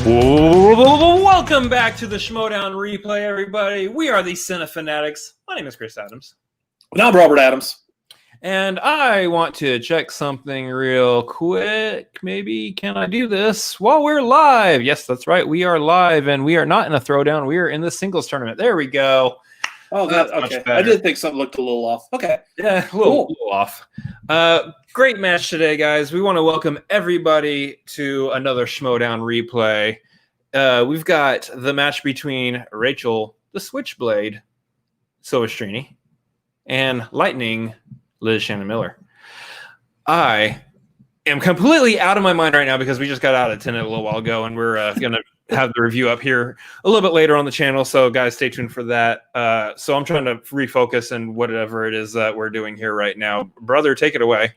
Welcome back to the Schmoedown replay, everybody. We are the Cinefanatics. My name is Chris Adams. And I'm Robert Adams. And I want to check something real quick. Maybe can I do this while we're live? Yes, that's right. We are live, and we are not in a throwdown. We are in the singles tournament. There we go. Oh, that's okay. I did think something looked a little off. Okay. Yeah, a little off. Great match today, guys. We want to welcome everybody to another Schmoedown replay. We've got the match between Rachel, the Switchblade, Silvestrini, and Lightning, Liz Shannon Miller. I am completely out of my mind right now because we just got out of Tenet a little while ago, and we're going to have the review up here a little bit later on the channel. So, guys, stay tuned for that. So I'm trying to refocus and whatever it is that we're doing here right now. Brother, take it away.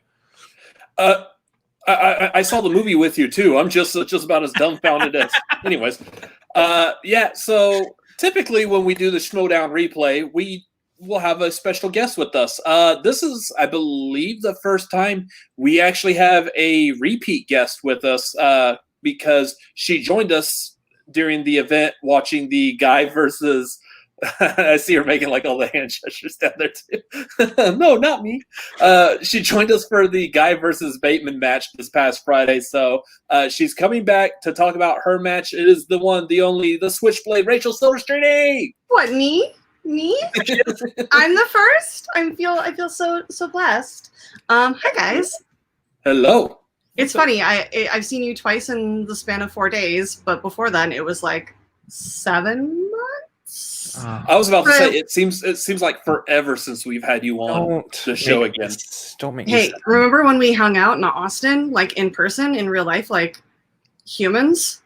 I saw the movie with you too. I'm just about as dumbfounded as. Anyways, yeah. So typically when we do the Schmoedown replay, we will have a special guest with us. This is, I believe, the first time we actually have a repeat guest with us because she joined us during the event watching the Guy versus. I see her making like all the hand gestures down there too. No, not me. She joined us for the Guy versus Bateman match this past Friday. So she's coming back to talk about her match. It is the one, the only, the Switchblade Rachel Silvestrini. What, me? I'm the first. I feel so blessed. Hi guys. Hello. It's funny. I've seen you twice in the span of 4 days, but before then it was like 7 months. I was about to say it seems like forever since we've had you on the show again. Don't make me Hey, remember when we hung out in Austin, like in person, in real life, like humans?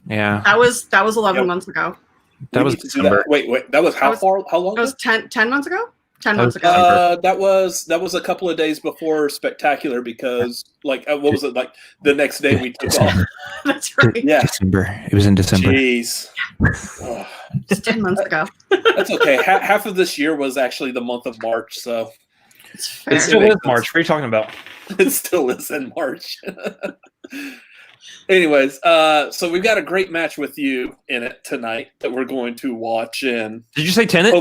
Yeah. That was 11 months ago. That was December. Wait. That was how long That ago? was 10 months ago? 10 months ago. That was a couple of days before Spectacular because what was it, like the next day we took off? That's right. Yeah. December. It was in December. Jeez. It's 10 months ago. That's okay. Half of this year was actually the month of March, so It still is March. What are you talking about? It still is in March. Anyways, so we've got a great match with you in it tonight that we're going to watch. And did you say Tenet?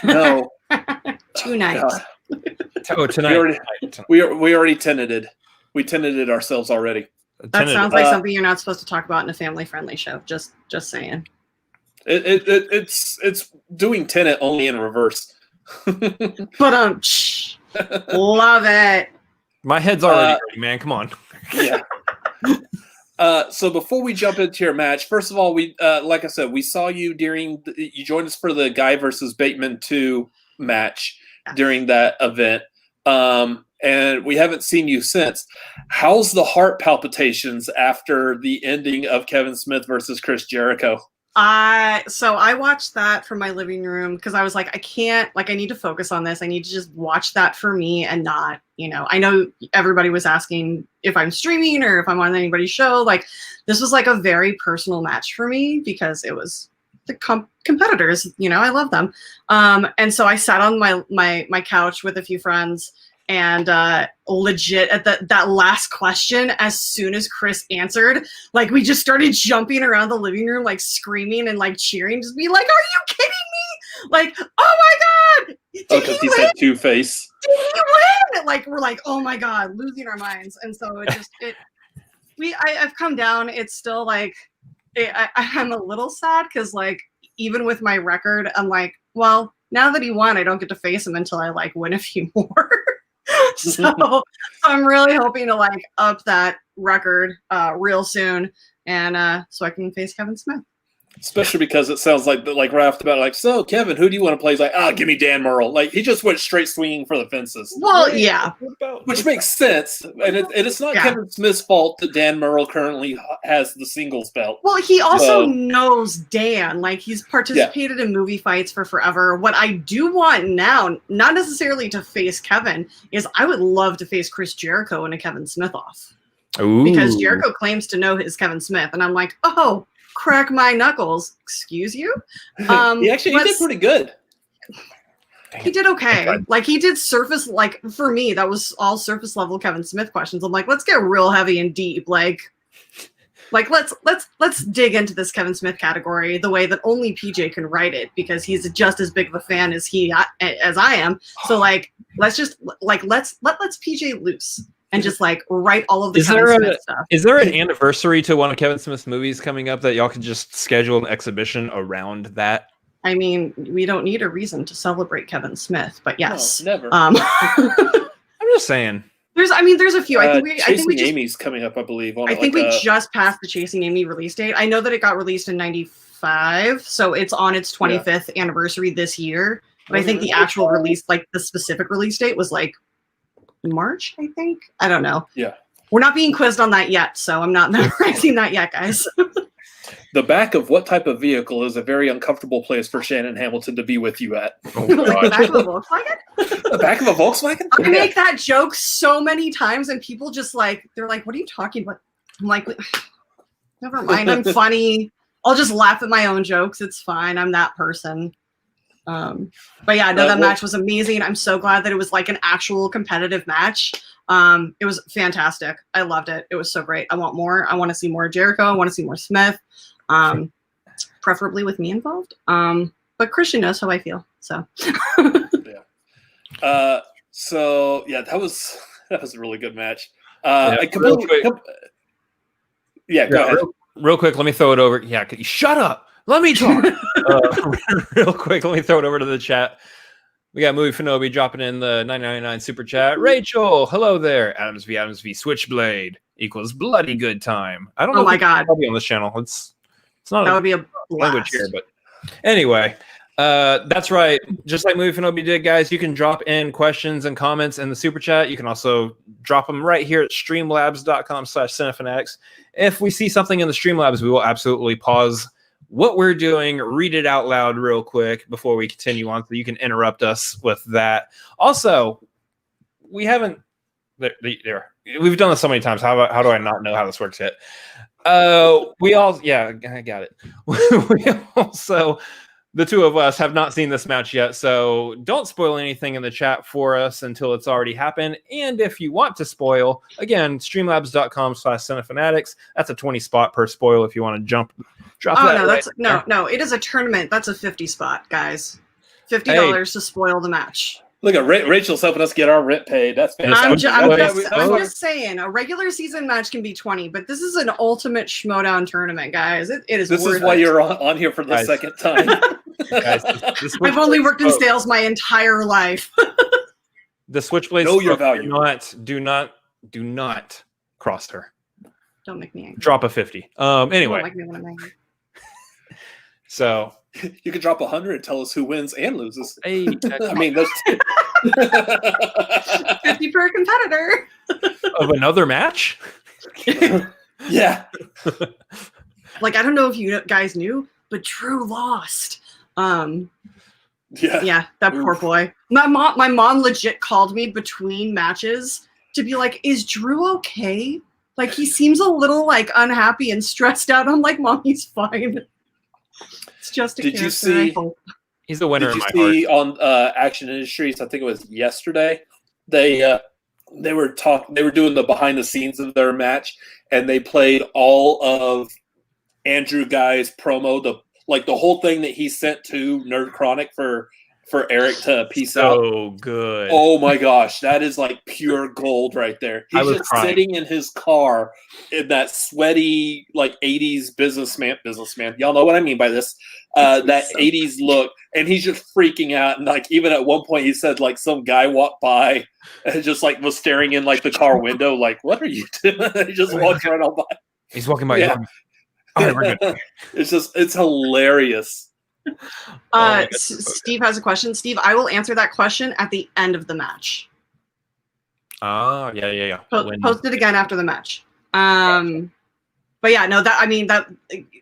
No. 2 nights. Tonight. We already teneted. We teneted ourselves already. That sounds like something you're not supposed to talk about in a family-friendly show. Just saying. It's doing Tenet only in reverse. But love it. My head's already ready, man. Come on. Yeah. So before we jump into your match, first of all, we like I said, we saw you you joined us for the Guy versus Bateman 2 match during that event. And we haven't seen you since. How's the heart palpitations after the ending of Kevin Smith versus Chris Jericho? So I watched that from my living room because I was like, I need to focus on this. I need to just watch that for me and not, I know everybody was asking if I'm streaming or if I'm on anybody's show. Like, this was like a very personal match for me because it was the competitors, I love them. And so I sat on my couch with a few friends and legit at that last question, as soon as Chris answered, like we just started jumping around the living room, like screaming and like cheering, just be like, "Are you kidding me? Like, oh my God! Because he said Two-Face. Did he win?" Like we're like, "Oh my God," losing our minds. And so I've come down. It's still like I'm a little sad because like even with my record, I'm like, well, now that he won, I don't get to face him until I like win a few more. So I'm really hoping to like up that record real soon, and so I can face Kevin Smith. Especially because it sounds like right off the bat, like, so Kevin, who do you want to play? He's like, give me Dan Murrell. Like he just went straight swinging for the fences. Well, yeah, which makes sense, and it's not Kevin Smith's fault that Dan Murrell currently has the singles belt. Well, he also knows Dan. Like he's participated in movie fights for forever. What I do want now, not necessarily to face Kevin, is I would love to face Chris Jericho in a Kevin Smith off. Ooh. Because Jericho claims to know his Kevin Smith, and I'm like, oh. Crack my knuckles. Excuse you? He did pretty good. He did okay. Like he did surface, like for me, that was all surface level Kevin Smith questions. I'm like, let's get real heavy and deep. Like Like let's dig into this Kevin Smith category the way that only PJ can write it, because he's just as big of a fan as I am. So like let's let PJ loose and just like write all of the Kevin Smith stuff. Is there an anniversary to one of Kevin Smith's movies coming up that y'all could just schedule an exhibition around that? I mean, we don't need a reason to celebrate Kevin Smith, but yes. No, never. I'm just saying. There's a few. I think we just, Amy's coming up, I believe. I think we just passed the Chasing Amy release date. I know that it got released in '95, so it's on its 25th anniversary this year. But I think the actual release, like the specific release date, was like March. I think. I don't know. Yeah. We're not being quizzed on that yet, so I'm not memorizing that yet, guys. The back of what type of vehicle is a very uncomfortable place for Shannon Hamilton to be with you at. Like the back of a Volkswagen? The back of a Volkswagen? I make that joke so many times, and people just like, they're like, what are you talking about? I'm like, never mind, I'm funny. I'll just laugh at my own jokes. It's fine. I'm that person. But yeah, no, that match was amazing. I'm so glad that it was like an actual competitive match. It was fantastic. I loved it. It was so great. I want more. I want to see more Jericho. I want to see more Smith. Preferably with me involved. But Christian knows how I feel. So yeah. So yeah, that was a really good match. Go ahead. Real quick, let me throw it over. Yeah, shut up. Let me talk. Real quick, let me throw it over to the chat. We got MovieFanobi dropping in the $9.99 super chat. Rachel, hello there. Adams v Switchblade equals bloody good time. I don't know. Oh my God. I'll be on this channel. It's not that would be a language here, but anyway, that's right. Just like MovieFanobi did, guys, you can drop in questions and comments in the super chat. You can also drop them right here at streamlabs.com/cinefanatics. If we see something in the Streamlabs, we will absolutely pause what we're doing, read it out loud real quick before we continue on, so you can interrupt us with that. Also, we haven't we've done this so many times. How do I not know how this works yet? We all, yeah, I got it. We also, the two of us, have not seen this match yet, so don't spoil anything in the chat for us until it's already happened. And if you want to spoil, again, streamlabs.com/cinefanatics. That's a 20 spot per spoil if you want to drop that. No, it is a tournament. That's a 50 spot, guys. $50 to spoil the match. Look at Rachel's helping us get our rent paid. That's fantastic. I'm just saying, a regular season match can be 20, but this is an ultimate Schmoedown tournament, guys. It is. This is why you're on here for the second time. Guys, I've only worked in sales my entire life. The Switchblade. Know your value. Do not cross her. Don't make me angry. Drop a 50. Anyway. Don't like me when I'm angry. So you can drop 100 and tell us who wins and loses. Hey, I mean, those 50 per competitor. Of another match? Yeah. Like, I don't know if you guys knew, but Drew lost. Yeah, that poor boy. My mom legit called me between matches to be like, "Is Drew okay? Like, he seems a little like unhappy and stressed out." I'm like, "Mom, he's fine. It's just a character." Did you see? He's the winner. Did you see on Action Industries? I think it was yesterday. They were doing the behind the scenes of their match, and they played all of Andrew Guy's promo, the whole thing that he sent to Nerd Chronic for Eric to piece out. So good. Oh my gosh, that is like pure gold right there. He's just sitting in his car in that sweaty like 80s businessman. Y'all know what I mean by this. That 80s look, and he's just freaking out. And like even at one point he said like some guy walked by and just like was staring in like the car window, like, "What are you doing?" He just walked right on by. He's walking by. Yeah. All right, we're good. It's hilarious. Steve has a question. Steve, I will answer that question at the end of the match. Oh, yeah. Post it again after the match. But yeah, no, that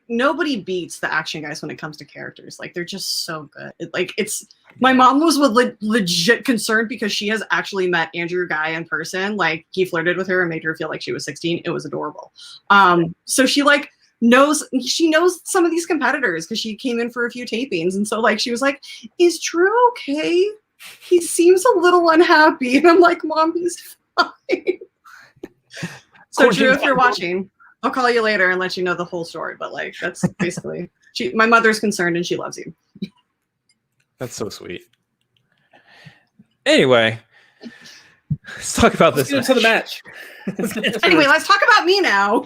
nobody beats the Action Guys when it comes to characters. Like, they're just so good. My mom was legit concerned because she has actually met Andrew Guy in person. Like, he flirted with her and made her feel like she was 16. It was adorable. So she knows some of these competitors because she came in for a few tapings, and so like she was like, "Is Drew okay? He seems a little unhappy." And I'm like, "Mom, he's fine." So Drew, if you're watching, I'll call you later and let you know the whole story. But like, that's basically my mother's concerned and she loves you. That's so sweet. Anyway, let's talk about Let's this. get into the match. Anyway, let's talk about me now.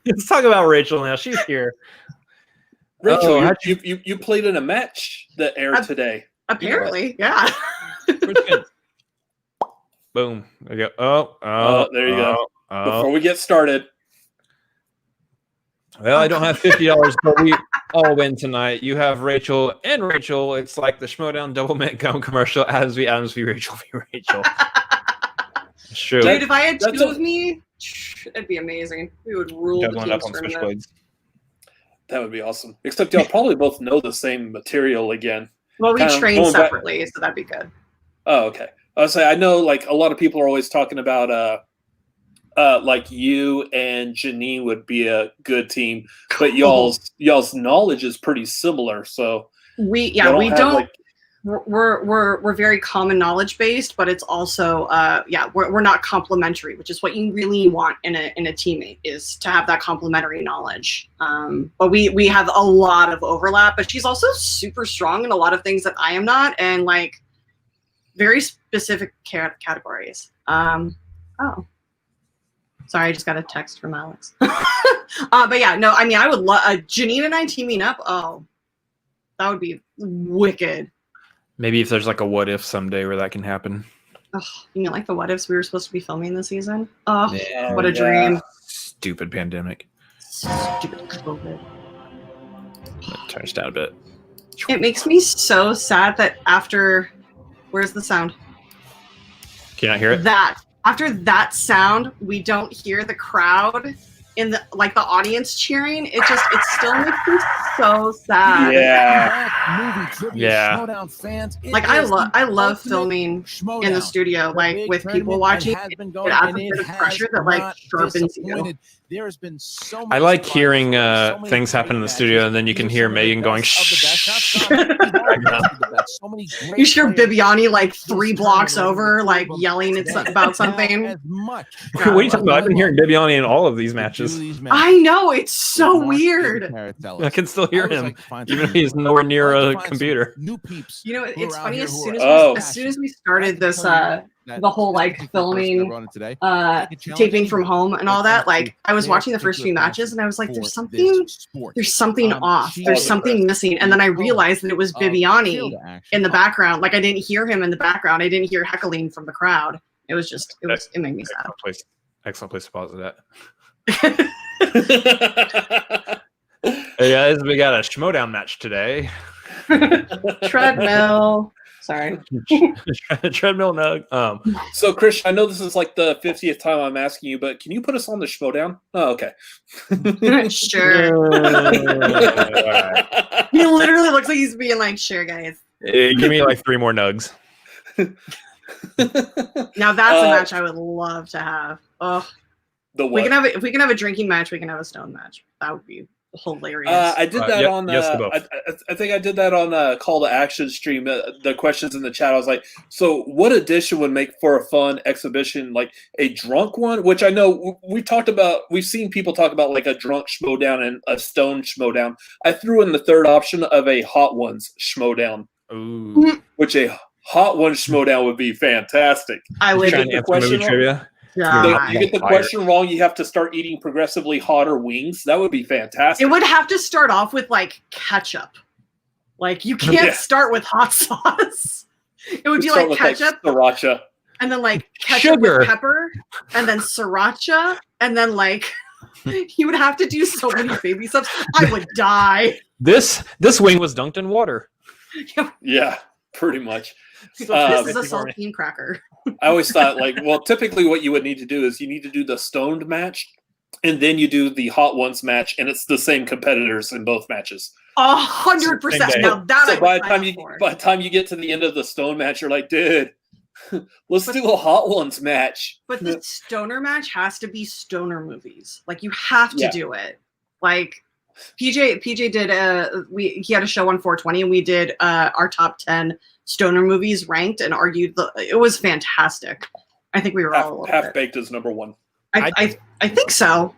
Let's talk about Rachel now. She's here. Rachel, you played in a match that aired today. Apparently, yeah. Boom. There you go. Oh, there you go. Before we get started. Well, I don't have $50, but we all win tonight. You have Rachel and Rachel. It's like the Schmoedown double mint gum commercial. Adams v. Rachel v. Rachel. It's true. Dude, if I had two of me, it'd be amazing. We would rule the one up on tournament. Switchblades. That would be awesome. Except y'all probably both know the same material again. Well, we train separately, so that'd be good. Oh, okay. I was saying, I know like a lot of people are always talking about like you and Janine would be a good team, but y'all's knowledge is pretty similar. So we're very common knowledge based, but it's also we're not complementary, which is what you really want in a teammate, is to have that complementary knowledge. But we have a lot of overlap, but she's also super strong in a lot of things that I am not, and like very specific categories. Sorry, I just got a text from Alex. But yeah, no, I mean, I would love Janine and I teaming up. Oh, that would be wicked. Maybe if there's like a what if someday where that can happen. Oh, you mean like the what ifs we were supposed to be filming this season? Oh, yeah, what a dream. Stupid pandemic. Stupid COVID. Turn us down a bit. It makes me so sad that after, where's the sound? Can you not hear it? After that sound, we don't hear the crowd in the audience cheering. It still makes me so sad. Yeah. Like I love filming in the studio, like with people watching. It adds a bit of pressure that like sharpens you. There has been so I like hearing things happen in the studio, and then you can hear Megan going, shh. You hear Bibiani like 3 blocks over, like yelling about something. What are you talking about? I've been hearing Bibiani in all of these matches. I know, it's so weird. I can still hear him, even if he's nowhere near a computer. You know, it's funny, as soon as we started this, the whole like filming, taping from home and all that, like I was watching the first few matches and I was like, there's something off, there's something missing, and then I realized that it was Bibiani in the background. Like I didn't hear him in the background, I didn't hear heckling from the crowd. It made me sad. Excellent place to pause it at. Hey guys, we got a Schmoedown match today. Treadmill. Sorry. Treadmill nug. So, Christian, I know this is like the 50th time I'm asking you, but can you put us on the Schmoedown? Oh, okay. Sure. Right. He literally looks like he's being like, sure, guys. Give me like 3 more nugs. Now that's a match I would love to have. Oh, the what? If we can have a drinking match, we can have a stone match. That would be hilarious. I did that on. Yes, I think I did that on Call to Action stream. The questions in the chat. I was like, so what addition would make for a fun exhibition, like a drunk one? Which I know we've talked about. We've seen people talk about like a drunk Schmoedown and a stone Schmoedown. I threw in the third option of a hot ones Schmoedown. Ooh. Which a hot one Schmoedown would be fantastic. I would get the question trivia. Yeah. You get the question wrong, you have to start eating progressively hotter wings. That would be fantastic. It would have to start off with like ketchup. Like you can't start with hot sauce. It would be like ketchup, like sriracha, and then like ketchup with pepper, and then sriracha, and then like he would have to do so many baby steps. I would die. This wing was dunked in water. Yeah, pretty much. This is a saltine cracker. I always thought, like, well, typically what you would need to do is you need to do the stoned match, and then you do the hot ones match, and it's the same competitors in both matches. 100%. Now that so by the time you get to the end of the stone match, you're like, dude, let's do a hot ones match. But the stoner match has to be stoner movies. Like you have to do it. Like PJ did he had a show on 420, and we did our top 10 stoner movies ranked and argued. It was fantastic. I think we were all Half Baked is number 1. I think so.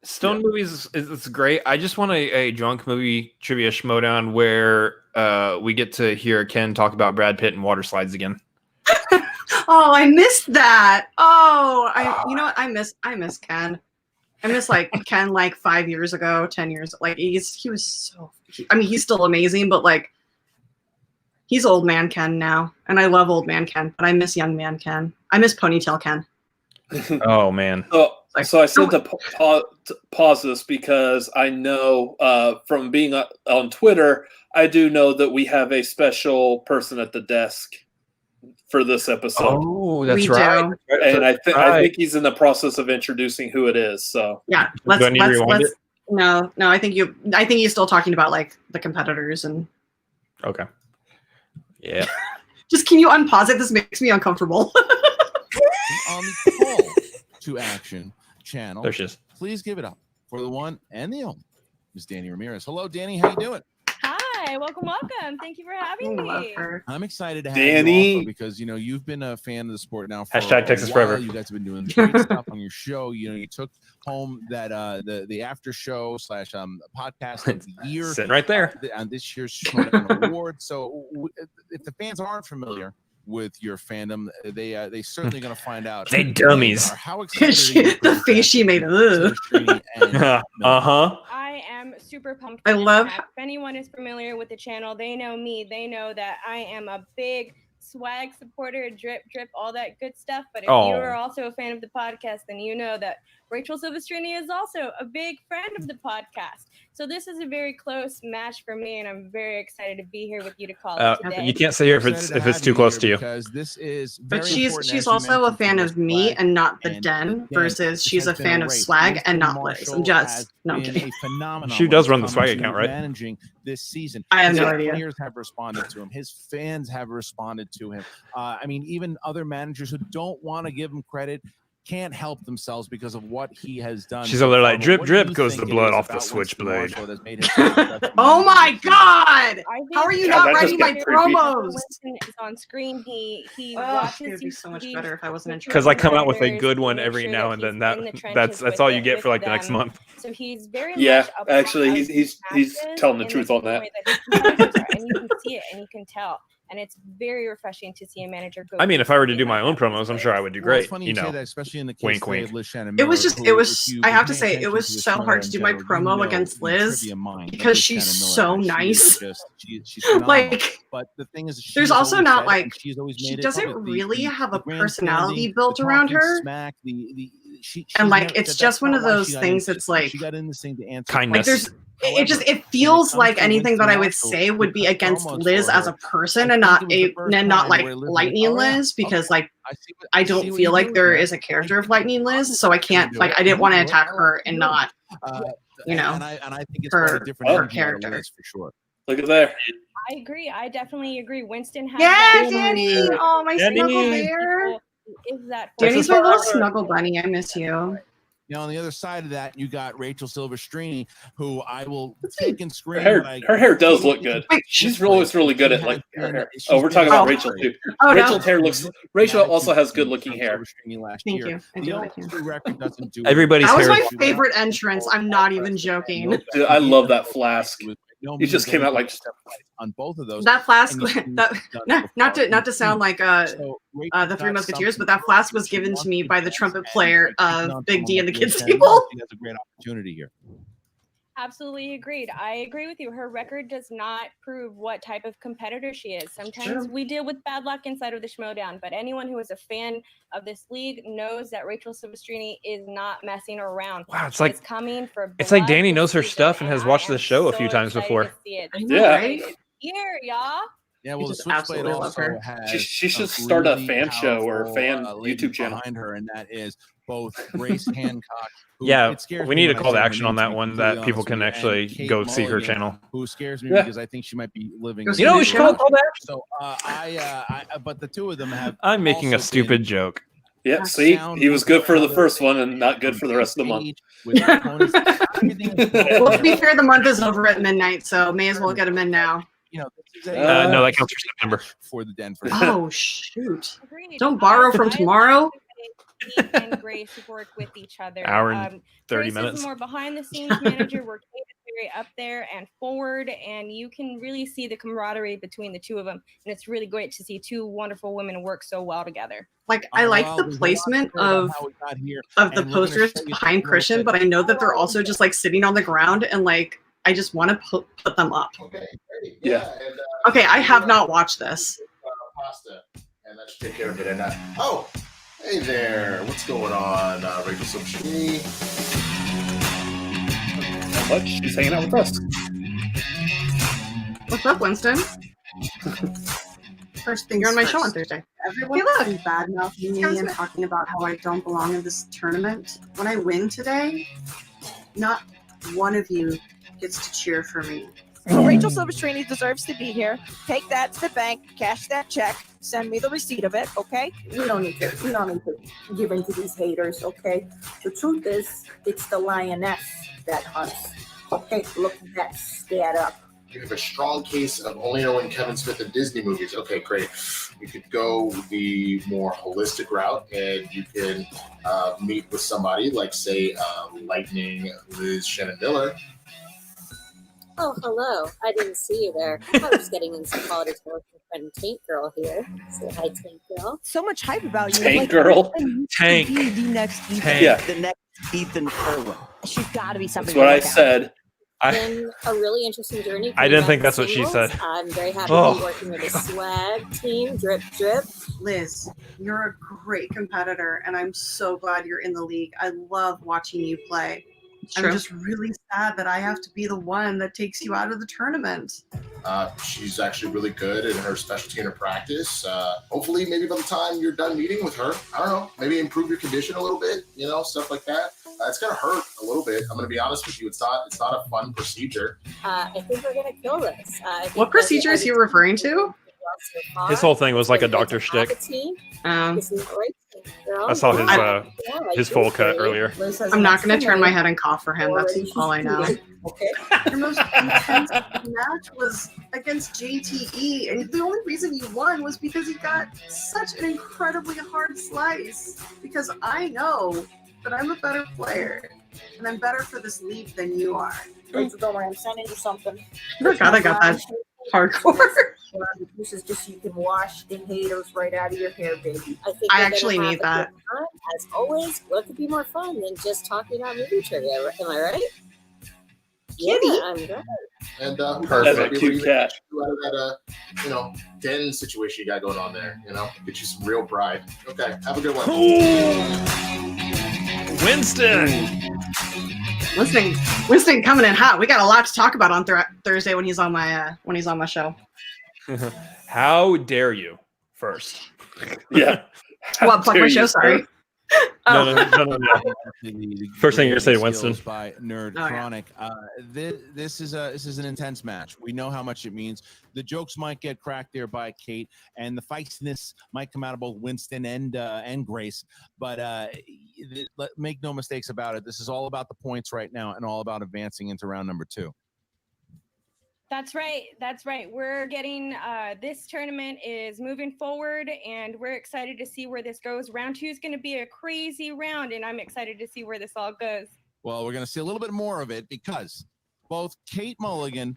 Stone movies is great. I just want a drunk movie trivia Schmoedown where we get to hear Ken talk about Brad Pitt and water slides again. Oh, I missed that. Oh, you know what? I miss Ken. I miss like Ken like 5 years ago, 10 years. Like he was so. I mean, he's still amazing, but like he's old man Ken now, and I love old man Ken, but I miss young man Ken. I miss ponytail Ken. Oh man. So I said to pause this because I know from being on Twitter, I do know that we have a special person at the desk for this episode. Oh, that's We right. do. And I think he's in the process of introducing who it is. So Yeah, Do I need to rewind it? No. I think he's still talking about like the competitors and. Okay. Yeah. Just can you unpause it? This makes me uncomfortable. On the call to action channel, There she is. please give it up for the one and the only Miss Danny Ramirez. Hello, Danny. How you doing? Hi, welcome. Thank you for having I love me. her. I'm excited to have Danny. you also because you've been a fan of the sport now for Hashtag a Texas while. forever. You guys have been doing great stuff on your show. You took home that the after show / podcast of the year Sitting right there. on this year's Schmoedown Award. So if the fans aren't familiar with your fandom, they certainly going to find out. They dummies. How excited The face she made. Ugh. Uh-huh. I am super pumped. I for this love- match. If anyone is familiar with the channel, they know me. They know that I am a big swag supporter, drip, all that good stuff. But if Oh. you are also a fan of the podcast, then you know that Rachel Silvestrini is also a big friend of the podcast. So this is a very close match for me, and I'm very excited to be here with you to call it today. You can't say here if it's too close to you. Because this is But very she's important, as you also a mentioned, fan for of this me flag. and not the And den again, versus this she's a has been fan of race. swag Winston and not Liz. Marshall I'm just has no I'm been kidding. a phenomenon She when does it run the comes swag to account, right? Managing this season. I have His no idea. players have responded to him. His fans have responded to him. I mean, even other managers who don't want to give him credit can't help themselves because of what he has done. She's over there like, But drip, what drip do you goes think the it blood is off the about Winston switchblade. Marshall that's made him such a successful Oh my manager? God! I think How are you God, not that just writing my got creepy. promos? Winston is on screen. He Oh, watches it would be you so much compete better if I wasn't in with Because I your come out with a competitors, good one make every sure now that and then. he's That in the trenches that's all you with get for like the next them. month. So he's very Yeah, much a actually, part of he's matches telling the in truth same on that. way his competitors are, and you can see it and you can tell. And it's very refreshing to see a manager go. I mean, through if I were to something do my like own that with promos, I'm his sure I players. would do Well, it's great. funny You say know, that, especially in the case wink, today wink. of Liz Shannon It Miller, was just, who, it if was, you- I if have you to pay say, it attention was to the so hard to Schmoedown do my channel, you promo know against the Liz trivia mind of because Liz she's Shannon so Miller, and she is nice. just- she's phenomenal. Like, But the thing is, there's she's also always not said, like, and she's always she made it doesn't public, really have a grandstanding, personality the built around talking her. smack, she's And like, never- it's that's just one not of why those she got things into that's this. like, She got in this thing to answer Kindness. like there's, it just, However, it feels comes like to anything Winston that I would Marshall, say would be who cut against promos Liz for as her, a person I and think not it was the a, first and not time like where Liz was Lightning like, "Oh, yeah, Liz, because okay. like, I see don't what feel you're like doing there there. is a character of Lightning Liz, so I can't, like, I didn't want to attack her and not, you know, and I think it's her- quite a different her energy out of character. Liz for sure. Look at there. I agree. I definitely agree. Winston has Yeah, that Danny! energy. Oh, my Danny! snuggle bear! Is that Danny's Texas my little forever. snuggle bunny. I miss you. Now, on the other side of that, you got Rachel Silvestrini, who I will take and scream. Her hair does look good. Wait, She's always really good at like her hair. She's Oh, we're talking been about Oh. Rachel too. Oh, no. Rachel's hair looks. Rachel also has good looking hair. Thank you. I The do like you. O2 record doesn't do it. Everybody's That was hair. my favorite entrance. I'm not even joking. Dude, I love that flask. It just came out like on both of those. That flask, And you've that, done not to sound like So Rachel's the Three got Musketeers, something but that flask was she given wants to me by the do, trumpet and player she's on of Big D and the someone Kids like Liz Table. Shannon. She has a great opportunity here. Absolutely agreed. I agree with you. Her record does not prove what type of competitor she is. Sometimes True. we deal with bad luck inside of the Schmoedown, but anyone who is a fan of this league knows that Rachel Silvestrini is not messing around. Wow, it's like It's coming for it's like blood Danny this knows her season, stuff and has I watched am the show a so few times excited before. to see it. I This know, Yeah. right? Here, y'all. Yeah, well, the just Switchblade absolutely love also her. has She should a start a really fan show or powerful, fan lady YouTube channel. behind her, and that is both Grace Hancock. Who, Yeah, it scares we me need a when I call to say her action on name, to that be one completely that people honest can with you, actually and Kate go see her Mulligan, channel. who scares me Yeah. because I think she might be living. Goes You know, to we the should call channel? that. So but the two of them have. I'm making a also stupid been joke. Yeah, see, sound he was good for the with first one and not good for the rest of the month. stage with opponents. Everything is Well, to be fair, the month is over at midnight, so may as well get them in now. You know, this is a, No, that counts for September. for the Denver. Oh shoot! Agreed. Don't borrow from I tomorrow? Kate and Grace work with each other. Hour and 30 Grace minutes. is more behind the scenes manager, where Kate is very up there and forward, and you can really see the camaraderie between the two of them. And it's really great to see two wonderful women work so well together. Like, I like Well, the there's a lot placement to say about of how we got here, the and we're gonna posters show you behind a little Christian, bit. but I know that they're also just like sitting on the ground, and like I just want to put them up. Okay, great. Yeah. And, Okay, I have not watched this. Pasta, and that should take care of it. And oh, hey there, what's going on, Rachel Silvestrini? Not much. She's hanging out with us. What's up, Winston? First things You're on my first. show on Thursday. Everyone's Hey, look. been bad-mouthing me Sounds and good. talking about how I don't belong in this tournament. When I win today, not one of you gets to cheer for me. Rachel Silvestrini deserves to be here. Take that to the bank, cash that check, send me the receipt of it, okay? We don't need to give in to these haters, okay? The truth is, it's the lioness that hunts. Okay, look that stat up. You have a strong case of only knowing Kevin Smith in Disney movies. Okay, great. You could go the more holistic route, and you can meet with somebody like, say, Lightning Liz Shannon Miller. Oh, hello. I didn't see you there. I was getting in some quality time with my friend Tank Girl here. Say hi, Tank Girl. So much hype about you. Tank Girl. Tank. Be the next Ethan. Tank. Yeah. The next Ethan Irwin. She's got to be something. That's what to I look at. said. Been a really interesting journey. I didn't think that's what she Singles. said. I'm very happy Oh. to be working with the swag team. Drip, drip. Liz, you're a great competitor, and I'm so glad you're in the league. I love watching you play. I'm just really sad that I have to be the one that takes you out of the tournament. She's actually really good in her specialty and her practice. Hopefully, maybe by the time you're done meeting with her, I don't know, maybe improve your condition a little bit, stuff like that. It's gonna hurt a little bit. I'm gonna be honest with you. It's not a fun procedure. I think we're going to kill this. What procedure is he referring to? His whole thing was like a doctor shtick. Isn't that right, girl? I saw his Yeah, his full cut earlier. Liz has I'm an not going to extra turn my name. head and cough for him. That's all I know. Okay. Your most intense match was against JTE, and the only reason you won was because you got such an incredibly hard slice. Because I know that I'm a better player, and I'm better for this league than you are. Rachel, don't worry, I'm sending you something. Oh God, I got that hardcore. This is just so you can wash the haters right out of your hair, baby. I think I we're gonna actually have need a that. good time. As always, what could be more fun than just talking about movie trivia? Am I right? Yeah, I'm good. And That's a cute cat. Out of that, den situation you got going on there. Get you some real pride. Okay, have a good one. Winston. Winston coming in hot. We got a lot to talk about on Thursday when he's on my show. How dare you? First. Yeah. Well, plug my show. Sorry. No. First thing you're gonna say, Winston. By Nerd Oh, yeah. Chronic. This is an intense match. We know how much it means. The jokes might get cracked there by Kate, and the feistiness might come out of both Winston and Grace. But make no mistakes about it. This is all about the points right now, and all about advancing into round number 2. That's right. We're getting this tournament is moving forward, and we're excited to see where this goes. Round 2 is going to be a crazy round, and I'm excited to see where this all goes. Well, we're going to see a little bit more of it because both Kate Mulligan,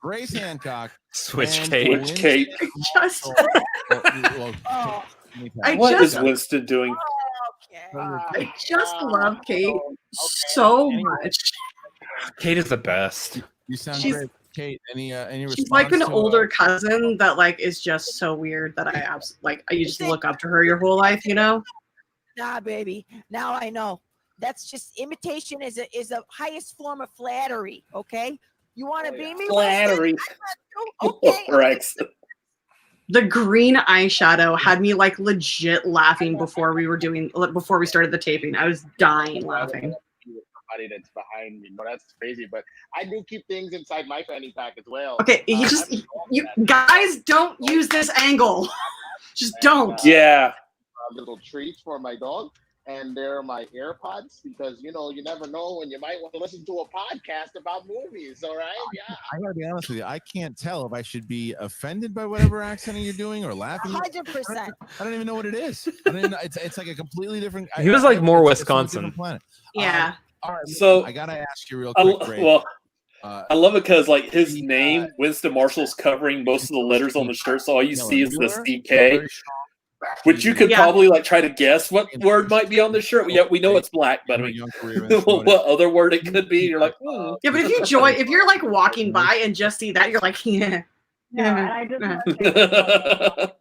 Grace Hancock, Switch and Kate. Winston- Kate. Just, What is Winston doing? I just love Kate so much. Kate is the best. You sound She's- great, Kate. Any response? She's like an to, older cousin that like is just so weird that you just look up to her your whole life, Nah, baby. Now I know. That's just imitation is a highest form of flattery. Okay. You want to be me? Flattery. Okay. Rex. The green eyeshadow had me like legit laughing before we started the taping. I was dying laughing. Somebody that's behind me. No, that's crazy. But I do keep things inside my fanny pack as well. Okay, you guys don't use this angle. Just don't. Yeah. Little treats for my dog. and they're my AirPods because you never know when you might want to listen to a podcast about movies. All right, yeah. I gotta be honest with you. I can't tell if I should be offended by whatever accent you're doing or laughing. 100%. I don't even know what it is. I don't even know. It's like a completely different. He was like more Wisconsin. Planet. Yeah. All right. So I gotta ask you real quick, Ray. Well, I love it because like his name, Winston Marshall's covering most of the letters on the shirt, so all you see is the CK. Which you could probably like try to guess what word might be on the shirt. We know it's black, but I mean, what other word it could be? You're like, yeah, but if you're like walking by and just see that, you're like, yeah. No, and I just want to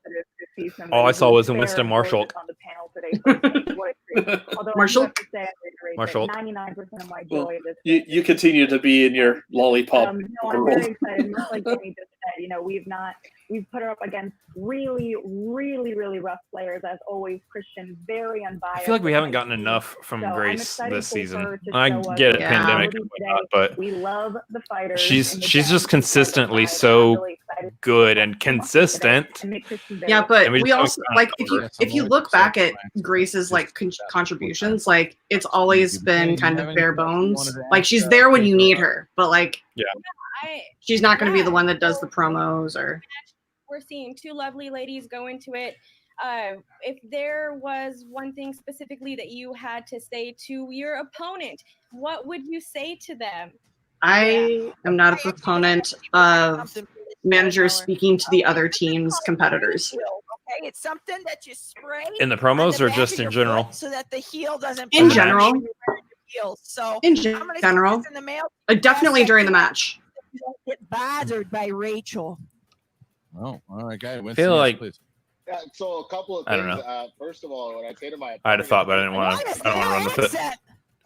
say all I saw was a Winston Marshall. On the panel today. Although Marshall? I have to say, Marshall. 99% of my well, joy this you continue to be in your lollipop no, I'm world. very excited. Much like Jamie just said, we've put her up against really, really, really rough players as always. Christian, very unbiased. I feel like we haven't gotten enough from Grace this season. I show us get it, the pandemic, reality and whatnot, but we love the fighters. she's just consistently so good and consistent. Yeah, but we we just also don't like count if you look back at Grace's like contributions, like it's always been kind of bare bones. Like she's there when you need her, but like she's not going to be the one that does the promos or. We're seeing two lovely ladies go into it. If there was one thing specifically that you had to say to your opponent, what would you say to them? I am not a proponent of managers speaking to the other team's competitors. Okay, it's something that you spray In the promos or just in general? so that the heel doesn't. In general. So in I'm gonna general, stick this in the mail. definitely during the match. Get bothered by Rachel. Oh, all right, guy. I feel like Yeah, so a couple of I things. don't know. First of all, when I say to my, I had a thought, but I didn't want to. I don't want to run with it.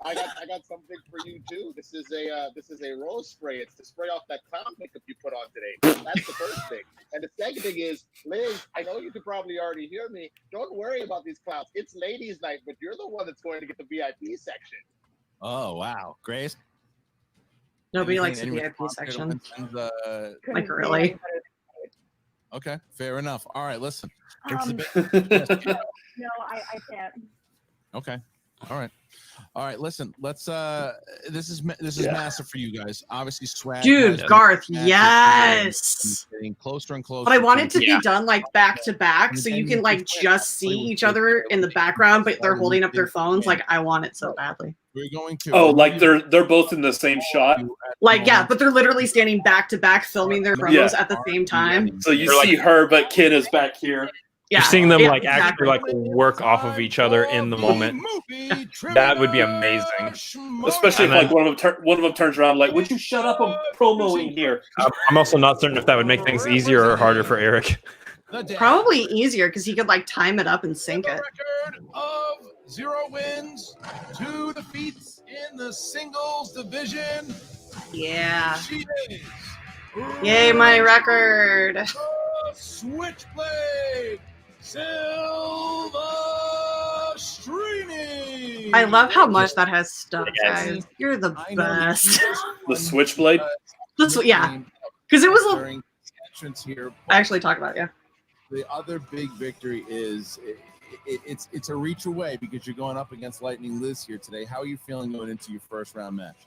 I got something for you too. This is a rose spray. It's to spray off that clown makeup you put on today. That's the first thing. And the second thing is, Liz, I know you could probably already hear me. Don't worry about these clowns. It's ladies' night, but you're the one that's going to get the VIP section. Oh wow, Grace. Nobody likes the VIP section. Like really? Okay, fair enough. All right, listen. No, I can't. Okay. All right. Listen. Let's. This is massive for you guys. Obviously, swag. Dude, Garth, yes. Getting closer and closer. But I want it to be done like back to back, so you can like just see each other in the background, but they're holding up their phones. Like I want it so badly. We're going to. Oh, like they're both in the same shot. Like yeah, but they're literally standing back to back, filming their promos at the same time. So you see her, but Kid is back here. Yeah, You're seeing them like exactly. actually like work off of each other in the moment. That would be amazing. Especially if like one of them turns around like, "Would you shut up? I'm promoing here." I'm also not certain if that would make things easier or harder for Eric. Probably easier because he could like time it up and sync it. Of 0 wins, 2 defeats in the singles division. Yeah. She is Yay, my record. Switchblade Silvestrini. I love how much that has stuff, guys. You're the best. The Switchblade. Yeah, because it was a. During entrance here. I actually talk about The other big victory is it's a reach away because you're going up against Lightning Liz here today. How are you feeling going into your first round match?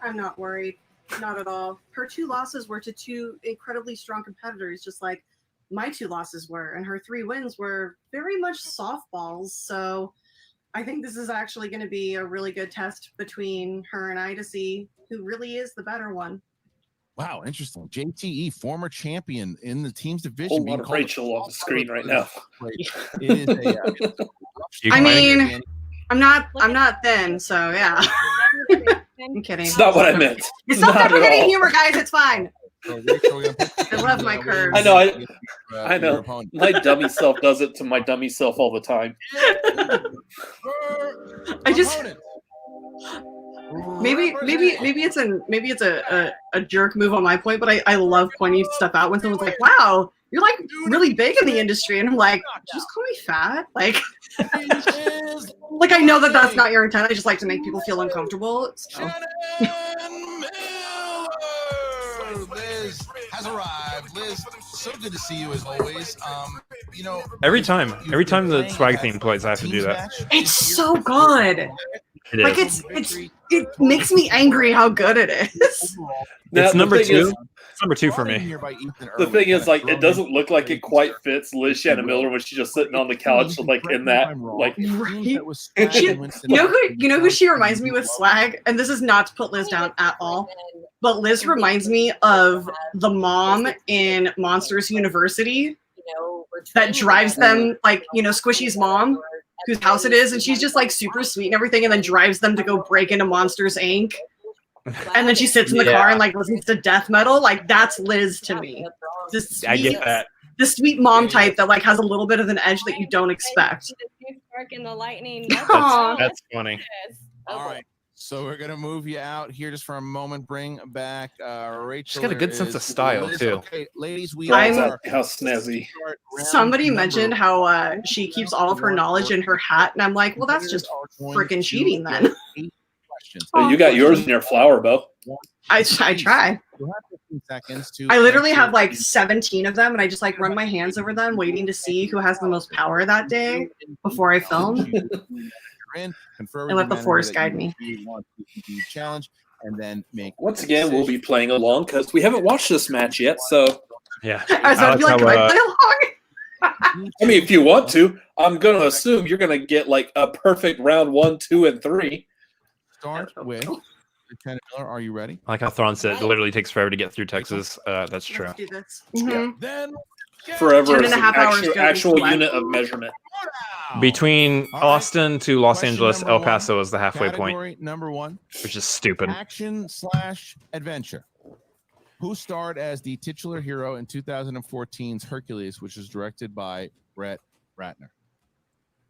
I'm not worried. Not at all. Her 2 losses were to 2 incredibly strong competitors, just like my 2 losses were, and her 3 wins were very much softballs. So I think this is actually going to be a really good test between her and I to see who really is the better one. Wow, interesting. JTE, former champion in the team's division. Whole lot of Rachel on the screen right now. It is I mean, I'm not thin, so yeah. I'm kidding. It's not what I meant. It's not Not at deprecating all. humor, guys. It's fine. I love my curves. I know. I know. My dummy self does it to my dummy self all the time. I just maybe it's a jerk move on my point, but I love pointing stuff out when someone's like, "Wow, you're like really big in the industry," and I'm like, "Just call me fat." Like I know that that's not your intent. I just like to make people feel uncomfortable. So. Liz has arrived. Liz, so good to see you as always. You know, Every time the swag theme plays, I have to do that. It's so good. It Like is. it makes me angry how good it is. Now, It's the number thing two. is- It's number two for me. The thing is, like, it doesn't look like it quite fits Liz Shannon Miller when she's just sitting on the couch, like in that, like. Right. You know who she reminds me with swag, and this is not to put Liz down at all, but Liz reminds me of the mom in Monsters University that drives them, like, you know, Squishy's mom, whose house it is, and she's just like super sweet and everything, and then drives them to go break into Monsters Inc. And then she sits in the car and like listens to death metal. Like, that's Liz to me. I get that. The sweet mom type that like has a little bit of an edge that you don't expect. Spark and the lightning. That's funny. All right. So we're gonna move you out here just for a moment. Bring back Rachel. She's got a good sense of style too. Okay, ladies, we I'm- are How snazzy. Somebody mentioned how she keeps all of her knowledge in her hat, and I'm like, well, that's just freaking cheating then. Oh, you got yours in your flower bow. I try. You'll have 15 seconds to I literally have like 17 of them, and I just like run my hands over them, waiting to see who has the most power that day before I film. And let the force guide me. Challenge, and then make. Once again, we'll be playing along because we haven't watched this match yet. So, yeah. I was about to be like, can I play along? I mean, if you want to, I'm going to assume you're going to get like a perfect round 1, 2, and 3. Start with Lieutenant Miller. Are you ready? Like how Thrawn said, it literally takes forever to get through Texas. That's true. Let's do this. Yeah. Then Forever 10 is and a an half hours go actual this way. unit of measurement. Between Austin to Los Question Angeles, number El one, Paso is the halfway point, Category number 1. which is stupid. Action/adventure. Who starred as the titular hero in 2014's Hercules, which was directed by Brett Ratner?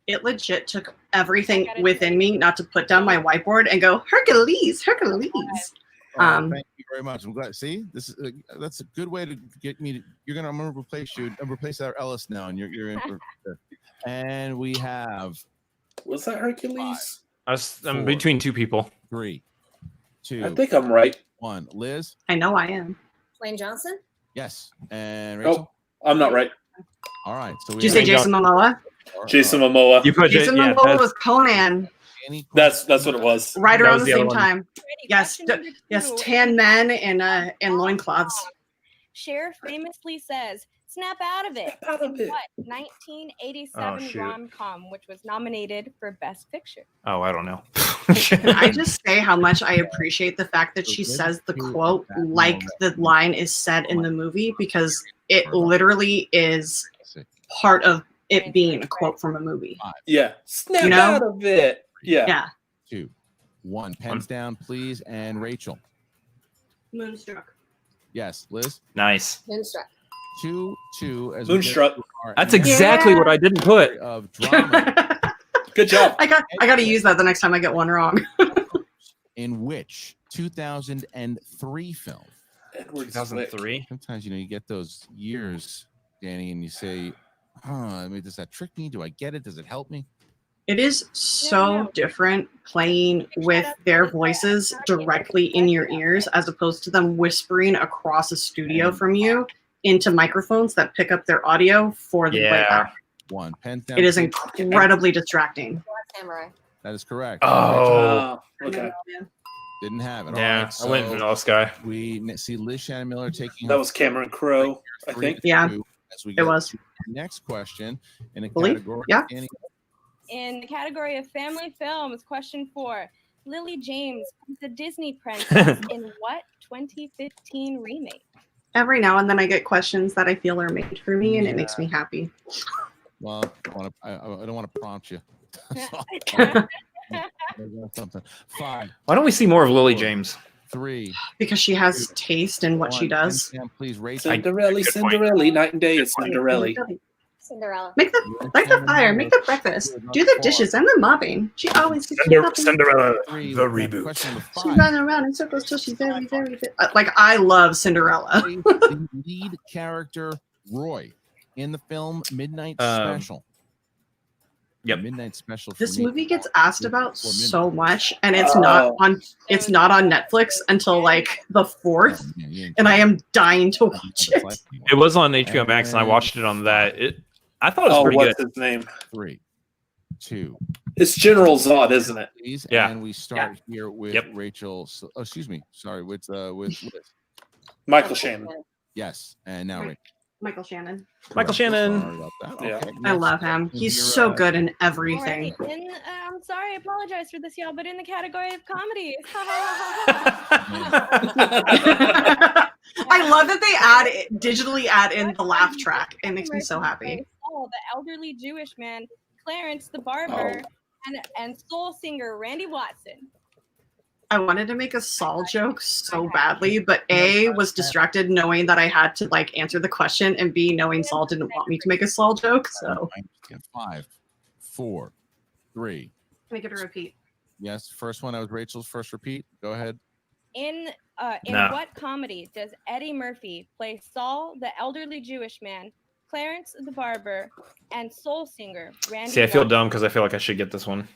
It legit took everything within me not to put down my whiteboard and go, Hercules, Hercules. Thank you very much. I'm glad. See, this is that's a good way to get me. I'm gonna replace you. I'm replace our Ellis now, and you're in. And we have. Was that Hercules? I'm between two people. 3, 2. I think I'm right. 1. Liz. I know I am. Dwayne Johnson? Yes. And Rachel. Oh, I'm not right. All right. So Did you say Jason Momoa? Jason Momoa. You put Jason Momoa was Conan. That's what it was. Right That around was the the same other one. time. Yes, yes, tan men in loincloths. Cher famously says, "Snap out of it." Out of it. What 1987 shoot. rom-com, which was nominated for Best Picture? Oh, I don't know. Can I just say how much I appreciate the fact that she says the quote like the line is said in the movie, because it literally is part of it being a quote from a movie. Yeah. Snap You know? out of it. Yeah. Yeah. 2, 1. Pens down, please. And Rachel. Moonstruck. Yes. Liz. Nice. Moonstruck. 2-2. As Moonstruck. That's exactly what I didn't put. Of drama. Good job. I got to use that the next time I get one wrong. In which 2003 film? 2003. Sometimes you get those years, Danny, and you say, I mean, does that trick me? Do I get it? Does it help me? It is so different playing with their voices directly in your ears as opposed to them whispering across a studio from you into microphones that pick up their audio for the playback. 1. Pens down. It is please. incredibly distracting. Samurai. That is correct. Oh. Okay. Didn't have it. All Yeah, right, I went so Vanilla Sky. We see Liz Shannon Miller taking. That was Cameron Crowe, I think. Yeah, As we it get was. to the next question in a Believe? category. Yeah. Danny, In the category of family films, question 4: Lily James was the Disney princess in what 2015 remake? Every now and then I get questions that I feel are made for me, and it makes me happy. Well, I don't want to prompt you. Something. 5, Why don't we see more of Lily James? 3. Because she has taste in what she 1. does. Pens down, please, Rachel. Cinderella, night and day, it's Cinderella. Cinderella. Light the fire, make the breakfast, do the dishes and the mopping. She always keeps Cinderella, Three, the reboot. Question number She 5. runs around in circles till she's very, very. Like, I love Cinderella. The lead character Roy in the film Midnight Special. Yep. Midnight Special. for This me. movie gets asked about so much, and it's not on Netflix until like the 4th, and I am dying to watch it. It was on HBO Max, and I watched it on that. I thought it was pretty what's good. his name? 3, 2. It's General Zod, isn't it? Please. Yeah. And we start here with Rachel. Oh, excuse me. Sorry. With Liz. Michael Shannon. Yes. And now Rachel. Michael Shannon. Michael Shannon. Sorry about that. Yeah. Okay, I next. love him. And He's you're, so good in everything. All right. I'm sorry, I apologize for this, y'all, but in the category of comedies. I love that they digitally add in the laugh track. It makes me so happy. Oh, the elderly Jewish man, Clarence the barber, and soul singer Randy Watson. I wanted to make a Saul joke so badly, but A, was distracted knowing that I had to like answer the question, and B, knowing Saul didn't want me to make a Saul joke. So 5, 4, 3. make it a repeat. Yes. First one. That was Rachel's first repeat. Go ahead. In what comedy does Eddie Murphy play Saul, the elderly Jewish man, Clarence the barber, and soul singer Randy See, I feel Watson? dumb because I feel like I should get this one.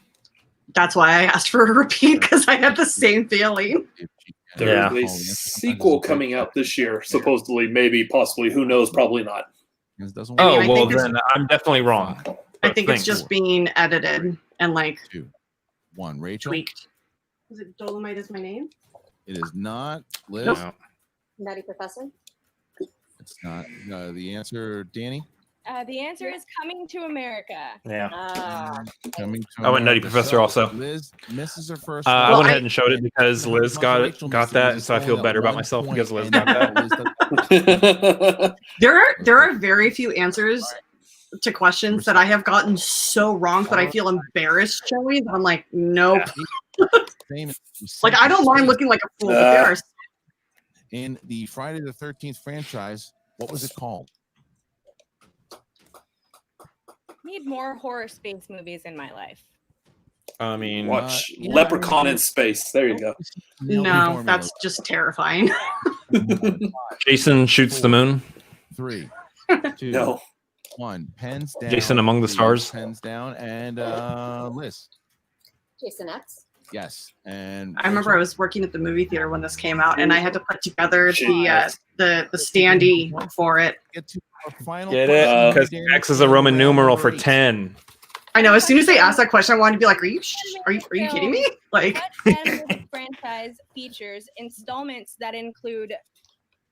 That's why I asked for a repeat, because I had the same feeling. There's a sequel coming out this year, supposedly, maybe, possibly. Who knows? Probably not. Oh, I well, think it's- then I'm definitely wrong. I think it's just being edited and like 2, 1. Rachel. tweaked. Is it Dolomite is my name? It is not. Liz. No. Nutty Professor. It's not. The answer, Danny. The answer is Coming to America. Yeah. Coming to Oh, and Nutty America. Professor So, also. Liz misses her first. I went ahead and showed it because Liz got that, and so I feel better about myself because Liz got that. There are very few answers to questions that I have gotten so wrong that I feel embarrassed showing. That I'm like, nope. Like I don't mind looking like a fool, but there are In the Friday the 13th franchise, what was it called? Need more horror space movies in my life. I mean, Watch Leprechaun in Space. There you go. no, that's just terrifying. Jason shoots the moon. 3, 2, No. 1. Pens down. Jason Among the Please. Stars. Pens down. And Liz. Jason X. Yes. And I remember I was working at the movie theater when this came out, and I had to put together the standee for it. Get to our final Get it? Because X is a Roman numeral for 10. I know. As soon as they asked that question, I wanted to be like, "Are you kidding me?" Like, What animated franchise features installments that include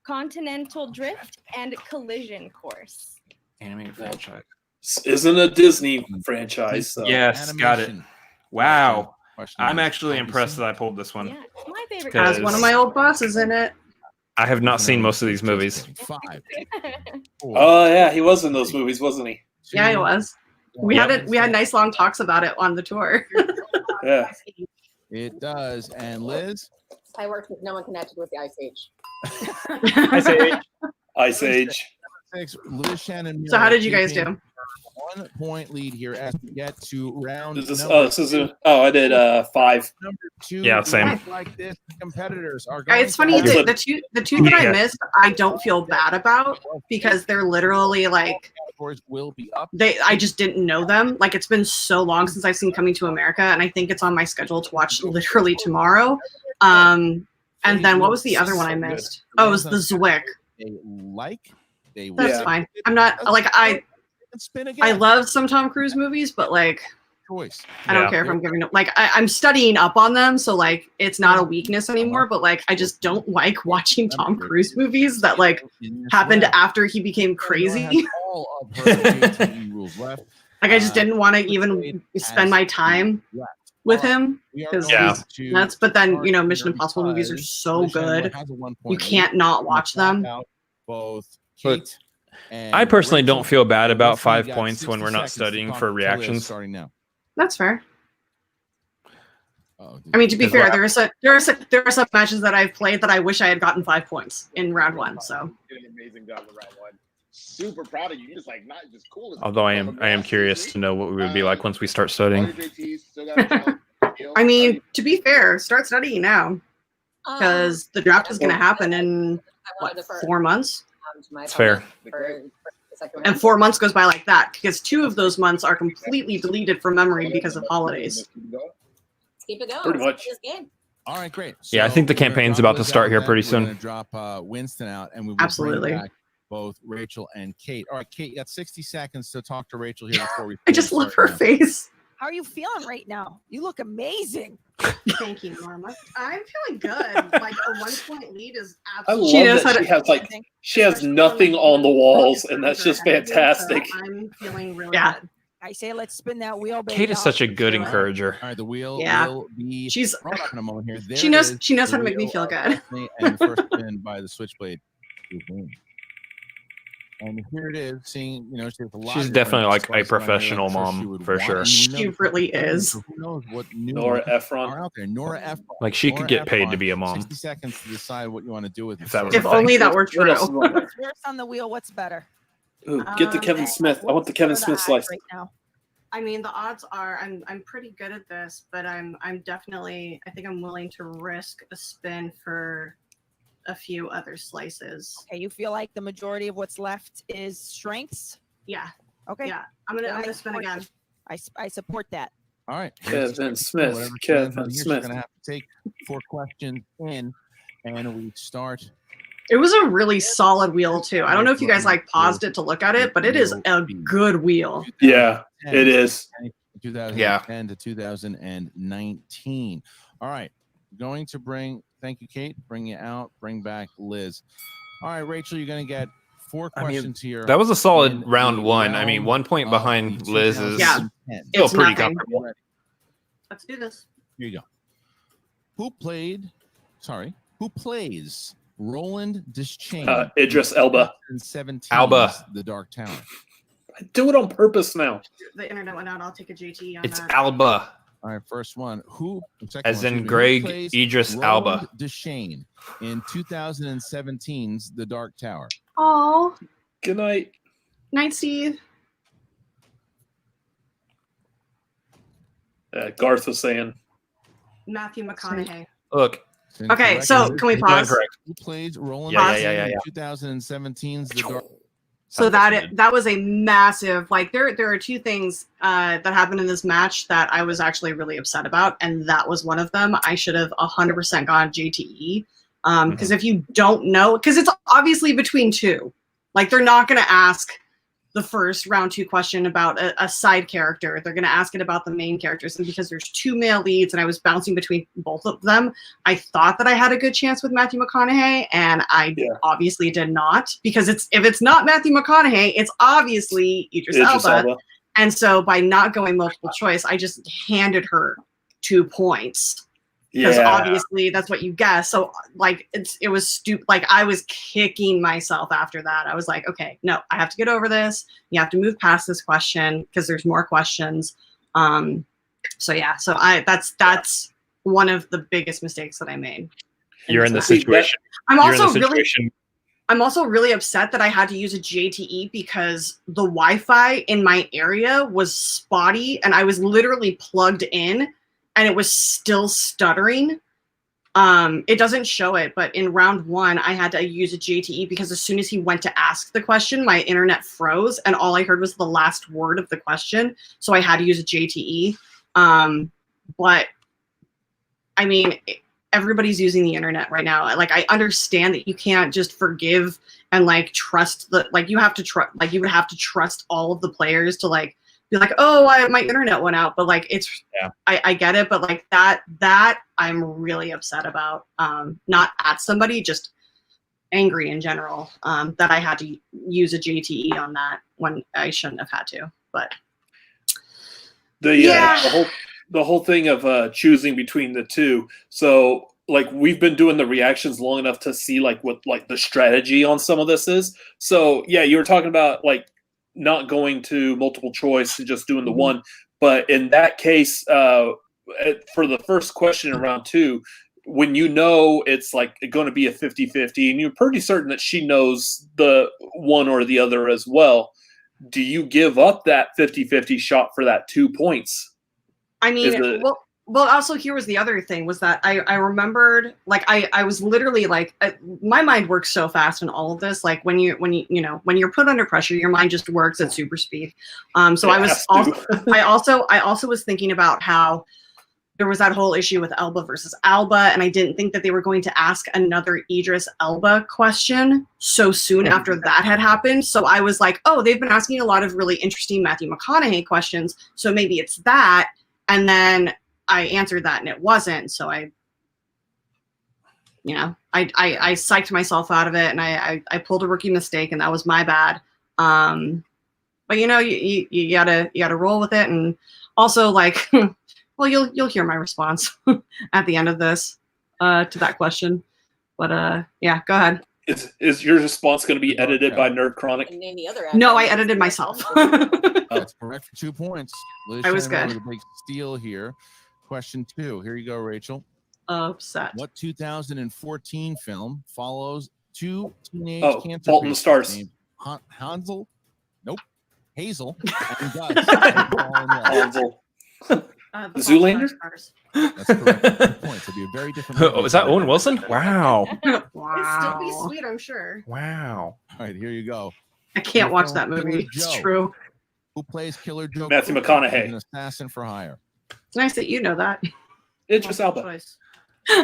Continental Drift and Collision Course? Animated franchise. Isn't a Disney franchise. So. Yes, got it. Wow. Question I'm is, actually impressed that I pulled this one. Yeah, it's my favorite. has one of my old bosses in it. I have not seen most of these movies. 5. Oh yeah, he was in those movies, wasn't he? Yeah, it was. We had nice long talks about it on the tour. Yeah. It does. And Liz? I worked with no one connected with the Ice Age. Ice Age. Ice Age. Liz Shannon. So how did you guys do? 1 point lead here as we get to round Is this, number I did 5. number 2. Yeah, same. Like this, competitors are going It's funny, to- the two that I missed, I don't feel bad about because they're literally like will be up. I just didn't know them. Like it's been so long since I've seen Coming to America, and I think it's on my schedule to watch literally tomorrow. And then what was the other one I missed? Oh, it was the Zwick. That's fine. I'm not like I love some Tom Cruise movies, but like I don't care if I'm giving like I'm studying up on them, so like it's not a weakness anymore. But like I just don't like watching Tom Cruise movies that like happened after he became crazy. Like I just didn't want to even spend my time with him because that's. But then Mission Impossible movies are so good, you can't not watch them. Both. But I personally don't feel bad about 5 points when we're not studying for reactions. Starting now. That's fair. I mean, to be fair, there are some matches that I've played that I wish I had gotten 5 points in round 1. So You did an amazing job in round 1. Super proud of you. You're just like not just cool. Although I am curious to know what we would be like once we start studying. I mean, to be fair, start studying now because the draft is going to happen in what 4 months. It's fair. And 4 months goes by like that because 2 of those months are completely deleted from memory because of holidays. Let's keep it going. Pretty much. This game. All right, great. Yeah, I think the we're gonna campaign's drop about to Liz start out here then. pretty We're soon. gonna drop Winston out, and we will Absolutely. bring back both Rachel and Kate. All right, Kate, you got 60 seconds to talk to Rachel here before we. I just love her face. How are you feeling right now? You look amazing. Thank you, Mama. I'm feeling good. Like a 1-point lead is I absolutely. love that she has like she has nothing on the walls, and that's just fantastic. I'm feeling really good. I say let's spin that wheel, baby. Kate is such a good encourager. All right, the wheel will be She's brought up in a moment here. There she knows it is. how to The make me wheel feel of good. destiny and the first spin by the Switchblade. And here it is. Seeing, she has a lot. She's of definitely different like a slices on here. professional I'm sure she mom would for want. sure. And we know She that really she's pregnant, is. so who knows what new Nora ones Ephron. are out there? Nora Ephron. Like she Nora could get paid to Ephron. be a mom. 60 seconds to decide what you want to do with it. If that was If a thing. only that were What else is true. on there? What's worse on the wheel? What's better? Ooh, get the Kevin Smith. I want the Kevin What are Smith odds slice. right now. I mean, the odds are I'm pretty good at this, but I'm definitely I think I'm willing to risk a spin for a few other slices. Okay, you feel like the majority of what's left is strengths? Yeah. Okay. Yeah. I'm gonna spin support again. it. I support that. All right. Kevin Smith. Whatever Kevin Kevin Smith. Smith. Going to have to take 4 questions in, and we start. It was a really solid wheel too. I don't know if you guys like paused it to look at it, but it is a good wheel. Yeah, it is. 2010 to 2019. All right. Going to bring, thank you, Kate. Bring you out. Bring back Liz. All right, Rachel, you're going to get 4 questions here. That was a solid in round the one. I mean, round 1 point of behind the Liz is 2010. still It's pretty nothing. comfortable. Let's do this. Here you go. Who plays Roland Deschain? Idris Elba. In 17, Alba. The Dark Tower. I do it on purpose now. The internet went out. I'll take a JT on It's that. Alba, All right, first one. as in Who Greg plays Idris Roland Alba. Deschain in 2017's The Dark Tower. Oh, Good night. night, Steve. Garth was saying. Matthew McConaughey. Look, Okay, so can we pause? Who plays Roland Yeah, Deschain yeah. in 2017's The Dark So that was a massive, like there are 2 things that happened in this match that I was actually really upset about, and that was one of them. I should have 100% gone JTE because if you don't know, because it's obviously between 2, like they're not going to ask the first round 2 question about a side character. They're going to ask it about the main characters, and because there's 2 male leads and I was bouncing between both of them, I thought that I had a good chance with Matthew McConaughey, and I obviously did not, because if it's not Matthew McConaughey, it's obviously Idris Elba. And so by not going multiple choice, I just handed her 2 points. Because obviously that's what you guess. So like it was stupid. Like I was kicking myself after that. I was like, okay, no, I have to get over this. You have to move past this question because there's more questions. So yeah, so that's one of the biggest mistakes that I made. You're in the situation. I'm also really upset that I had to use a JTE because the Wi-Fi in my area was spotty and I was literally plugged in and it was still stuttering. It doesn't show it, but in round 1, I had to use a JTE because as soon as he went to ask the question, my internet froze and all I heard was the last word of the question. So I had to use a JTE. But I mean, everybody's using the internet right now. Like I understand that you can't just forgive and like trust you have to trust, like you would have to trust all of the players to like be like, oh, my internet went out, but like I get it, but like that I'm really upset about. Not at somebody, just angry in general. That I had to use a JTE on that when I shouldn't have had to. But the whole thing of choosing between the 2. So like we've been doing the reactions long enough to see like what like the strategy on some of this is. So yeah, you were talking about like not going to multiple choice and just doing the 1. But in that case, for the first question in round 2, when you know it's like going to be a 50-50 and you're pretty certain that she knows the one or the other as well, do you give up that 50-50 shot for that 2 points? I mean, well, also here was the other thing was that I remembered, like I was literally like, my mind works so fast in all of this. Like when you're put under pressure, your mind just works at super speed. So I also was thinking about how there was that whole issue with Elba versus Alba, and I didn't think that they were going to ask another Idris Elba question so soon after that had happened. So I was like, oh, they've been asking a lot of really interesting Matthew McConaughey questions, so maybe it's that. And then I answered that, and it wasn't. So I psyched myself out of it, and I pulled a rookie mistake, and that was my bad. But you gotta roll with it, and also like. Well, you'll hear my response at the end of this to that question. But yeah, go ahead. Is your response going to be edited by Nerd Chronic? No, I edited myself. That's correct for 2 points. Liz I was Shannon good. with a big steal here. Question 2. Here you go, Rachel. Upset. What 2014 film follows two teenage cancer Fault in the patients Stars. named Hansel? Nope. Hazel and Gus fall in love? Hansel. The Zoolander? That's correct. 2 points. It'll be a very different movie. Oh, is that Owen Wilson? Wow. Wow. It'd still be sweet, I'm sure. Wow. All right, here you go. I can't Who watch filmed that movie. Killer It's Joe? true. Who plays Killer Joe? Matthew Cooper, McConaughey. An assassin for hire. It's nice that you know that. Idris Elba.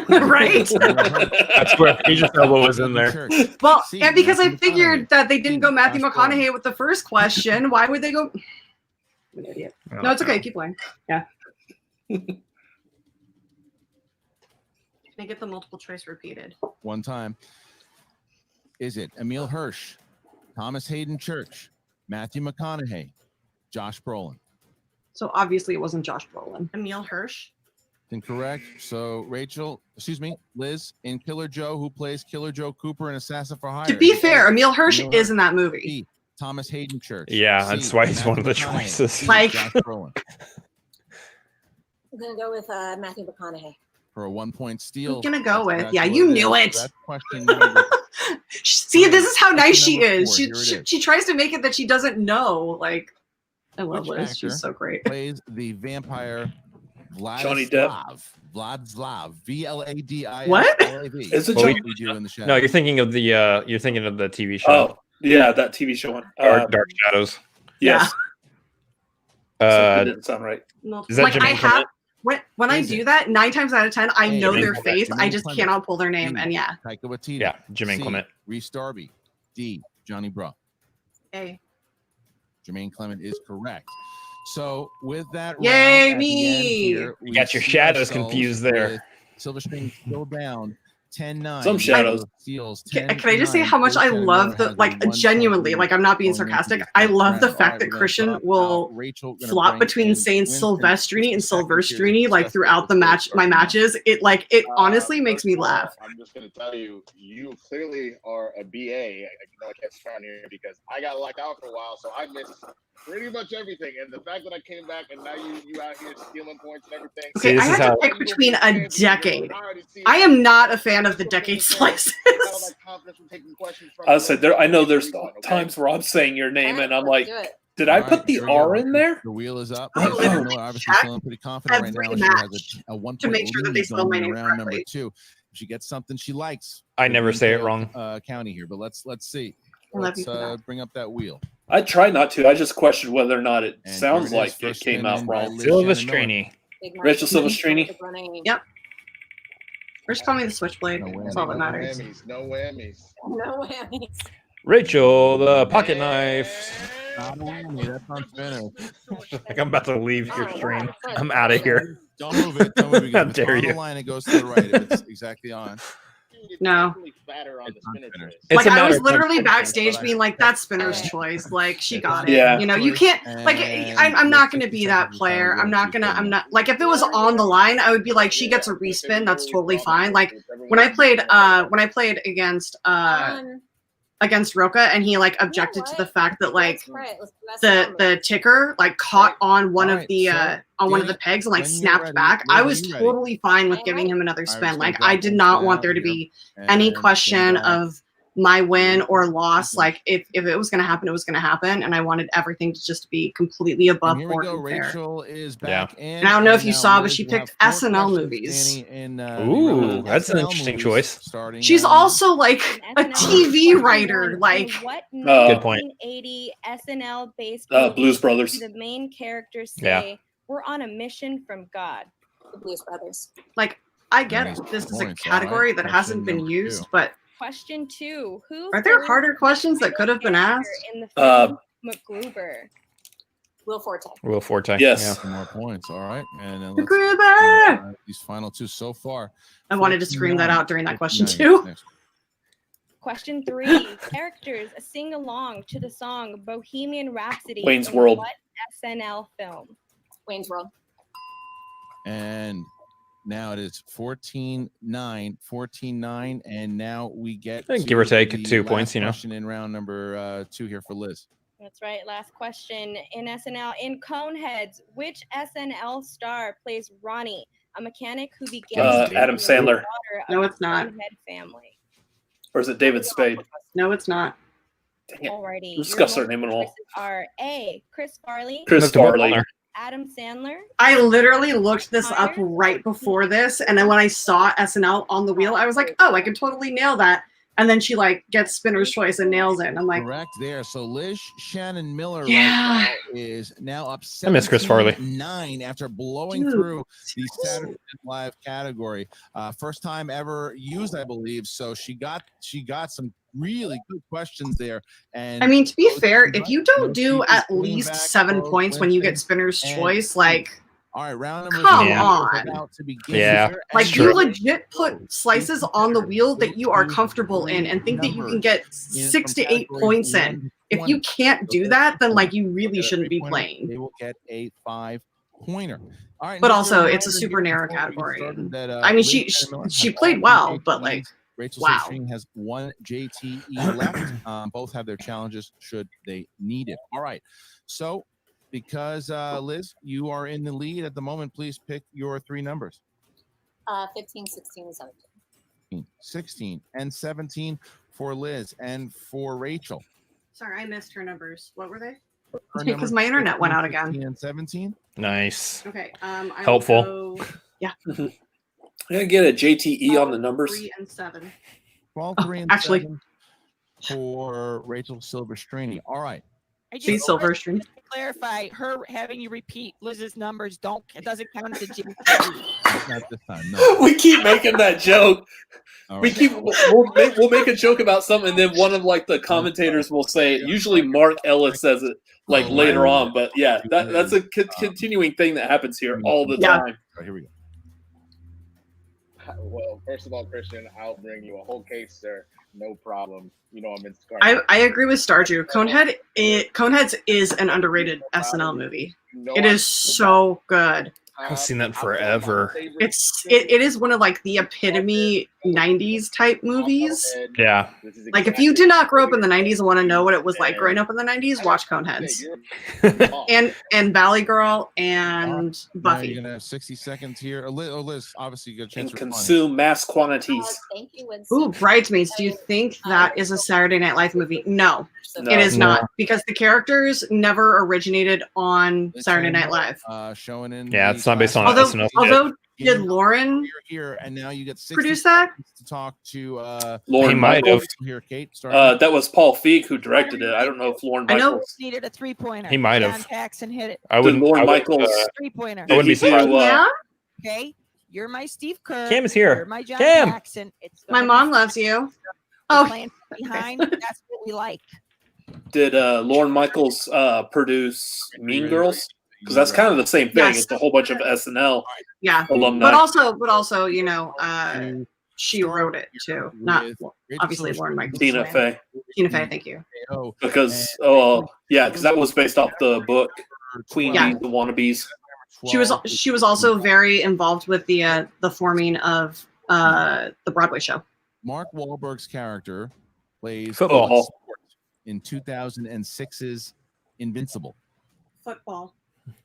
Right? That's where Idris Elba was in there. Well, See, and because I Matthew figured that they didn't go Matthew Josh McConaughey with the first question, why would they go? I'm an idiot. No, it's okay. Keep playing. Yeah. Can I get the multiple choice repeated? One time. Is it Emil Hirsch, Thomas Hayden Church, Matthew McConaughey, Josh Brolin? So obviously it wasn't Josh Brolin. Emil Hirsch. Incorrect. So Liz, in Killer Joe, who plays Killer Joe Cooper in Assassin for Hire? To be fair, Emil Hirsch is in that movie. B, Thomas Hayden Church. Yeah, C, that's why he's Matthew one of the McConaughey. choices. D, Like- Josh Brolin. I'm gonna go with Matthew McConaughey. For a 1 point steal. I'm gonna go with. That's Yeah, what you it knew is. it. That's question number. See, this is how nice she Number is. 4, She, here it she is. she tries to make it that she doesn't know. Like, I love Which Liz. actor She's so great. plays the vampire Johnny Depp. Vladislav. VLADISLAV. What? Is it Well, Johnny? We do in the shadow. No, you're thinking of the TV show. Oh, yeah, that TV show one. Dark Shadows. Yes. Uh, that didn't sound right. Is that Like, I Jermaine have Clement? when I Is do it? that, 9 times out of 10, I Hey, know Jermaine their Clement. face. I Jermaine just Clement. cannot pull their name. D, And yeah, Taika Waititi. Yeah, Jermaine C, Clement. Reese Darby. D, Johnny Bro. hey, Jermaine Clement is correct. So with that, Yay, round, at the end me! here, You we got your see shadows ourselves confused there. with Silverstring still down 10-9. Some shadows. Steals can I just say how much I love the, like, genuinely, like, I'm not being sarcastic. I love the fact that Christian will flop between saying Silvestrini and Silvestrini, like, throughout the match, my matches. It honestly makes me laugh. I'm just gonna tell you, you clearly are a BA. I know I kept trying here because I got locked out for a while, so I missed pretty much everything. And the fact that I came back and now you out here stealing points and everything. Okay, this I is had to how- pick between a decade. I am not a fan of the decade slices. I said I know there's times where I'm saying your name and I'm like, did I put the R in there? The wheel is up. I literally Miller obviously check feeling pretty confident right every now. She match has a 1 to point make sure that they lead spell my going name round number correctly. 2. She gets something she likes. I never say it Greenfield, wrong. County here, but let's see. I love Let's you for that. bring up that wheel. I try not to. I just question whether or not it And sounds here it is, like it first came spin out in by wrong. Liz Shannon Miller. Silvestrini. Rachel Silvestrini. Yep. Or just call me the Switchblade. No That's all that No matters. whammies. No whammies. No whammies. Rachel, the pocket knife. Not a whammy, that's on spinner. Like I'm about to leave your stream. I'm out of here. Don't move it. Don't move it. How If it's dare on you. the line, it goes to the right. If it's exactly on. No. It's on spinner. It's Like, a I matter was of literally context, backstage but I- being like, that's Spinner's choice. Like, she got it. Yeah. You know, you can't, like, I'm not going to be that player. I'm not, like, if it was on the line, I would be like, she gets a respin. That's totally fine. Like, when I played against Roka, and he, like, objected to the fact that, like, the ticker, like, caught on one of the pegs and, like, when you're snapped ready, back. when I are was you ready? totally fine with giving him another spin. Irish Like, gonna I drop did one not spin want out there to here. be any And question back. of my win or loss. Like, if it was going to happen, it was going to happen, and I wanted everything to just be completely above And here we board go. and fair. Rachel is back in. And I don't know if you now saw, but Liz she will picked have 4 SNL questions movies. standing in, Ooh, that's an SNL interesting movies choice. starting She's on- also like a SNL TV movie. writer. Like, what Good point. 1980 SNL based Blues Brothers. the main characters say Yeah. we're on a mission from God. The Blues Brothers. Like, I get Nice this is a points, category alright. that hasn't been Question used, number but Question 2. Who are there voiced harder questions that could have been asked? in the film MacGruber? Will Forte. Will Forte. Yes. Yeah. Some more points. All right. And then let's MacGruber! these final two so far. I wanted to scream that out during that question 59. too. Next. Question 3. Characters sing along to the song Bohemian Rhapsody Wayne's in World. what SNL film? Wayne's World. And now it is 14-9, 14-9, and now we get I think give or take the 2 last points, you know. question in round number 2 here for Liz. That's right. Last question. In SNL, in Coneheads, which SNL star plays Ronnie, a mechanic who begins Adam the Sandler. daughter of No, the it's not. Conehead family? Or is it David Spade? No, it's not. Dang it. Alrighty. We'll discuss Your their name and all. choices are A. Chris Farley, Chris Mr. Farley. Mulner. Adam Sandler, I literally looked this up right before this, and then when I saw SNL on the wheel, I was like, oh, I could totally nail that. And then she like gets Spinner's Choice and nails it. And I'm like, Correct there. So Liz Shannon Miller Yeah. right now is now up I miss Chris Farley. 9 after blowing Dude. through the Saturday Night Live category. First time ever used, I believe. So she got some really good questions there. And I mean, to be those fair, two if you buttons, don't those do two at going least back 7 for points when you get Winston Spinner's and Choice, like, all right, round number come 3 is on. about to begin Yeah, here, Like, and you true. legit put slices on the wheel that you are comfortable in and think that you can get 6 to 8 points in. If you can't do that, then like you really shouldn't be playing. They will get a 5-pointer. All right, But just also, a it's a reminder super here narrow before we get category. started that, I mean, Liz she Shannon Miller she has played all well, the but JTEs. like, Rachel wow. Silvestrini has 1 JTE left. Both have their challenges should they need it. All right. So, because Liz, you are in the lead at the moment, please pick your 3 numbers. 15, 16, and 17. 16 and 17 for Liz and for Rachel. sorry, I missed her numbers. What were they? Her Because numbers my internet went 15, out again. 16, and 17. Nice. Okay. I will Helpful. go I'm gonna get a JTE on the numbers. 3 and 7. 12, Oh, 3, and actually- 7 for Rachel Silvestrini. All right. I She's just want Silverstream. to clarify, her having you repeat Liz's numbers it doesn't count as a G. Not this time. No. We keep making that joke. All We right. keep we'll make a joke about something, and then one of like the commentators will say it. Usually, Mark Ellis says it like Oh, later right. on, but yeah, that's a continuing thing that happens here all the Yeah. time. All right, here we go. Well, first of all, Christian, I'll bring you a whole case, sir. No problem. You know I'm in Scar. I agree with Starju. Coneheads is an underrated SNL movie. It is so good. I haven't seen that in forever. It is one of like the epitome 90s type movies. Yeah. Like if you did not grow up in the 90s and want to know what it was like growing up in the 90s, watch Coneheads. And Valley Girl and Now Buffy. you're gonna have 60 seconds here. Liz, obviously you get a chance And to respond. consume mass quantities. Thank you, Winston. Ooh, Bridesmaids. Do you think that is a Saturday Night Live movie? No, No. it is No. not, because the characters never originated on Liz Saturday Shannon Night Miller, Live. Showing in Yeah, the it's not based on Although, SNL. although did Lauren You're here, and now you get 60 produce that? seconds to talk to Lauren He might Michaels. have. here, Kate. That was Paul Feig who directed it. I don't know if Lauren I know- Michaels. Needed a 3-pointer. He might have. John Paxson hit it. I wouldn't. Lauren I wouldn't, Michaels. 3-pointer. I wouldn't be Did he do, surprised. Yeah, Okay, you're my Steve Kerr. Cam is here. You're my John Cam. Paxson. It's my gonna mom be loves you. Oh, Oh, playing behind. That's what we like. Did Lauren Michaels produce Mean Girls? Because that's kind of the same thing. Yes. It's a whole bunch of SNL yeah. alumni. But also, you know, she wrote it too. Not obviously Lauren Michaels. Tina Fey. Tina Fey, thank you. Because because that was based off the book Queen Yeah. Bees, the Wannabes. She was also very involved with the forming of the Broadway show. Mark Wahlberg's character plays Football. what sport in 2006's Invincible. Football.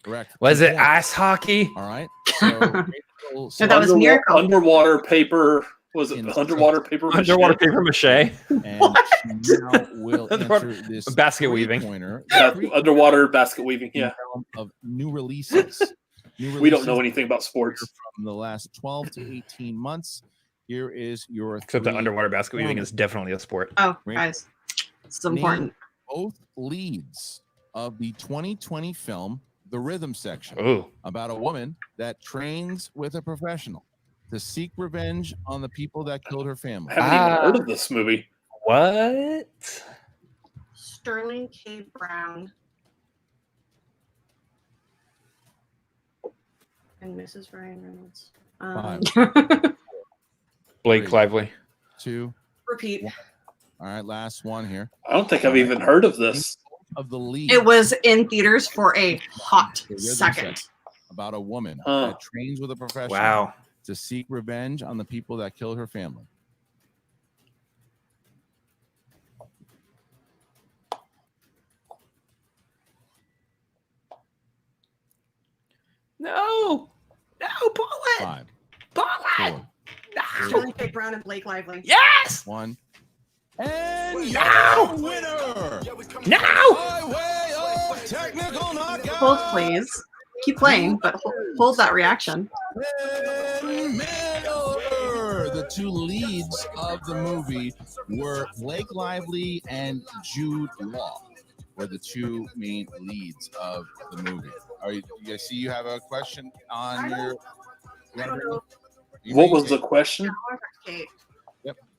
Correct. Was 2 it points. ice hockey? All right. So, So that was Miracle. Underwater paper. Was it underwater paper? mache? Underwater paper mache. and she now will Underwater- answer this basket weaving. three-pointer Yeah, underwater basket weaving. in Yeah. realm of new releases. We don't know anything about sports. From the last 12 to 18 months. Here is your Except the 3 underwater basket weaving is definitely a sport. Oh, Right. guys, it's important. both leads of the 2020 film The Rhythm Section, Ooh. about a woman that trains with a professional to seek revenge on the people that killed her family. I haven't even heard of this movie. What? Sterling K. Brown and Mrs. Ryan Reynolds. 5, Blake 3, Lively. 2. Repeat. 1. All right, last one here. I don't think I've even heard of this. Of the lead. It was in theaters for a hot The Rhythm second. Section, about a woman Huh. that trains with a professional Wow. to seek revenge on the people that killed her family. No. No, pull it. 5, Pull 4, Sterling K. Brown and Blake Lively. Yes. 1. And No. your winner No. by way of technical knockout. Hold, please. Keep playing, but hold that reaction. Lynn Miller. The two leads of the movie were Blake Lively and Jude Law. Were the two main leads of the movie. Are you? I see you have a question on your. I don't know. What was the question? Kate.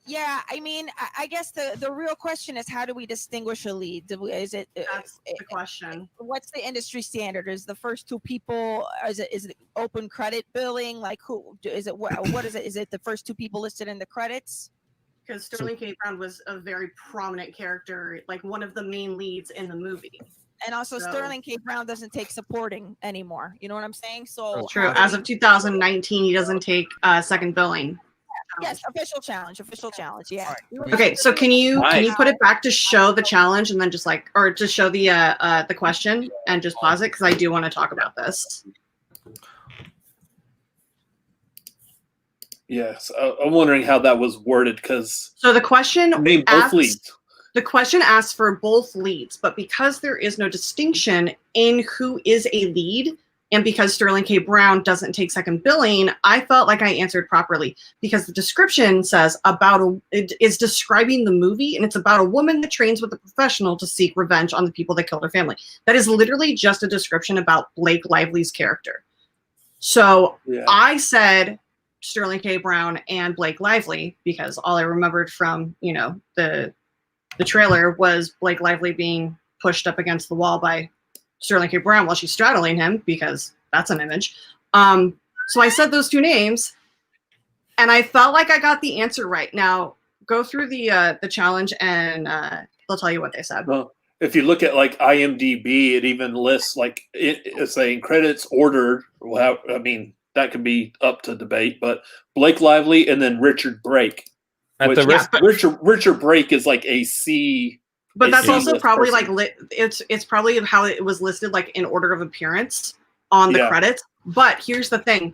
Yeah, I mean, I guess the real question is, how do we distinguish a lead? Is it That's the question. what's the industry standard? Is the first two people? Is it open credit billing? Like who is it? What is it? Is it the first two people listed in the credits? Because Sterling K. Brown was a very prominent character, like one of the main leads in the movie. And also, So- Sterling K. Brown doesn't take supporting anymore. You know what I'm saying? So That's true. As of 2019, he doesn't take second billing. yes, official challenge. Yeah. Okay, so can you put it back to show the challenge and then just like, or just show the question and just pause it, because I do want to talk about this. Yes, I'm wondering how that was worded because So the question name both leads. The question asks for both leads, but because there is no distinction in who is a lead, and because Sterling K. Brown doesn't take second billing, I felt like I answered properly, because the description says it is describing the movie, and it's about a woman that trains with a professional to seek revenge on the people that killed her family. That is literally just a description about Blake Lively's character. So Yeah. I said Sterling K. Brown and Blake Lively because all I remembered from, the trailer was Blake Lively being pushed up against the wall by Sterling K. Brown while she's straddling him, because that's an image. So I said those two names, and I felt like I got the answer right. Now go through the challenge, and they'll tell you what they said. Well, if you look at like IMDb, it even lists like it's saying credits ordered. Well, I mean that could be up to debate, but Blake Lively and then Richard Brake. Richard Brake is like a C. But that's also C-list probably person. like it's probably how it was listed, like in order of appearance on the credits. But here's the thing.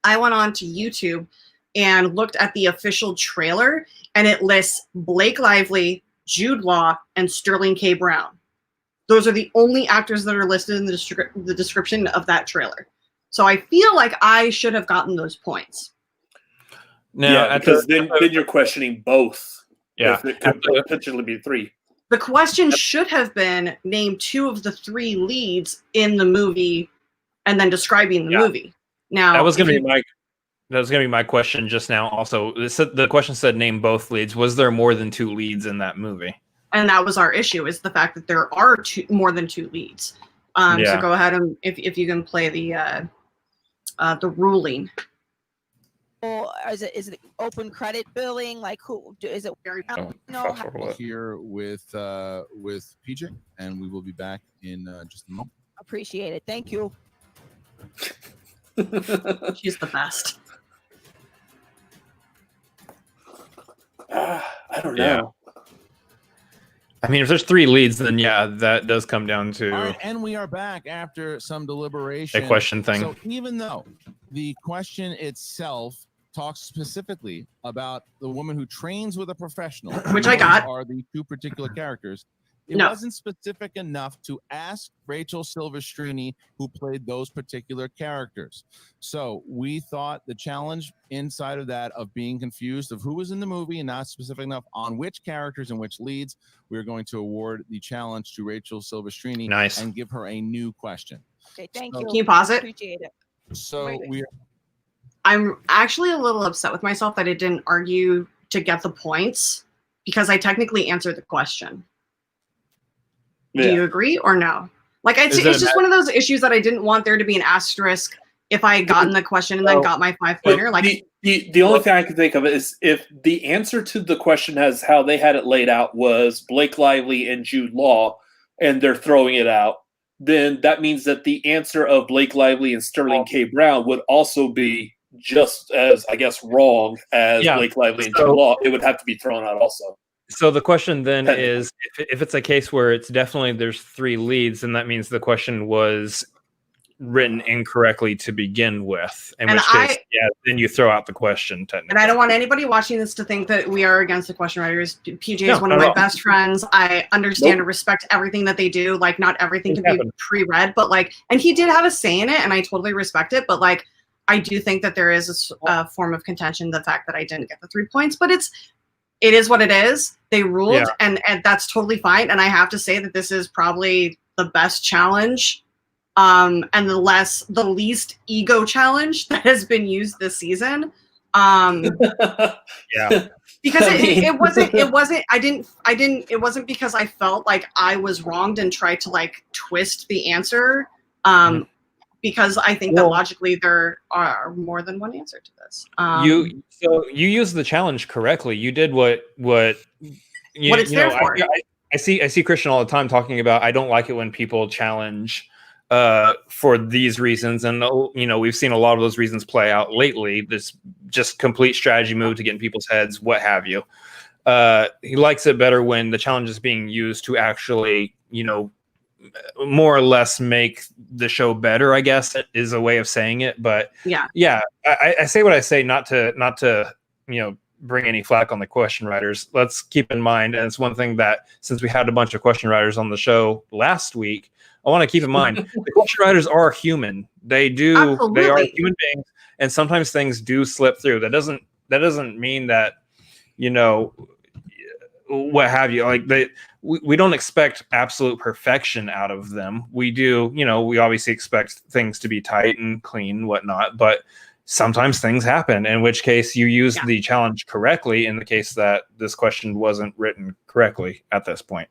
I went on to YouTube and looked at the official trailer, and it lists Blake Lively, Jude Law, and Sterling K. Brown. Those are the only actors that are listed in the description of that trailer. So I feel like I should have gotten those points. No, because then you're questioning both. Yeah, it could potentially be three. The question should have been name two of the three leads in the movie, and then describing the movie. Now that was going to be my question just now. Also, the question said name both leads. Was there more than two leads in that movie? And that was our issue, is the fact that there are more than two leads. So go ahead and if you can play the ruling. Or is it open credit billing? Like who is it? Very Here with PJ, and we will be back in just a moment. Appreciate it. Thank you. She's the best. I don't know. I mean, if there's three leads, then yeah, that does come down to All right, and we are back after some deliberation. a question thing. So even though the question itself talks specifically about the woman who trains with a professional, which I got, are the two particular characters. It No. wasn't specific enough to ask Rachel Silvestrini, who played those particular characters. So we thought the challenge inside of that, of being confused of who was in the movie and not specific enough on which characters and which leads, we're going to award the challenge to Rachel Silvestrini Nice. and give her a new question. Okay, thank So- you. Can you pause it? Appreciate it. So we I'm actually a little upset with myself that I didn't argue to get the points because I technically answered the question. Do you agree or no? Like, it's just one of those issues that I didn't want there to be an asterisk if I had gotten the question and then got my 5-pointer. Like, the only thing I can think of is if the answer to the question has how they had it laid out was Blake Lively and Jude Law, and they're throwing it out, then that means that the answer of Blake Lively and Sterling K. Brown would also be just as, I guess, wrong as Blake Lively and Jude Law. It would have to be thrown out also. So the question then is, if it's a case where it's definitely there's 3 leads, then that means the question was written incorrectly to begin with. In which case, then you throw out the question technically. And I don't want anybody watching this to think that we are against the question writers. PJ is one of my best friends. I understand and respect everything that they do. Like, not everything can be pre-read, but like, and he did have a say in it, and I totally respect it. But like, I do think that there is a form of contention, the fact that I didn't get the 3 points, but it is what it is. They ruled, and that's totally fine. And I have to say that this is probably the best challenge, and the least ego challenge that has been used this season. Because it wasn't because I felt like I was wronged and tried to like twist the answer. Because I think that logically there are more than one answer to this. You used the challenge correctly. You did what it's there for. I see Christian all the time talking about I don't like it when people challenge for these reasons, and we've seen a lot of those reasons play out lately. This just complete strategy move to get in people's heads, what have you. He likes it better when the challenge is being used to actually, more or less make the show better, I guess is a way of saying it. But I say what I say, not to bring any flack on the question writers. Let's keep in mind, and it's one thing that since we had a bunch of question writers on the show last week, I want to keep in mind the question writers are human. They are human beings, and sometimes things do slip through. That doesn't mean that what have you, like we don't expect absolute perfection out of them. We do, we obviously expect things to be tight and clean and whatnot, but sometimes things happen, in which case you use the challenge correctly in the case that this question wasn't written correctly at this point.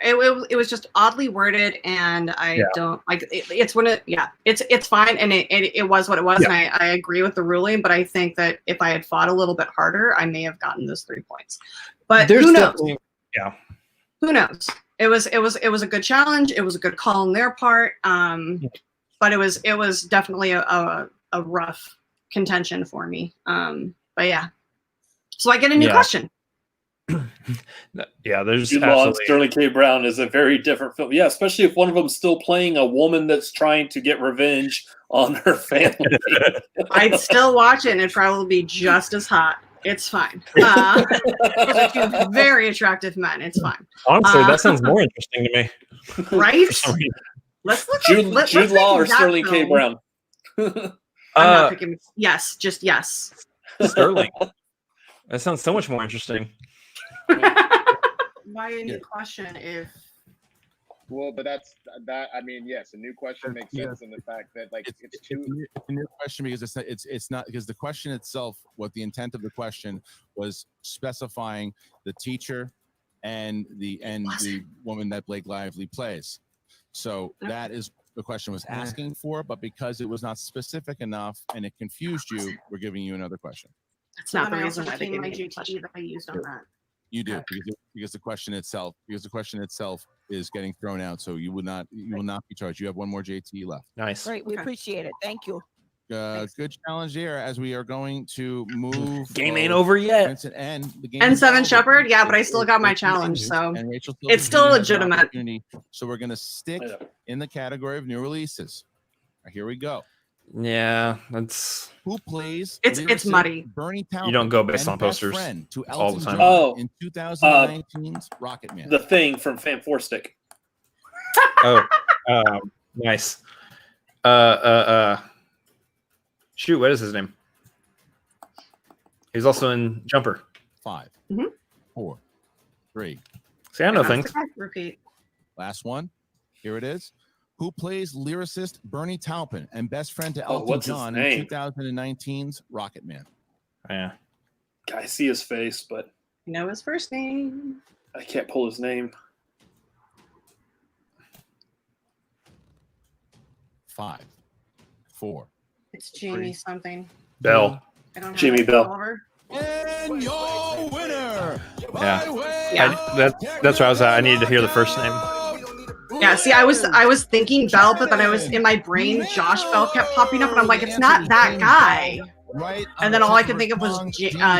It was just oddly worded, and I don't like it. It's fine, and it was what it was, and I agree with the ruling, but I think that if I had fought a little bit harder, I may have gotten those 3 points. But who knows? Who knows? It was a good challenge. It was a good call on their part. But it was definitely a rough contention for me. But yeah. So I get a new question. There's Jude Law and Sterling K. Brown is a very different film. Yeah, especially if one of them's still playing a woman that's trying to get revenge on her family. I'd still watch it, and it'd probably be just as hot. It's fine. Those are 2 very attractive men. It's fine. Honestly, that sounds more interesting to me. Right? Let's look at Jude Law or Sterling K. Brown. I'm not picking. Yes, just yes. Sterling. That sounds so much more interesting. Why a new question if? Well, but that. I mean, yes, a new question makes sense in the fact that like it's too. A new question because it's not because the question itself, what the intent of the question was specifying the teacher and the woman that Blake Lively plays. So that is the question was asking for, but because it was not specific enough and it confused you, we're giving you another question. That's not the reason why they gave me a question that I used on that. You do because the question itself is getting thrown out, so you will not be charged. You have one more JT left. Nice. Right, we appreciate it. Thank you. Good challenge here as we are going to move. Game ain't over yet. And Seven Shepherd, but I still got my challenge, so it's still legitimate. So we're going to stick in the category of new releases. Here we go. Yeah, that's who plays. It's muddy. Bernie Taupin, you don't go based on posters to all the time. Oh, in 2019's Rocket Man. The Thing from Fan Four Stick. Nice. Shoot, what is his name? He's also in Jumper. 5, 4, 3. See, I know things. Repeat. Last one. Here it is. Who plays lyricist Bernie Taupin and best friend to Oh, Elton what's his John in name? 2019's Rocket Man? Yeah. I see his face, but I know his first name. I can't pull his name. 5, 4. It's Jamie something. Bell. I don't have Jimmy it. Bell. Oliver. And your winner. Yeah. That's where I was at. I needed to hear the first name. Yeah, see, I was thinking Bell, but then I was in my brain, Josh Bell kept popping up, and I'm like, it's not that guy. Right. And then all I could think of was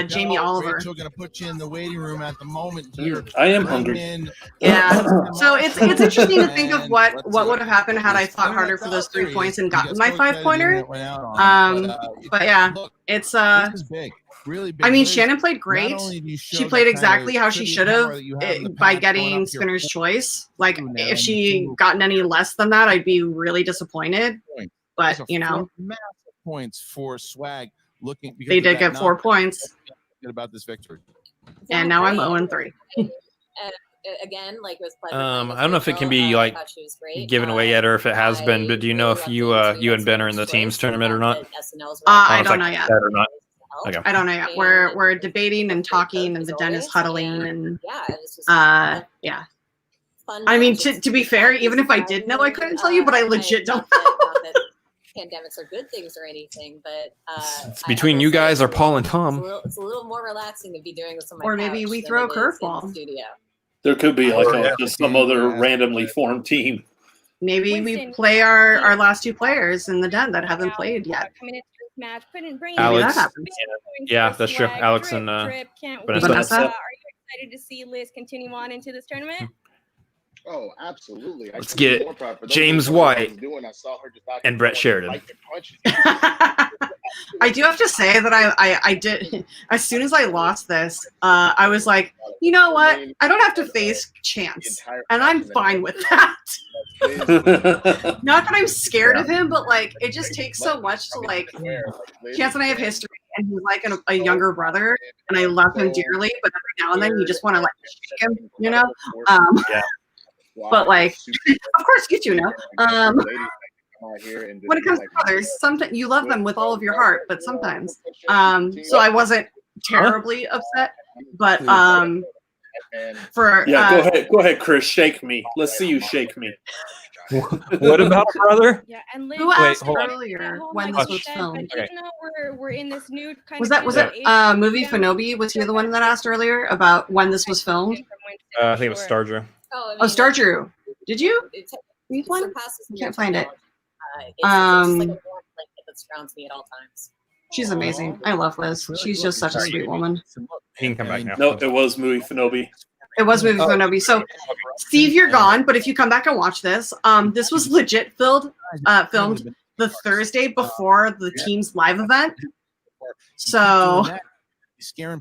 Jamie Oliver. Rachel, gonna put you in the waiting room at the moment here. I am hungry. Yeah. So it's interesting to think of what would have happened had I fought harder for those 3 points and gotten my 5-pointer. But yeah, it's This is big. Really big. I mean, Liz, Shannon played great. not only do you show She that played kind exactly of how she trivia should have power that you have in the by past, getting going up your Spinner's choice. Like, now if and she two gotten any less than that, I'd be really disappointed. points. But, Those are you know, 4 massive points for Swag. Looking, because they of did that get 4 knock, points, good about this victory. and now I'm 0-3. Again, like it was I don't know if it can be like given away yet, or if it has been. But do you know if you and Ben are in the teams tournament or not? I don't know yet. That or not. Okay. I don't know yet. We're debating and talking, and the den is huddling, and yeah. I mean, to be fair, even if I did know, I couldn't tell you, but I legit don't know. Pandemics are good things or anything, but It's between you guys or Paul and Tom. it's a little more relaxing to be doing this on my Or maybe couch we than throw a it is in the curveball. studio. There could be like just some other randomly formed team. Maybe we play our last 2 players in the den that haven't played yet. Coming into this match, bring Alex. Maybe that happens. Yeah, that's true. Swag, Alex Drip, and Drip, can't Vanessa. wait. Are you excited to see Liz continue on into this tournament? Oh, absolutely. Let's get James White and Brett Sheridan. I do have to say that I did, as soon as I lost this, I was like, you know what? I don't have to face Chance, and I'm fine with that. Not that I'm scared of him, but like, it just takes so much to like, Chance and I have history, and he's like a younger brother, and I love him dearly, but every now and then you just want to like shake him, you know? But like, of course you two know. When it comes to brothers, sometimes you love them with all of your heart, but sometimes. So I wasn't terribly upset, but for go ahead, Chris, shake me. Let's see you shake me. What about brother? Yeah, and Liz, who asked hold on. earlier when this was filmed? But even though we're in this new kind Was of it MovieFanobi? Was he the one that asked earlier about when this was filmed? I think it was Star Drew. Oh, Star Drew. Did you? Read one? Can't find it. It's like a warm blanket that surrounds me at all times. She's amazing. I love Liz. She's just such a sweet woman. He can come back now. No, it was MovieFanobi. It was MovieFanobi. So, Steve, you're gone, but if you come back and watch this, this was legit filmed the Thursday before the team's live event. So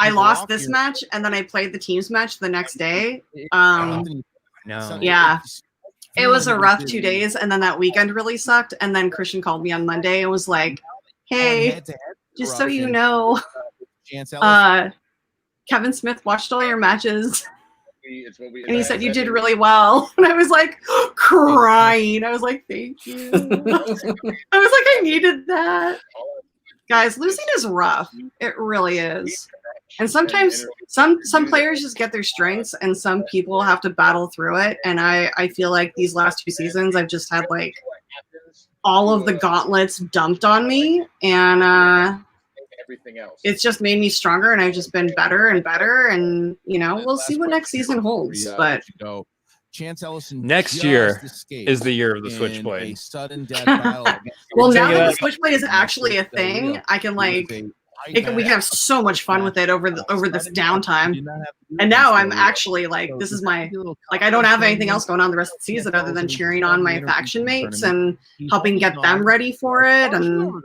I lost this match, and then I played the team's match the next day. Yeah. It was a rough 2 days, and then that weekend really sucked. And then Christian called me on Monday and was like, "Hey, just so you know, Kevin Smith watched all your matches, and he said you did really well." And I was like crying. I was like, "Thank you." I was like, "I needed that." Guys, losing is rough. It really is. And sometimes some players just get their strengths, and some people have to battle through it. And I feel like these last 2 seasons, I've just had like all of the gauntlets dumped on me, and it's just made me stronger, and I've just been better and better. And you know, we'll see what next season holds. But Chance Ellison next year is the year of the Switchblade. well, now that the Switchblade is actually a thing, I can like. We can have so much fun with it over this downtime. And now I'm actually like, this is my, like, I don't have anything else going on the rest of the season other than cheering on my faction mates and helping get them ready for it. And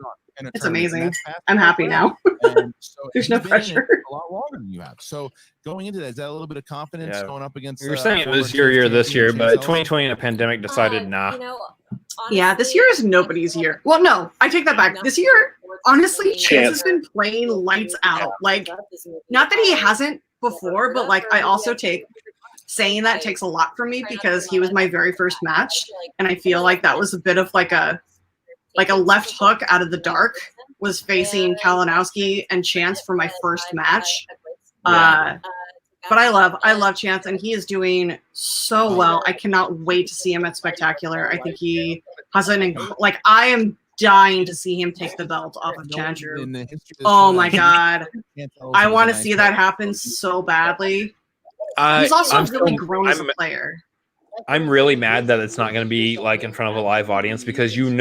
it's amazing. I'm happy now. There's no pressure. A lot longer than you have. So going into that, is that a little bit of confidence going up against? You're saying it was your year this year, but 2020 and a pandemic decided nah. Yeah, this year is nobody's year. Well, no, I take that back. This year, honestly, Chance has been playing lights out. Like, not that he hasn't before, but like I also take saying that takes a lot from me because he was my very first match, and I feel like that was a bit of like a left hook out of the dark, was facing Kalinowski and Chance for my first match. But I love Chance, and he is doing so well. I cannot wait to see him at Spectacular. I think he has I am dying to see him take the belt off of Chandru. Oh my god, I want to see that happen so badly. He's also really grown as a player. I'm really mad that it's not going to be like in front of a live audience because this would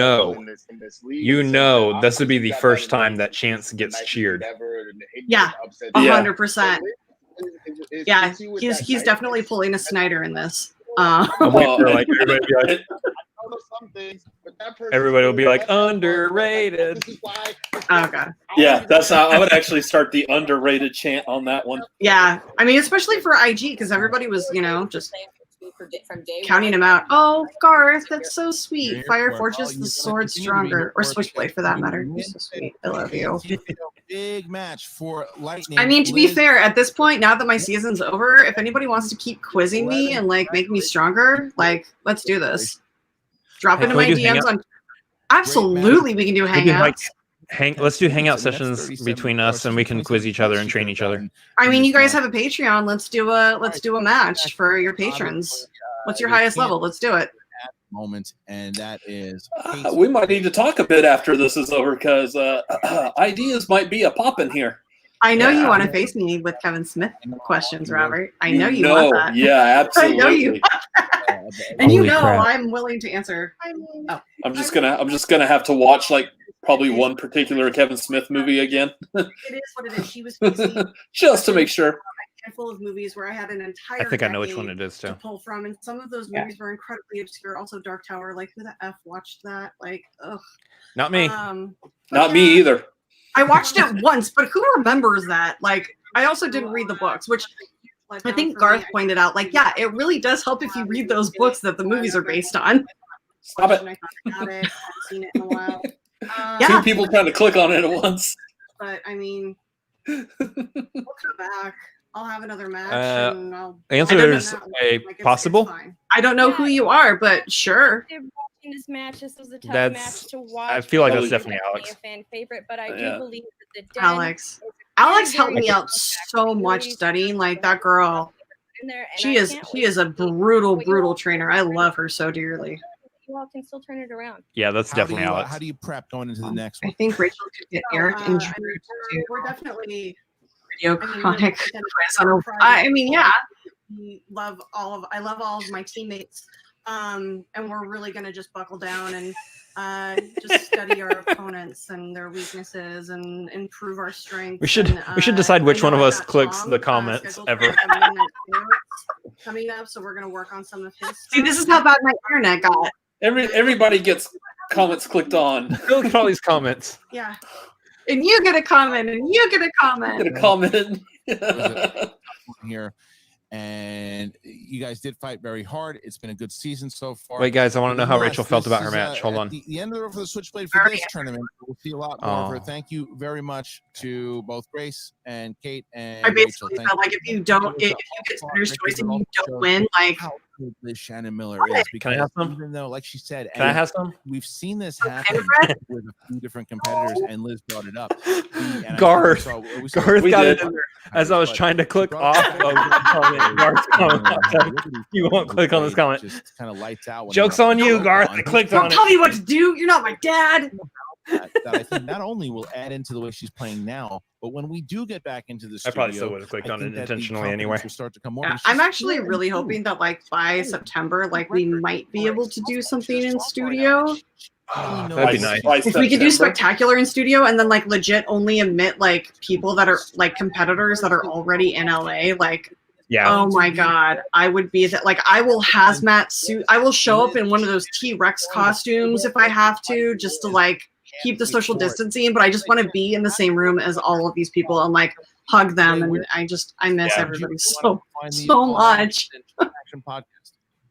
be the first time that Chance gets cheered. Yeah, 100%. Yeah, he's definitely pulling a Snyder in this. Everybody will be like underrated. Oh god. Yeah, that's how I would actually start the underrated chant on that one. Yeah, I mean, especially for IG because everybody was, just counting him out. Oh, Garth, that's so sweet. Fire forges the sword stronger, or Switchblade for that matter. You're so sweet. I love you. Big match for Lightning. I mean, to be fair, at this point, now that my season's over, if anybody wants to keep quizzing me and make me stronger, let's do this. Drop into my DMs on. Absolutely, we can do hangouts. Let's do hangout sessions between us, and we can quiz each other and train each other. I mean, you guys have a Patreon. Let's do a match for your patrons. What's your highest level? Let's do it. Moment, and that is. We might need to talk a bit after this is over because ideas might be a popping here. I know you want to face me with Kevin Smith questions, Robert. I know you want that. Yeah, absolutely. I know you. And I'm willing to answer. I'm just gonna have to watch probably one particular Kevin Smith movie again. It is what it is. She was facing just to make sure. A handful of movies where I had an entire. I think I know which one it is too. To pull from, and some of those movies were incredibly obscure. Also, Dark Tower. Who the f watched that? Ugh. Not me. Not me either. I watched it once, but who remembers that? I also didn't read the books, which I think Garth pointed out. It really does help if you read those books that the movies are based on. Stop it. I haven't seen it in a while. Two people trying to click on it at once. But I mean, we'll come back. I'll have another match. And I'll answer is possible. I don't know who you are, but sure. In this match, this was a tough match to watch. I feel like that's definitely Alex. A fan favorite, but I do believe that the Alex helped me out so much studying. That girl, she is a brutal trainer. I love her so dearly. You all can still turn it around. Yeah, that's definitely Alex. How do you prep going into the next one? I think Rachel could get Eric and Drew to do. We're definitely video chronic quiz on. I mean, yeah. I love all of my teammates. And we're really gonna just buckle down and just study our opponents and their weaknesses and improve our strengths. We should decide which one of us clicks the comments ever. Coming up, so we're gonna work on some of his. See, this is how bad my internet got. Everybody gets comments clicked on. Look at all these comments. Yeah, and you get a comment, and you get a comment. Get a comment here. And you guys did fight very hard. It's been a good season so far. Wait, guys, I want to know how Rachel felt about her match. Hold on. The end of the road for the Switchblade for this tournament. We'll see a lot more of her. Thank you very much to both Grace and Kate and I basically felt if you get Spinner's Choice and you don't win, how good Liz Shannon Miller is. Because can I have some? Even though, like she said, can I have some? We've seen this happen with a few different competitors, and Liz brought it up. Garth got it in there as I was trying to click off of Garth's comment. You won't click on this comment. Just kind of lights out. Joke's on you, Garth. I clicked on it. Don't tell me what to do. You're not my dad. That I think not only will add into the way she's playing now, but when we do get back into the studio, I probably still would have clicked on it intentionally anyway. Start to come more. I'm actually really hoping that by September, we might be able to do something in studio. That'd be nice. If we could do Spectacular in studio and then legit only admit people that are competitors that are already in LA, yeah. Oh my god, I would be that. I will hazmat suit. I will show up in one of those T-Rex costumes if I have to, just to keep the social distancing. But I just want to be in the same room as all of these people and hug them. And I miss everybody so much.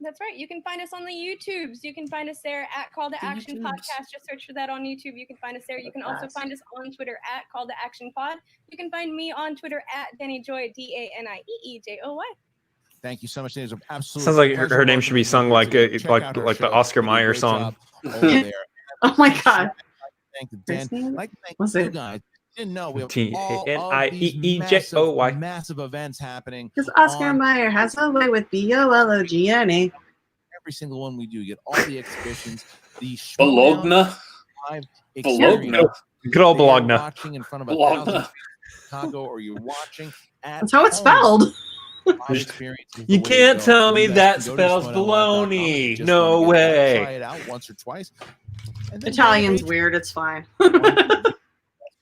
That's right. You can find us on the YouTubes. You can find us there at Call to Action Podcast. Just search for that on YouTube. You can find us there. You can also find us on Twitter at Call to Action Pod. You can find me on Twitter at DannyJoy, DANIEEJOY. Thank you so much. It was absolutely Sounds like her name should be sung like the Oscar Mayer song. Oh my God. Thank Dan. Like thank Was you it? guys. Didn't know we have TANIEEJOY. massive events happening. Because Oscar Mayer has a way with BOLOGNA. Every single one we do, you get all the exhibitions, the Bologna. live Bologna. Good old Bologna. Bologna. Watching in front of Bologna. 1,000 Chicago, or you're watching at That's how it's home. spelled. Live experience is the You way to can't go. tell me You guys that can go to spells schmoedownlive.com if you baloney. just No wanna get that, way. Try it out once or twice. And then Italian's maybe weird. It's fine.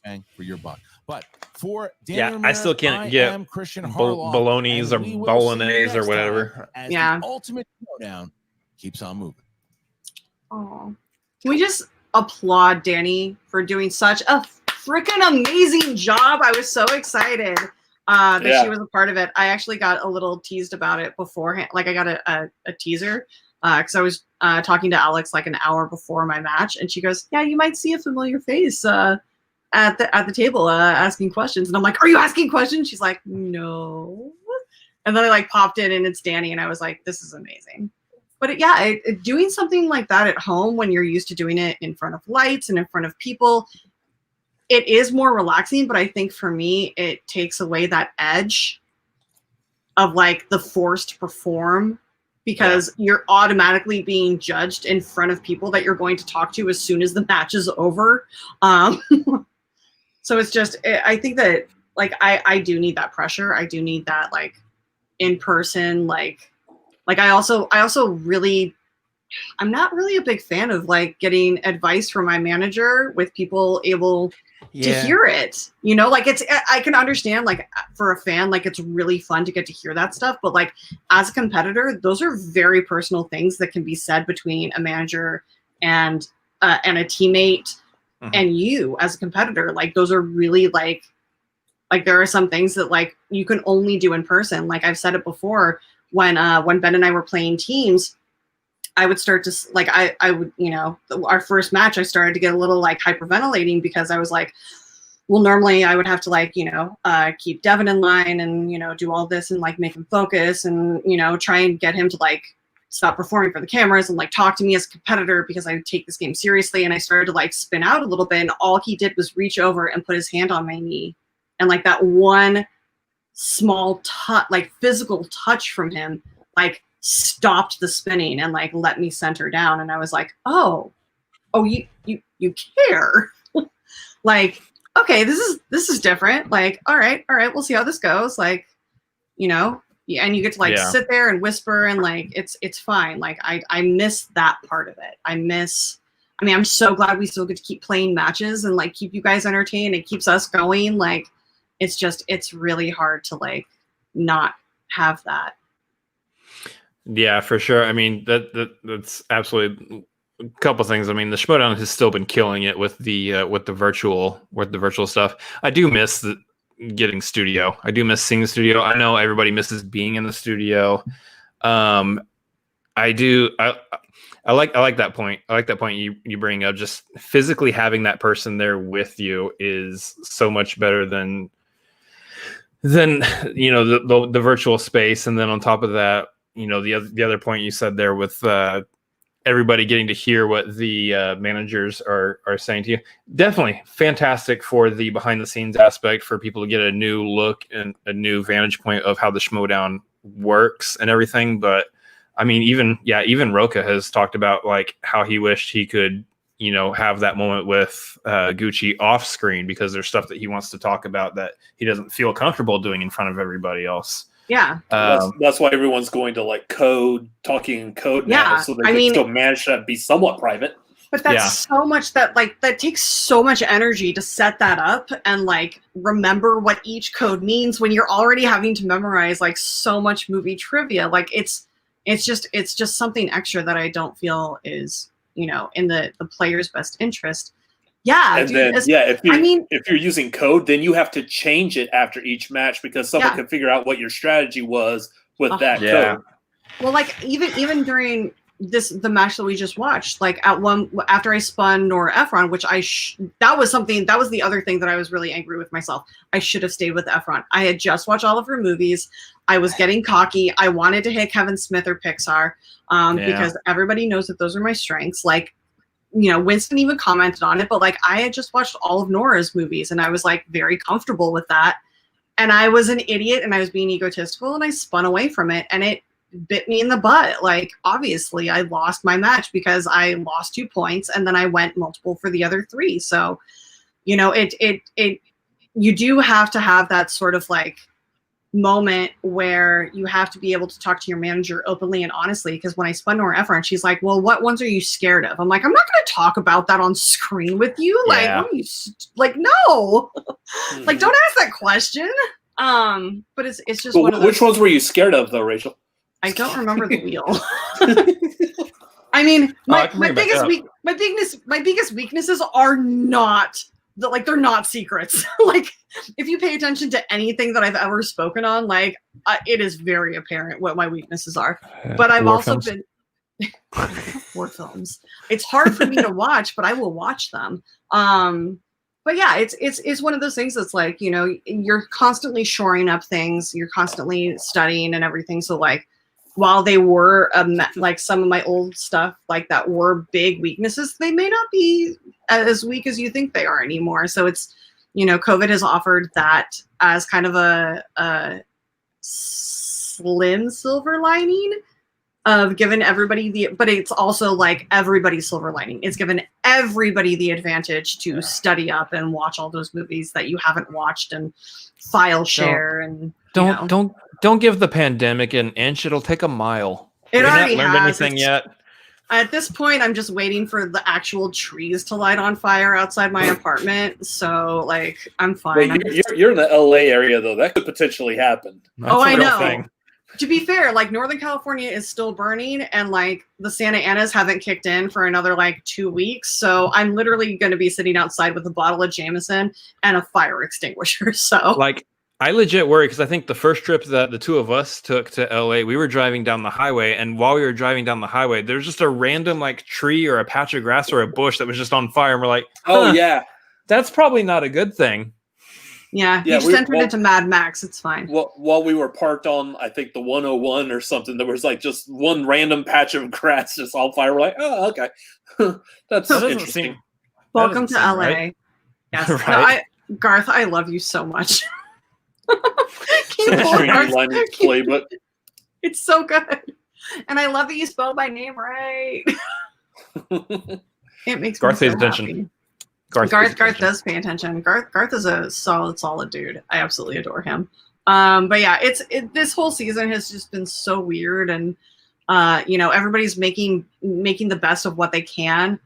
bang for your buck. But for Yeah, Dan I still Ramirez, can't I get am Christian Harloff, Bolognese or and we will see you Bolognese or next whatever. time as Yeah. the ultimate showdown keeps on moving. Oh, can we just applaud Danny for doing such a freaking amazing job? I was so excited that Yeah. she was a part of it. I actually got a little teased about it beforehand. Like I got a teaser because I was talking to Alex like an hour before my match, and she goes, "Yeah, you might see a familiar face at the table asking questions." And I'm like, "Are you asking questions?" She's like, "No." And then I like popped in, and it's Danny, and I was like, "This is amazing." But doing something like that at home when you're used to doing it in front of lights and in front of people, it is more relaxing. But I think for me, it takes away that edge of like the forced perform, because you're automatically being judged in front of people that you're going to talk to as soon as the match is over. So it's just, I think that like I do need that pressure. I do need that like in person, like I also really, I'm not really a big fan of like getting advice from my manager with people able to hear it, you know, like I can understand like for a fan, like it's really fun to get to hear that stuff. But like as a competitor, those are very personal things that can be said between a manager and a teammate and you as a competitor. Like those are really like there are some things that like you can only do in person. Like I've said it before, when Ben and I were playing teams, I would start to like, I would, you know, our first match, I started to get a little like hyperventilating because I was like, well, normally I would have to like, you know, keep Devin in line and, you know, do all this and like make him focus and, you know, try and get him to like stop performing for the cameras and like talk to me as a competitor because I would take this game seriously. And I started to like spin out a little bit, and all he did was reach over and put his hand on my knee. And like that one small touch, like physical touch from him, like stopped the spinning and like let me center down. And I was like, oh, you care. Like, okay, this is different. Like, all right, we'll see how this goes. Like, you know, and you get to like sit there and whisper and like it's fine. Like I miss that part of it. I'm so glad we still get to keep playing matches and like keep you guys entertained. It keeps us going. Like it's really hard to like not have that. Yeah, for sure. I mean, that's absolutely a couple things. I mean, the Schmoedown has still been killing it with the virtual stuff. I do miss getting studio. I do miss seeing the studio. I know everybody misses being in the studio. I do. I like that point. I like that point you bring up. Just physically having that person there with you is so much better than you know the virtual space. And then on top of that, you know, the other point you said there with everybody getting to hear what the managers are saying to you. Definitely fantastic for the behind the scenes aspect, for people to get a new look and a new vantage point of how the Schmoedown works and everything. But I mean, even Roca has talked about like how he wished he could, you know, have that moment with Gucci off screen, because there's stuff that he wants to talk about that he doesn't feel comfortable doing in front of everybody else. Yeah. That's why everyone's going to like talking in code now, so they can still manage to be somewhat private. But that's so much that takes so much energy to set that up and like remember what each code means when you're already having to memorize like so much movie trivia. Like it's just something extra that I don't feel is, you know, in the player's best interest. Yeah. And dude, then, if you're using code, then you have to change it after each match because someone can figure out what your strategy was with that code. Well, like even during the match that we just watched, like after I spun Nora Ephron, which that was the other thing that I was really angry with myself. I should have stayed with Ephron. I had just watched all of her movies. I was getting cocky. I wanted to hit Kevin Smith or Pixar because everybody knows that those are my strengths. Like, you know, Winston even commented on it, but like I had just watched all of Nora's movies and I was like very comfortable with that. And I was an idiot and I was being egotistical and I spun away from it and it bit me in the butt. Like, obviously I lost my match because I lost 2 points and then I went multiple for the other 3. So, you know, you do have to have that sort of like moment where you have to be able to talk to your manager openly and honestly, because when I spun Nora Ephron, she's like, well, what ones are you scared of? I'm like, I'm not going to talk about that on screen with you. Like, what are you like, no, like, don't ask that question. But it's just one of those. Which ones were you scared of though, Rachel? I don't remember the wheel. I mean, my biggest weaknesses are not like, they're not secrets. Like, if you pay attention to anything that I've ever spoken on, like, it is very apparent what my weaknesses are. But I've also been war films. It's hard for me to watch, but I will watch them. But yeah, it's one of those things that's like, you know, you're constantly shoring up things, you're constantly studying and everything. So like, while they were like some of my old stuff like that were big weaknesses, they may not be as weak as you think they are anymore. So it's, you know, COVID has offered that as kind of a slim silver lining of giving everybody but it's also like everybody's silver lining. It's given everybody the advantage to study up and watch all those movies that you haven't watched and file share and don't give the pandemic an inch. It'll take a mile. It We've already not learned has. anything yet. At this point, I'm just waiting for the actual trees to light on fire outside my apartment. So, like, I'm fine. Wait, you're in the LA area, though. That could potentially happen. That's I know. Thing. To be fair, like, Northern California is still burning, and, like, the Santa Anas haven't kicked in for another, like, 2 weeks. So I'm literally going to be sitting outside with a bottle of Jameson and a fire extinguisher. So, like, I legit worry because I think the first trip that the two of us took to LA, we were driving down the highway, and while we were driving down the highway, there's just a random like tree or a patch of grass or a bush that was just on fire, and we're like, oh yeah, that's probably not a good thing. Yeah, you just entered into Mad Max. It's fine. While we were parked on, I think the 101 or something, there was like just one random patch of grass just on fire. We're like, oh, okay, that's interesting. Welcome to LA. Right? Yes, Right? No, Garth, I love you so much. It's so good, and I love that you spelled my name right. It makes Garth me pays so attention. happy. Garth does pay attention. Garth is a solid dude. I absolutely adore him. But yeah, this whole season has just been so weird, and you know, everybody's making the best of what they can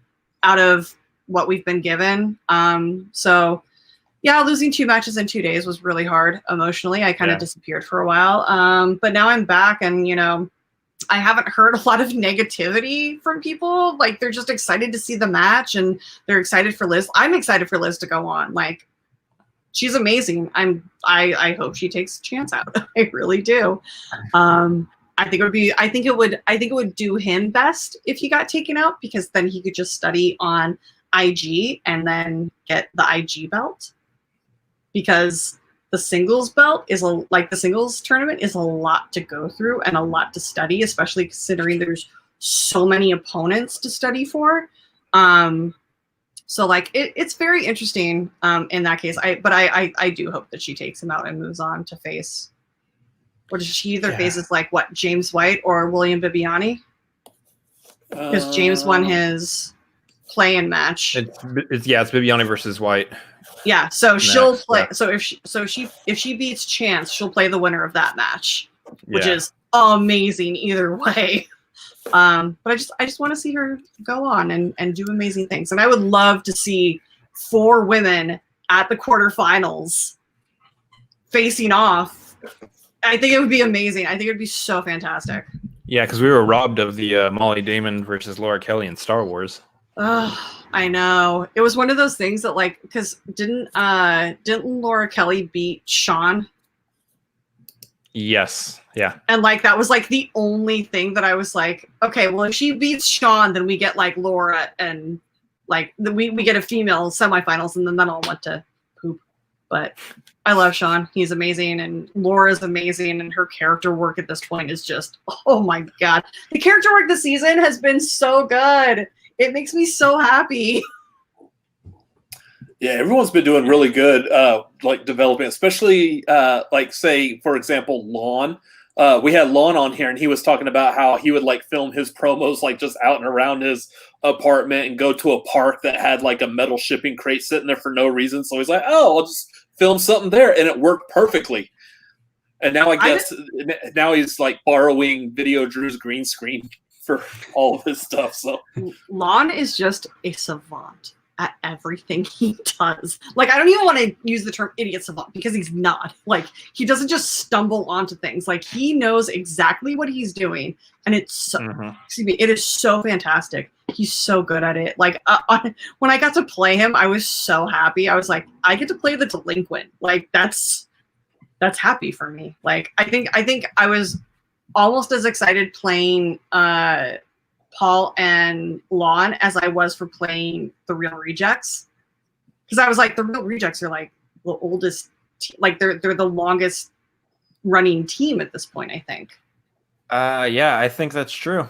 out of what we've been given. So. Yeah, losing 2 matches in 2 days was really hard emotionally. I kind of disappeared for a while. But now I'm back, and, you know, I haven't heard a lot of negativity from people. Like, they're just excited to see the match, and they're excited for Liz. I'm excited for Liz to go on. Like, she's amazing. I hope she takes a chance out. I really do. I think it would do him best if he got taken out, because then he could just study on IG and then get the IG belt. Because the singles belt is the singles tournament is a lot to go through and a lot to study, especially considering there's so many opponents to study for. So like it's very interesting in that case. I do hope that she takes him out and moves on to face. Or does she either faces like what, James White or William Bibiani? Because James won his play-in match. It's Bibiani versus White. Yeah, so she'll play. So if she beats Chance, she'll play the winner of that match, which is amazing either way. But I just want to see her go on and do amazing things, and I would love to see 4 women at the quarterfinals facing off. I think it would be amazing. I think it would be so fantastic. Yeah, because we were robbed of the Molly Damon versus Laura Kelly in Star Wars. I know. It was one of those things that, like, because didn't Laura Kelly beat Sean? Yes. Yeah. And like that was like the only thing that I was like, okay, well, if she beats Sean, then we get like Laura, and like we get a female semifinals, and then that all went to poop. But I love Sean. He's amazing, and Laura's amazing, and her character work at this point is just, oh my god. The character work this season has been so good. It makes me so happy. Yeah, everyone's been doing really good, like developing, especially like say, for example, Lon. We had Lon on here, and he was talking about how he would like film his promos like just out and around his apartment and go to a park that had like a metal shipping crate sitting there for no reason. So he's like, oh, I'll just film something there, and it worked perfectly. And now I guess now he's like borrowing Video Drew's green screen for all of his stuff. So Lon is just a savant at everything he does. Like, I don't even want to use the term idiot savant because he's not. Like, he doesn't just stumble onto things. Like, he knows exactly what he's doing, and it's so, excuse me, it is so fantastic. He's so good at it. Like, when I got to play him, I was so happy. I was like, I get to play the delinquent. Like, that's happy for me. Like, I think I was almost as excited playing Paul and Lon as I was for playing the Real Rejects, because I was like, the Real Rejects are like the oldest, like they're the longest running team at this point, I think. Yeah, I think that's true.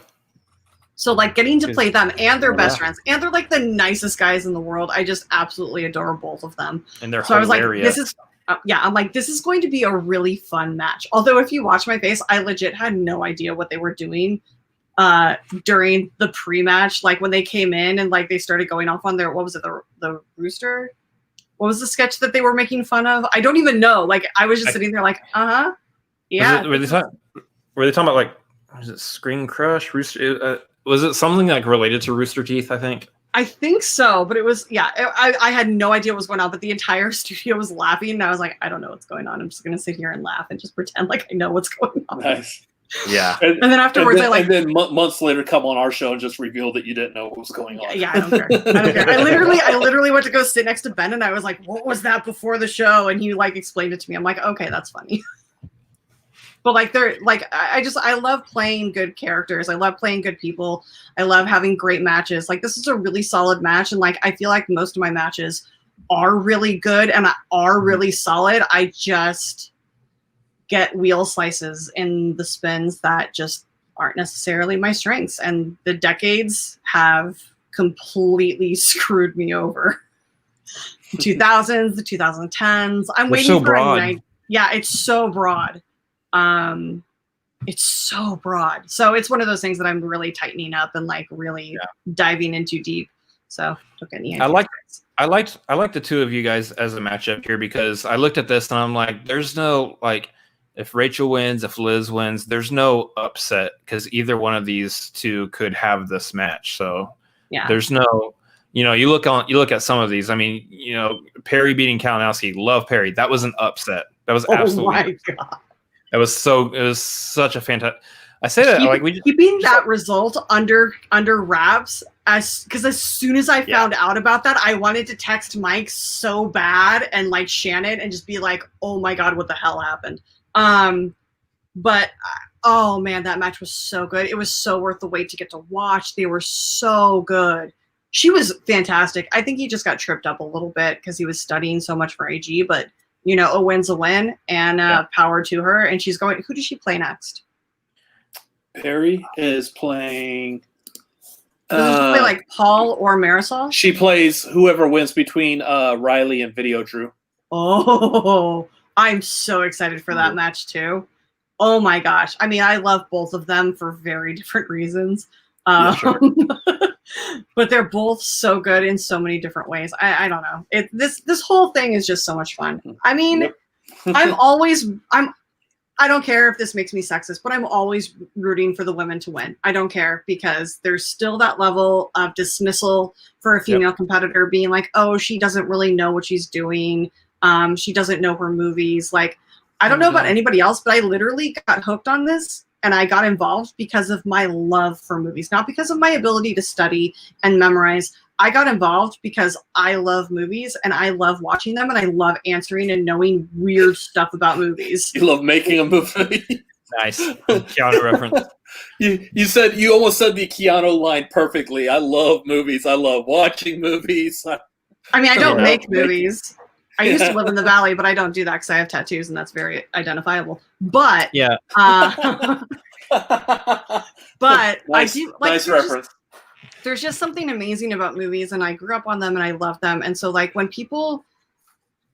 So like getting to play them, and they're best friends, and they're like the nicest guys in the world. I just absolutely adore both of them. And they're so hilarious. I was like, this is I'm like, this is going to be a really fun match. Although if you watch my face, I legit had no idea what they were doing during the pre-match. Like when they came in and like they started going off on their, what was it, the rooster? What was the sketch that they were making fun of? I don't even know. Like I was just sitting there like, yeah. Were they talking about like, was it Screen Crush, Rooster? Was it something like related to Rooster Teeth? I think so, but it was, yeah, I had no idea what was going on, but the entire studio was laughing, and I was like, I don't know what's going on. I'm just going to sit here and laugh and just pretend like I know what's going on. Nice. Yeah. And then afterwards, and then months later, come on our show and just reveal that you didn't know what was going on. Yeah, I don't care. I literally went to go sit next to Ben, and I was like, what was that before the show? And he like explained it to me. I'm like, okay, that's funny. But like they're like, I love playing good characters. I love playing good people. I love having great matches. Like this is a really solid match, and like I feel like most of my matches are really good and are really solid. I just get wheel slices in the spins that just aren't necessarily my strengths, and the decades have completely screwed me over. The 2000s, the 2010s. I'm waiting so for broad. Yeah, it's so broad. It's so broad. So it's one of those things that I'm really tightening up and like really diving into deep. So don't get any ideas. I liked the two of you guys as a matchup here, because I looked at this and I'm like, there's no like, if Rachel wins, if Liz wins, there's no upset, because either one of these two could have this match. So yeah, there's no, you know, you look at some of these. I mean, you know, Perry beating Kalinowski, love Perry. That was an upset. That was absolutely. Oh my god. It was such a fantastic. I say that like keeping that result under wraps, because as soon as I found out about that, I wanted to text Mike so bad and like Shannon and just be like, oh my god, what the hell happened? But oh man, that match was so good. It was so worth the wait to get to watch. They were so good. She was fantastic. I think he just got tripped up a little bit because he was studying so much for AG, but you know, a win's a win, and power to her. And she's going, who does she play next? Perry is playing. Does she play like Paul or Marisol? She plays whoever wins between Riley and Video Drew. Oh, I'm so excited for that match too. Oh my gosh. I mean, I love both of them for very different reasons. Sure. But they're both so good in so many different ways. I don't know. This whole thing is just so much fun. I mean, I don't care if this makes me sexist, but I'm always rooting for the women to win. I don't care, because there's still that level of dismissal for a female competitor being like, oh, she doesn't really know what she's doing. She doesn't know her movies. Like, I don't know about anybody else, but I literally got hooked on this. And I got involved because of my love for movies, not because of my ability to study and memorize. I got involved because I love movies, and I love watching them, and I love answering and knowing weird stuff about movies. You love making a movie. Nice. Keanu reference. You almost said the Keanu line perfectly. I love movies. I love watching movies. I mean, I don't make movies. I used to live in the valley, but I don't do that because I have tattoos, and that's very identifiable. But Yeah. But Nice, I do like nice reference. there's just something amazing about movies, and I grew up on them and I love them. And so like when people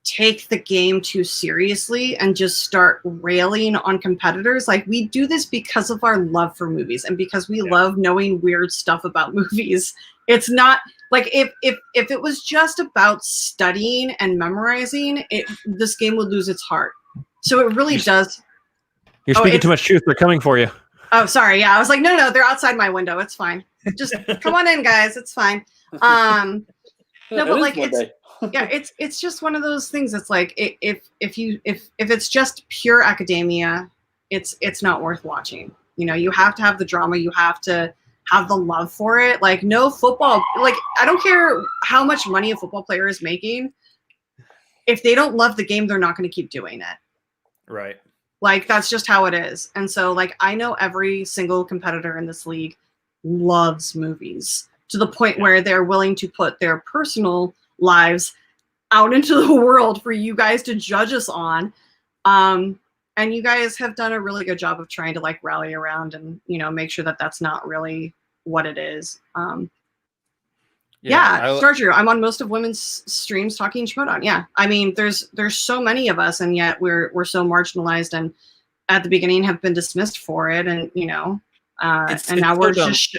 take the game too seriously and just start railing on competitors, like we do this because of our love for movies and because we love knowing weird stuff about movies. It's not like if it was just about studying and memorizing, this game would lose its heart. So it really does. You're speaking too much truth. They're coming for you. Oh, sorry. Yeah, I was like, no, they're outside my window. It's fine. Just come on in, guys. It's fine. No, but like it's just one of those things. It's like if it's just pure academia, it's not worth watching. You know, you have to have the drama. You have to have the love for it. Like no football. Like I don't care how much money a football player is making. If they don't love the game, they're not going to keep doing it. Right. Like that's just how it is. And so like I know every single competitor in this league loves movies to the point where they're willing to put their personal lives out into the world for you guys to judge us on. And you guys have done a really good job of trying to like rally around and, you know, make sure that that's not really what it is. Star Drew, I'm on most of women's streams talking Schmoedown. Yeah. I mean, there's so many of us, and yet we're so marginalized and at the beginning have been dismissed for it. And, you know, and now we're just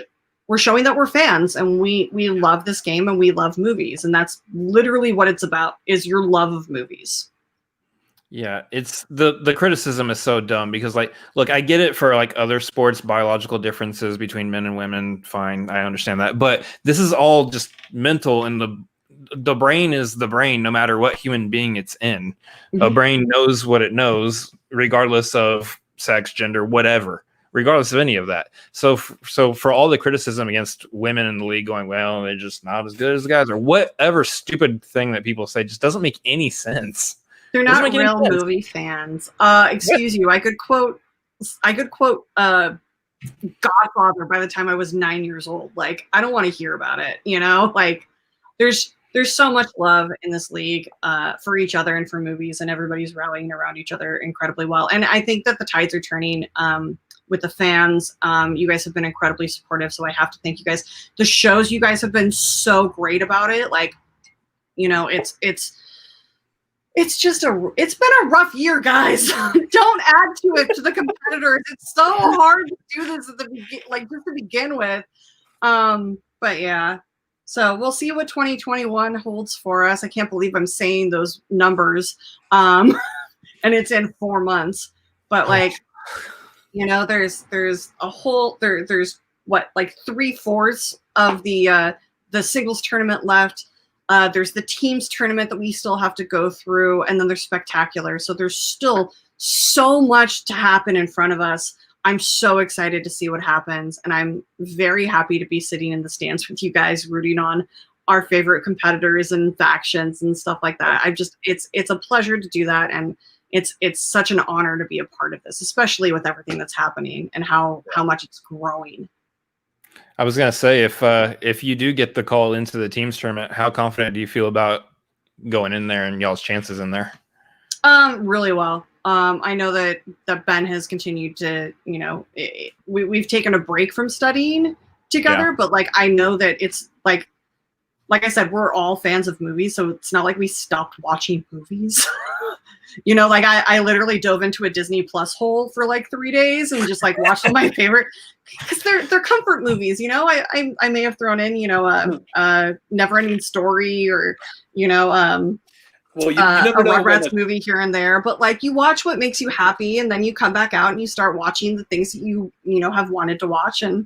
we're showing that we're fans and we love this game and we love movies. And that's literally what it's about, is your love of movies. Yeah, it's the criticism is so dumb because like, look, I get it for like other sports, biological differences between men and women. Fine. I understand that. But this is all just mental, and the brain is the brain, no matter what human being it's in. A brain knows what it knows, regardless of sex, gender, whatever, regardless of any of that. So for all the criticism against women in the league going, well, they're just not as good as the guys, or whatever stupid thing that people say just doesn't make any sense. They're not real movie fans. Excuse you. I could quote Godfather by the time I was 9 years old. Like, I don't want to hear about it. You know, like there's so much love in this league for each other and for movies, and everybody's rallying around each other incredibly well. And I think that the tides are turning with the fans. You guys have been incredibly supportive, so I have to thank you guys. The shows, you guys have been so great about it. Like, you know, it's been a rough year, guys. Don't add to it to the competitors. It's so hard to do this at the just to begin with. But yeah. So we'll see what 2021 holds for us. I can't believe I'm saying those numbers. And it's in 4 months. But like, you know, there's a whole there's what, like 3/4 of the singles tournament left. There's the teams tournament that we still have to go through, and then there's spectacular. So there's still so much to happen in front of us. I'm so excited to see what happens, and I'm very happy to be sitting in the stands with you guys, rooting on our favorite competitors and factions and stuff like that. It's a pleasure to do that, and it's such an honor to be a part of this, especially with everything that's happening and how much it's growing. I was gonna say, if you do get the call into the teams tournament, how confident do you feel about going in there and y'all's chances in there? Really well. I know that Ben has continued to, you know, we've taken a break from studying together, but like I know that it's like I said, we're all fans of movies, so it's not like we stopped watching movies. You know, like I literally dove into a Disney Plus hole for like 3 days and just like watched all my favorite, because they're comfort movies. You know, I may have thrown in, you know, Never Ending Story, or, you know, well, you never a know Rugrats movie here and there. But like you watch what makes you happy, and then you come back out and you start watching the things that you know have wanted to watch, and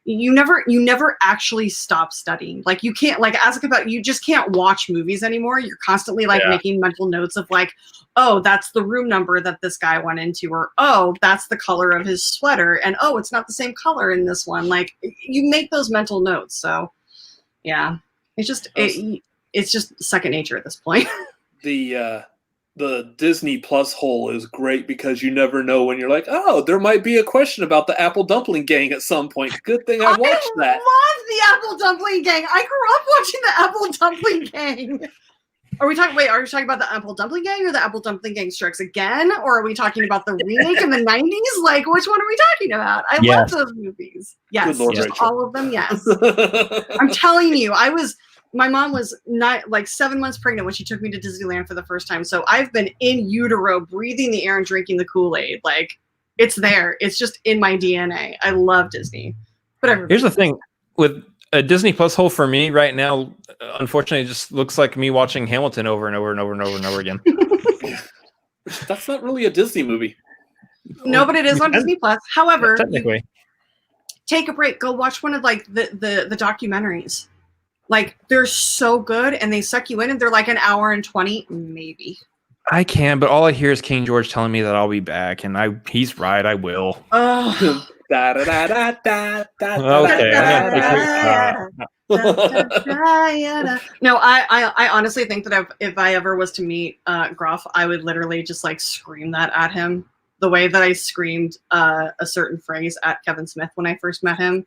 you never actually stop studying. Like you can't, like as a competitor, you just can't watch movies anymore. You're constantly like making mental notes of like, oh, that's the room number that this guy went into, or oh, that's the color of his sweater, and oh, it's not the same color in this one. Like you make those mental notes. So yeah, it's just second nature at this point. The Disney Plus hole is great because you never know when you're like, oh, there might be a question about the Apple Dumpling Gang at some point. Good thing I watched that. I love the Apple Dumpling Gang. I grew up watching the Apple Dumpling Gang. Are we talking about the Apple Dumpling Gang or the Apple Dumpling Gang Strikes Again? Or are we talking about the remake in the 90s? Like, which one are we talking about? I love those movies. Yes, Lord, just Rachel. all of them, yes. I'm telling you, my mom was not like 7 months pregnant when she took me to Disneyland for the first time. So I've been in utero, breathing the air and drinking the Kool-Aid. Like, it's there. It's just in my DNA. I love Disney. But Here's the thing with a Disney Plus hole for me right now. Unfortunately, it just looks like me watching Hamilton over and over and over and over and over again. That's not really a Disney movie. No, but it is on Disney Plus. However, technically, take a break. Go watch one of like the documentaries. Like, they're so good and they suck you in, and they're like an hour and 20, maybe. I can, but all I hear is King George telling me that I'll be back, and he's right. I will. Oh. Okay. No, I honestly think that if I ever was to meet Gruff, I would literally just like scream that at him the way that I screamed a certain phrase at Kevin Smith when I first met him.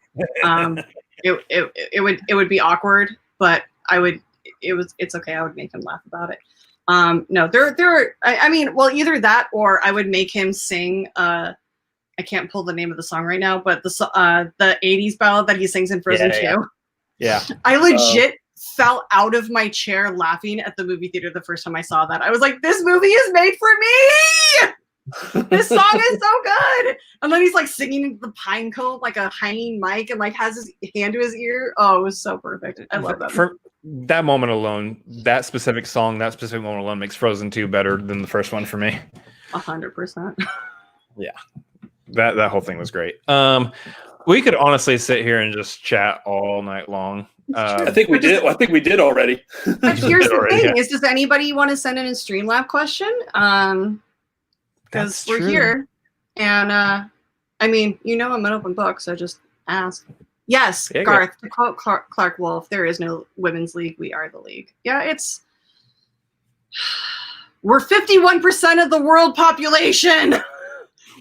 It would be awkward, but it's okay. I would make him laugh about it. No, I mean, well, either that or I would make him sing. I can't pull the name of the song right now, but the 80s ballad that he sings in Frozen 2. Yeah. I legit fell out of my chair laughing at the movie theater the first time I saw that. I was like, this movie is made for me. This song is so good. And then he's like singing into the pine cone, like a hanging mic, and like has his hand to his ear. Oh, it was so perfect. I love that. For that moment alone, that specific song, that specific moment alone makes Frozen 2 better than the first one for me. 100%. Yeah. That whole thing was great. We could honestly sit here and just chat all night long. I think we did. I think we did already. But here's the thing: is does anybody want to send in a Streamlab question? Because we're here, and I mean, I'm an open book, so just ask. Yes, Garth. To quote Clark Wolf, there is no women's league. We are the league. Yeah, we're 51% of the world population.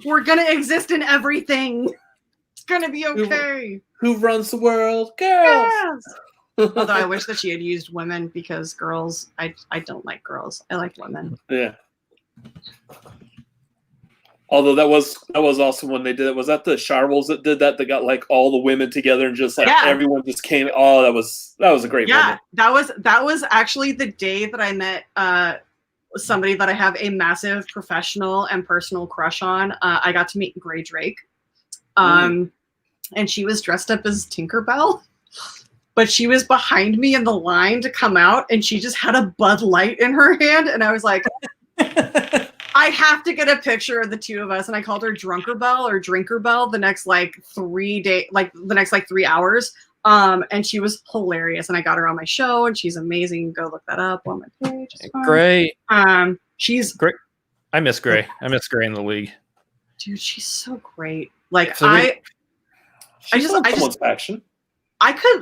We're gonna exist in everything. It's gonna be okay. Who runs the world? Girls. Yes. Although I wish that she had used women, because girls, I don't like girls. I like women. Yeah. Although that was also when they did it. Was that the Sharwolves that did that? That got like all the women together and just like everyone just came. Oh, that was a great moment. That was actually the day that I met somebody that I have a massive professional and personal crush on. I got to meet Gray Drake. And she was dressed up as Tinkerbell, but she was behind me in the line to come out, and she just had a Bud Light in her hand, and I was like, I have to get a picture of the two of us. And I called her Drunkerbell or Drinkerbell the next like 3 hours. And she was hilarious, and I got her on my show, and she's amazing. Go look that up on my page. Great. She's great. I miss Gray. I miss Gray in the league. Dude, she's so great. Like someone's faction.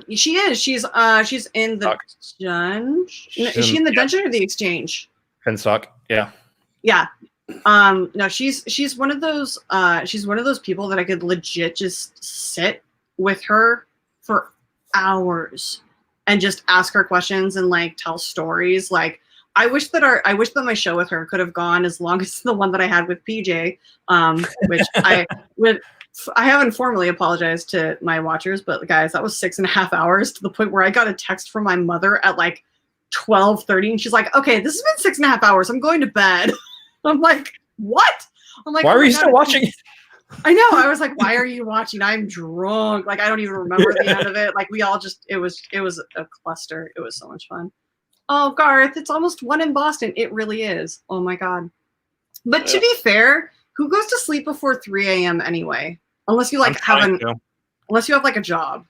She is. She's in the dungeon. Is she in the dungeon or the exchange? Finstock. Yeah. Yeah. No, she's one of those people that I could legit just sit with her for hours and just ask her questions and like tell stories. Like I wish that my show with her could have gone as long as the one that I had with PJ, which I haven't formally apologized to my watchers, but guys, that was 6.5 hours, to the point where I got a text from my mother at like 12:30, and she's like, okay, this has been 6.5 hours. I'm going to bed. I'm like, what? I'm like, why are you still watching? I know. I was like, why are you watching? I'm drunk. Like, I don't even remember the end of it. Like, we all just, it was a cluster. It was so much fun. Oh, Garth, it's almost 1 in Boston. It really is. Oh my God. But to be fair, who goes to sleep before 3 a.m. anyway? Unless you like unless you have like a job.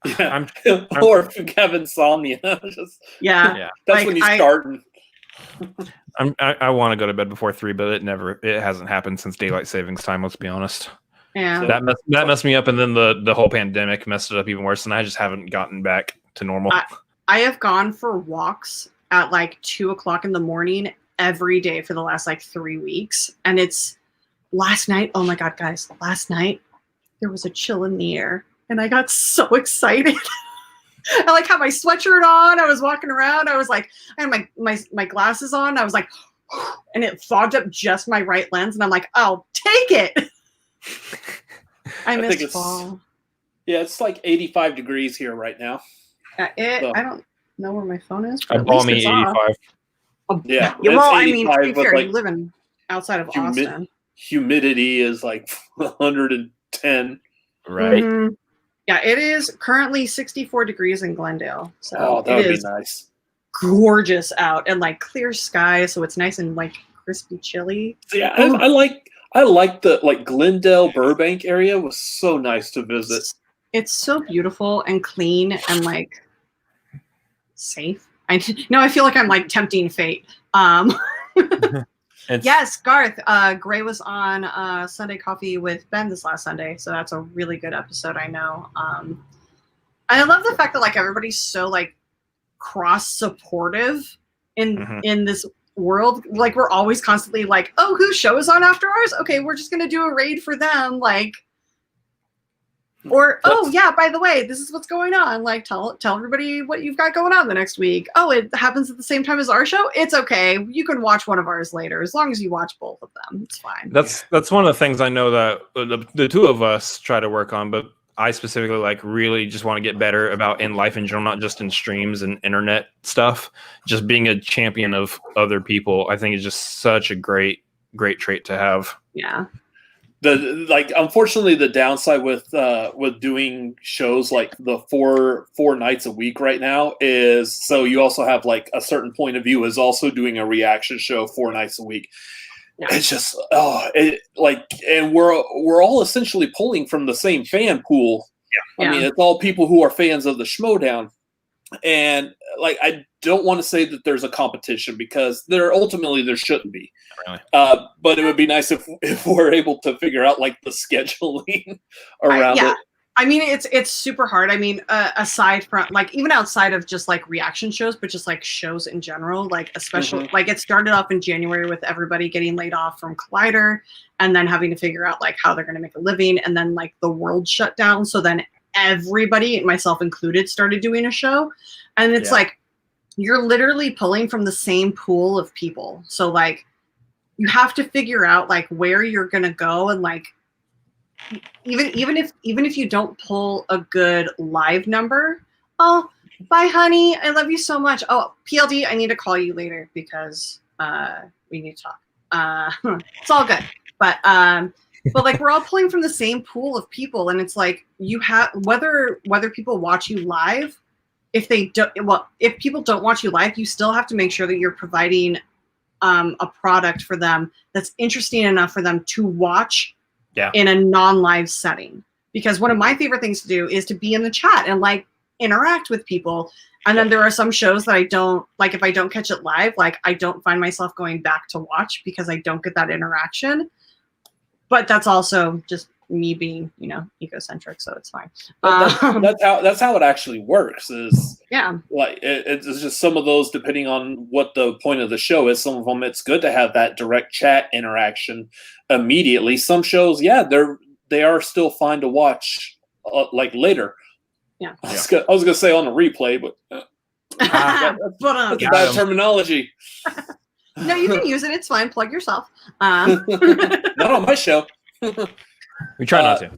Yeah. Or if you have insomnia. That's like, when you start. I want to go to bed before 3, but it hasn't happened since daylight savings time. Let's be honest. Yeah. So that messed me up, and then the whole pandemic messed it up even worse, and I just haven't gotten back to normal. I have gone for walks at like 2 o'clock in the morning every day for the last like 3 weeks, and it's last night. Oh my God, guys! Last night there was a chill in the air, and I got so excited. I like had my sweatshirt on. I was walking around. I was like, I had my glasses on. I was like, and it fogged up just my right lens. And I'm like, I'll take it. I missed fall. Yeah, it's like 85 degrees here right now. I don't know where my phone is. A balmy 85. Yeah. Well, I mean, to be fair, you live outside of Austin. Humidity is like 110. Right. Mm-hmm. Yeah, it is currently 64 degrees in Glendale. So that would be nice. Gorgeous out and like clear sky, so it's nice and like crispy chilly. Yeah, I like the like Glendale Burbank area was so nice to visit. It's so beautiful and clean and like safe. I feel like I'm like tempting fate. Yes, Garth. Gray was on Sunday Coffee with Ben this last Sunday, so that's a really good episode. I know. And I love the fact that like everybody's so like cross supportive in this world. Like we're always constantly like, oh, whose show is on after ours? Okay, we're just gonna do a raid for them. Like, or oh yeah, by the way, this is what's going on. Like tell everybody what you've got going on the next week. Oh, it happens at the same time as our show. It's okay. You can watch one of ours later as long as you watch both of them. It's fine. That's one of the things I know that the two of us try to work on, but I specifically like really just want to get better about in life in general, not just in streams and internet stuff. Just being a champion of other people, I think is just such a great trait to have. Yeah. Unfortunately, the downside with doing shows like the four nights a week right now is so you also have like a certain point of view is also doing a reaction show 4 nights a week. Yeah. It's just and we're all essentially pulling from the same fan pool. Yeah. I mean, it's all people who are fans of the Schmoedown. And like, I don't want to say that there's a competition because there shouldn't be. Really? But it would be nice if we're able to figure out like the scheduling around it. I mean, it's super hard. I mean, aside from like even outside of just like reaction shows, but just like shows in general, like especially like it started off in January with everybody getting laid off from Collider and then having to figure out like how they're going to make a living. And then like the world shut down. So then everybody, myself included, started doing a show. And it's like, you're literally pulling from the same pool of people. So like you have to figure out like where you're going to go. And like, even if you don't pull a good live number, oh, bye honey, I love you so much. Oh, PLD, I need to call you later because we need to talk. It's all good. But like we're all pulling from the same pool of people, and it's like you have whether people watch you live, if people don't watch you live, you still have to make sure that you're providing a product for them that's interesting enough for them to watch in a non-live setting. Because one of my favorite things to do is to be in the chat and like interact with people. And then there are some shows that I don't like. If I don't catch it live, like I don't find myself going back to watch because I don't get that interaction. But that's also just me being, egocentric, so it's fine. That's how it actually works. Is like it's just some of those, depending on what the point of the show is. Some of them, it's good to have that direct chat interaction immediately. Some shows, they are still fine to watch like later. Yeah, I was gonna say on the replay, but that's bad terminology. No, you can use it. It's fine. Plug yourself. Not on my show. We try not to.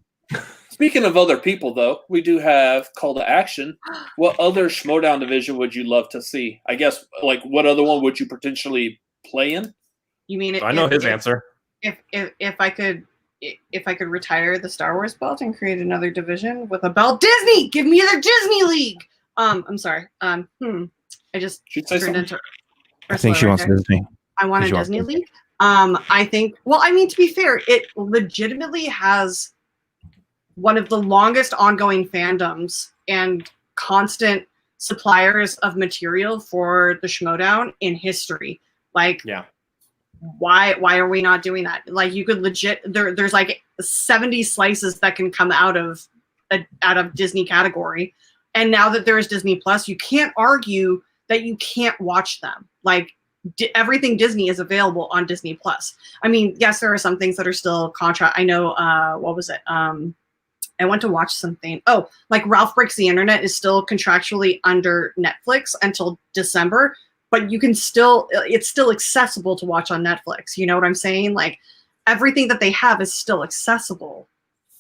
Speaking of other people, though, we do have Call to Action. What other Schmoedown division would you love to see? I guess, like, what other one would you potentially play in? You mean? I know his answer. If I could retire the Star Wars belt and create another division with a belt, Disney, give me the Disney League. I'm sorry. I just turned into. I think she wants Disney. I want a Disney League. I think. Well, I mean, to be fair, it legitimately has one of the longest ongoing fandoms and constant suppliers of material for the Schmoedown in history. Like, why are we not doing that? Like, you could there's like 70 slices that can come out of Disney category, and now that there is Disney Plus, you can't argue that you can't watch them. Like, everything Disney is available on Disney Plus. I mean, yes, there are some things that are still contract. I know, what was it? I went to watch something. Oh, like Ralph Breaks the Internet is still contractually under Netflix until December, but you can still, it's still accessible to watch on Netflix. You know what I'm saying? Like everything that they have is still accessible.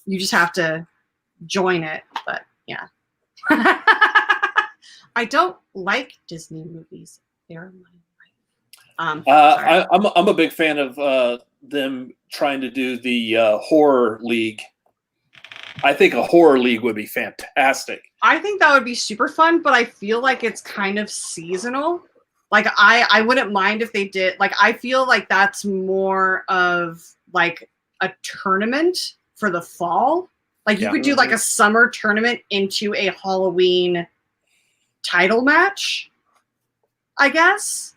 You just have to join it. But yeah. I don't like Disney movies. They're my life. I'm a big fan of them trying to do the horror league. I think a horror league would be fantastic. I think that would be super fun, but I feel like it's kind of seasonal. Like I wouldn't mind if they did, like I feel like that's more of like a tournament for the fall. Like you could do like a summer tournament into a Halloween title match, I guess.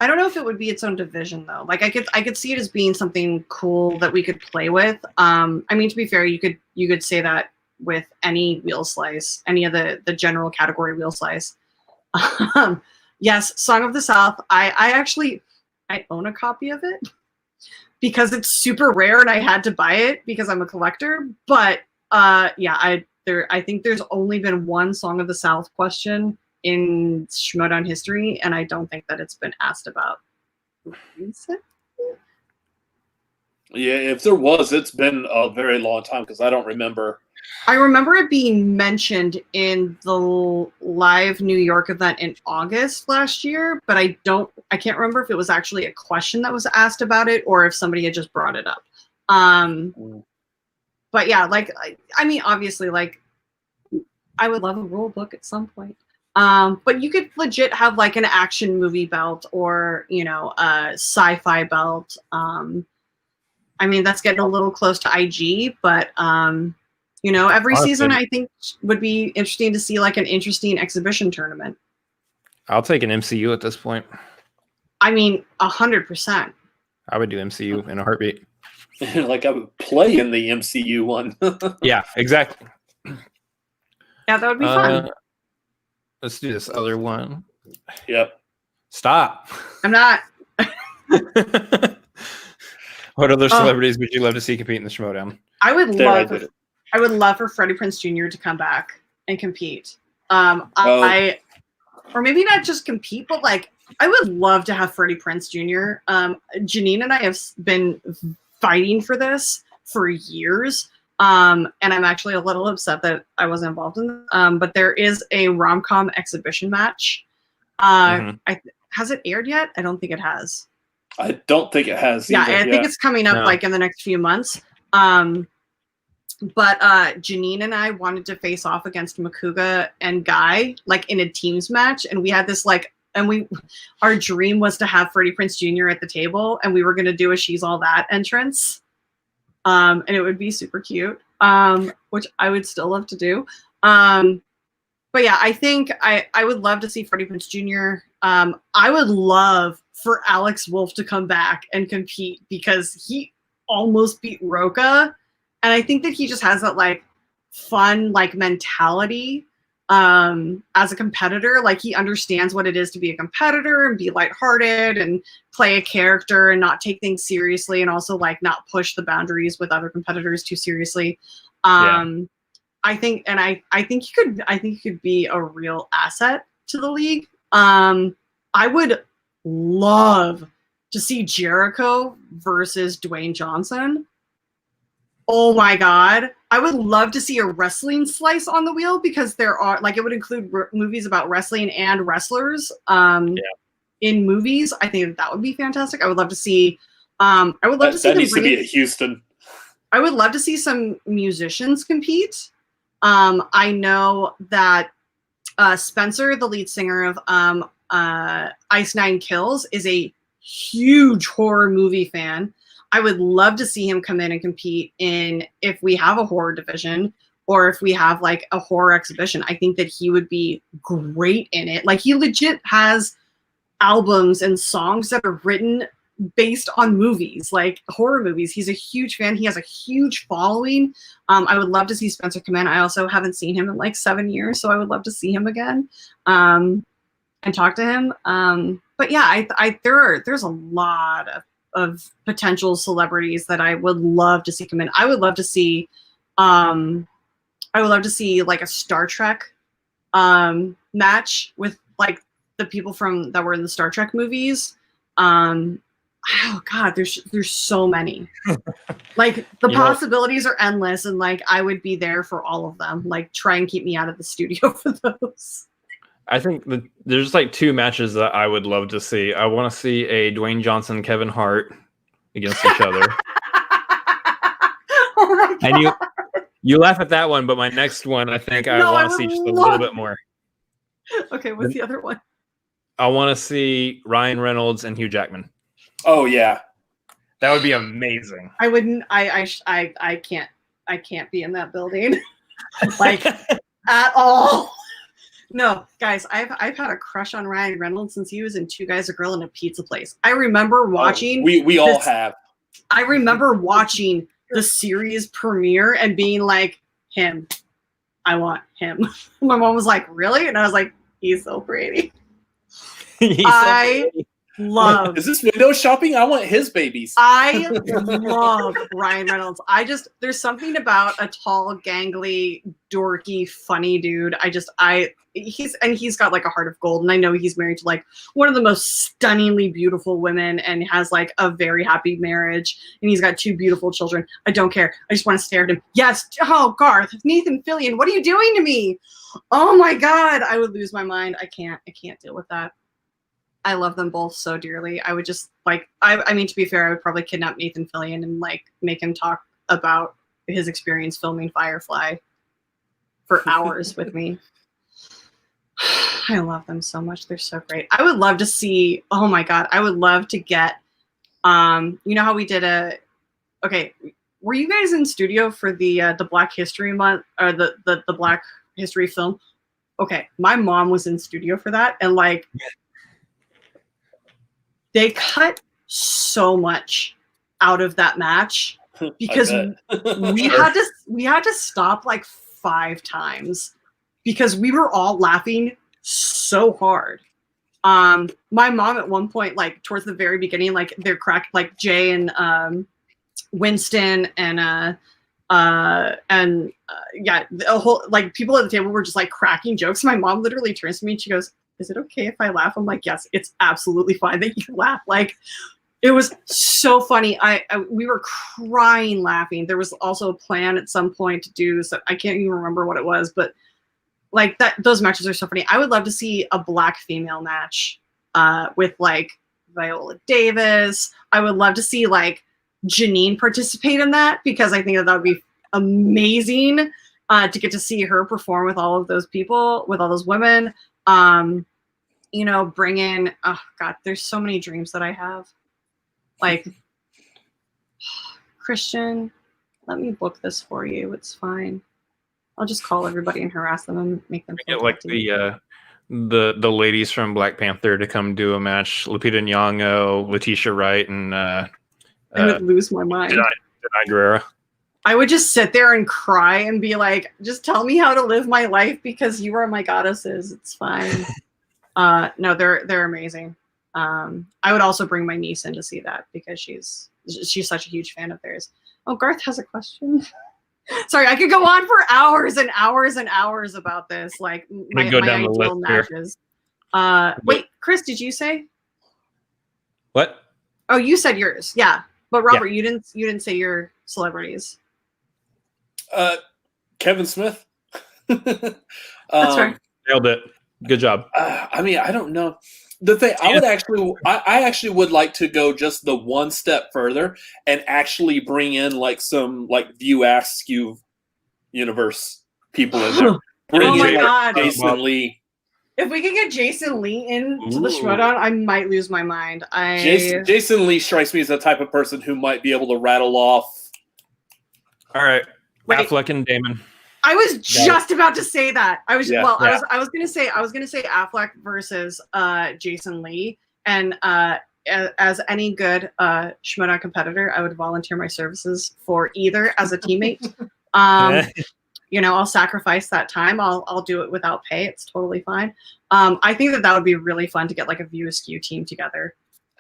I don't know if it would be its own division though. Like I could see it as being something cool that we could play with. I mean, to be fair, you could say that with any wheel slice, any of the general category wheel slice. Yes, Song of the South. I own a copy of it because it's super rare and I had to buy it because I'm a collector. But yeah, I think there's only been one Song of the South question in Schmoedown history, and I don't think that it's been asked about recently. Yeah, if there was, it's been a very long time because I don't remember. I remember it being mentioned in the live New York event in August last year, but I can't remember if it was actually a question that was asked about it or if somebody had just brought it up. But yeah, like, I mean, obviously, like, I would love a rule book at some point. But you could legit have like an action movie belt or, you know, a sci-fi belt. I mean, that's getting a little close to IG, but, you know, every season I think would be interesting to see like an interesting exhibition tournament. I'll take an MCU at this point. I mean, 100%. I would do MCU in a heartbeat. Like I would play in the MCU one. Yeah, exactly. Yeah, that would be fun. Let's do this other one. Yep. Stop. I'm not. What other celebrities would you love to see compete in the Schmoedown? I would love for Freddie Prinze Jr. to come back and compete. Or maybe not just compete, but like I would love to have Freddie Prinze Jr. Janine and I have been fighting for this for years. And I'm actually a little upset that I wasn't involved in this. But there is a rom-com exhibition match. Has it aired yet? I don't think it has. I don't think it has either. I think it's coming up like in the next few months. But Janine and I wanted to face off against Makuga and Guy, like in a teams match. And we had this like, our dream was to have Freddie Prinze Jr. at the table, and we were going to do a She's All That entrance. And it would be super cute, which I would still love to do. But yeah, I think I would love to see Freddie Prinze Jr. I would love for Alex Wolff to come back and compete because he almost beat Roca. And I think that he just has that like fun, like mentality as a competitor. Like he understands what it is to be a competitor and be lighthearted and play a character and not take things seriously and also like not push the boundaries with other competitors too seriously. I think he could be a real asset to the league. I would love to see Jericho versus Dwayne Johnson. Oh my God. I would love to see a wrestling slice on the wheel because there are like, it would include movies about wrestling and wrestlers in movies. I think that would be fantastic. I would love to see, I would love to see that needs to be at Houston. I would love to see some musicians compete. I know that Spencer, the lead singer of Ice Nine Kills, is a huge horror movie fan. I would love to see him come in and compete in if we have a horror division or if we have like a horror exhibition. I think that he would be great in it. Like he legit has albums and songs that are written based on movies, like horror movies. He's a huge fan. He has a huge following. I would love to see Spencer come in. I also haven't seen him in like 7 years, so I would love to see him again and talk to him. But yeah, there's a lot of potential celebrities that I would love to see come in. I would love to see I would love to see like a Star Trek match with like the people that were in the Star Trek movies. Oh God, there's so many. Like the possibilities are endless, and like I would be there for all of them. Like try and keep me out of the studio for those. I think there's like 2 matches that I would love to see. I want to see a Dwayne Johnson, Kevin Hart against each other. Oh my God. And you laugh at that one, but my next one, I think I want to see just a little bit more. Okay, what's the other one? I want to see Ryan Reynolds and Hugh Jackman. Oh yeah, that would be amazing. I wouldn't. I can't be in that building, like at all. No, guys, I've had a crush on Ryan Reynolds since he was in Two Guys, a Girl, and a Pizza Place. I remember watching. We all have. I remember watching the series premiere and being like, him. I want him. My mom was like, really? And I was like, he's so pretty. Love. Is this window shopping? I want his babies. I love Ryan Reynolds. There's something about a tall, gangly, dorky, funny dude. He's got like a heart of gold, and I know he's married to like one of the most stunningly beautiful women and has like a very happy marriage, and he's got 2 beautiful children. I don't care. I just want to stare at him. Yes. Oh, Garth, Nathan Fillion, what are you doing to me? Oh my God, I would lose my mind. I can't deal with that. I love them both so dearly. I would just like, I mean, to be fair, I would probably kidnap Nathan Fillion and like make him talk about his experience filming Firefly for hours with me. I love them so much. They're so great. I would love to see, oh my God, I would love to get, you know how we did okay, were you guys in studio for the Black History Month or the Black History film? Okay, my mom was in studio for that, and like, they cut so much out of that match because we had to stop like 5 times because we were all laughing so hard. My mom at one point, like towards the very beginning, like they're cracked, like Jay and Winston and yeah, the whole like people at the table were just like cracking jokes. My mom literally turns to me and she goes, "Is it okay if I laugh?" I'm like, "Yes, it's absolutely fine that you laugh." Like, it was so funny. We were crying laughing. There was also a plan at some point to do so. I can't even remember what it was, but like those matches are so funny. I would love to see a Black female match with like Viola Davis. I would love to see like Janine participate in that because I think that would be amazing to get to see her perform with all of those people, with all those women. You know, bring in, oh God, there's so many dreams that I have. Like, Christian, let me book this for you. It's fine. I'll just call everybody and harass them and make them feel get like the ladies from Black Panther to come do a match. Lupita Nyong'o, Letitia Wright, and I would lose my mind. Denai Guerrera. I would just sit there and cry and be like, just tell me how to live my life because you are my goddesses. It's fine. No, they're amazing. I would also bring my niece in to see that because she's such a huge fan of theirs. Oh, Garth has a question. Sorry, I could go on for hours and hours and hours about this. Like my ideal matches. Wait, Chris, did you say? What? Oh, you said yours. Yeah, but Robert, you didn't say your celebrities. Kevin Smith. That's right. Nailed it. Good job. I mean, I don't know. The thing I actually would like to go just the one step further and actually bring in like some like View Askew universe people in there. Oh my God. Jason Lee. If we could get Jason Lee into the Schmoedown, I might lose my mind. Jason Lee strikes me as the type of person who might be able to rattle off. All right, Affleck and Damon. I was just about to say that. I was gonna say Affleck versus Jason Lee, and as any good Schmoedown competitor, I would volunteer my services for either as a teammate. You know, I'll sacrifice that time. I'll do it without pay. It's totally fine. I think that would be really fun to get like a View Askew team together.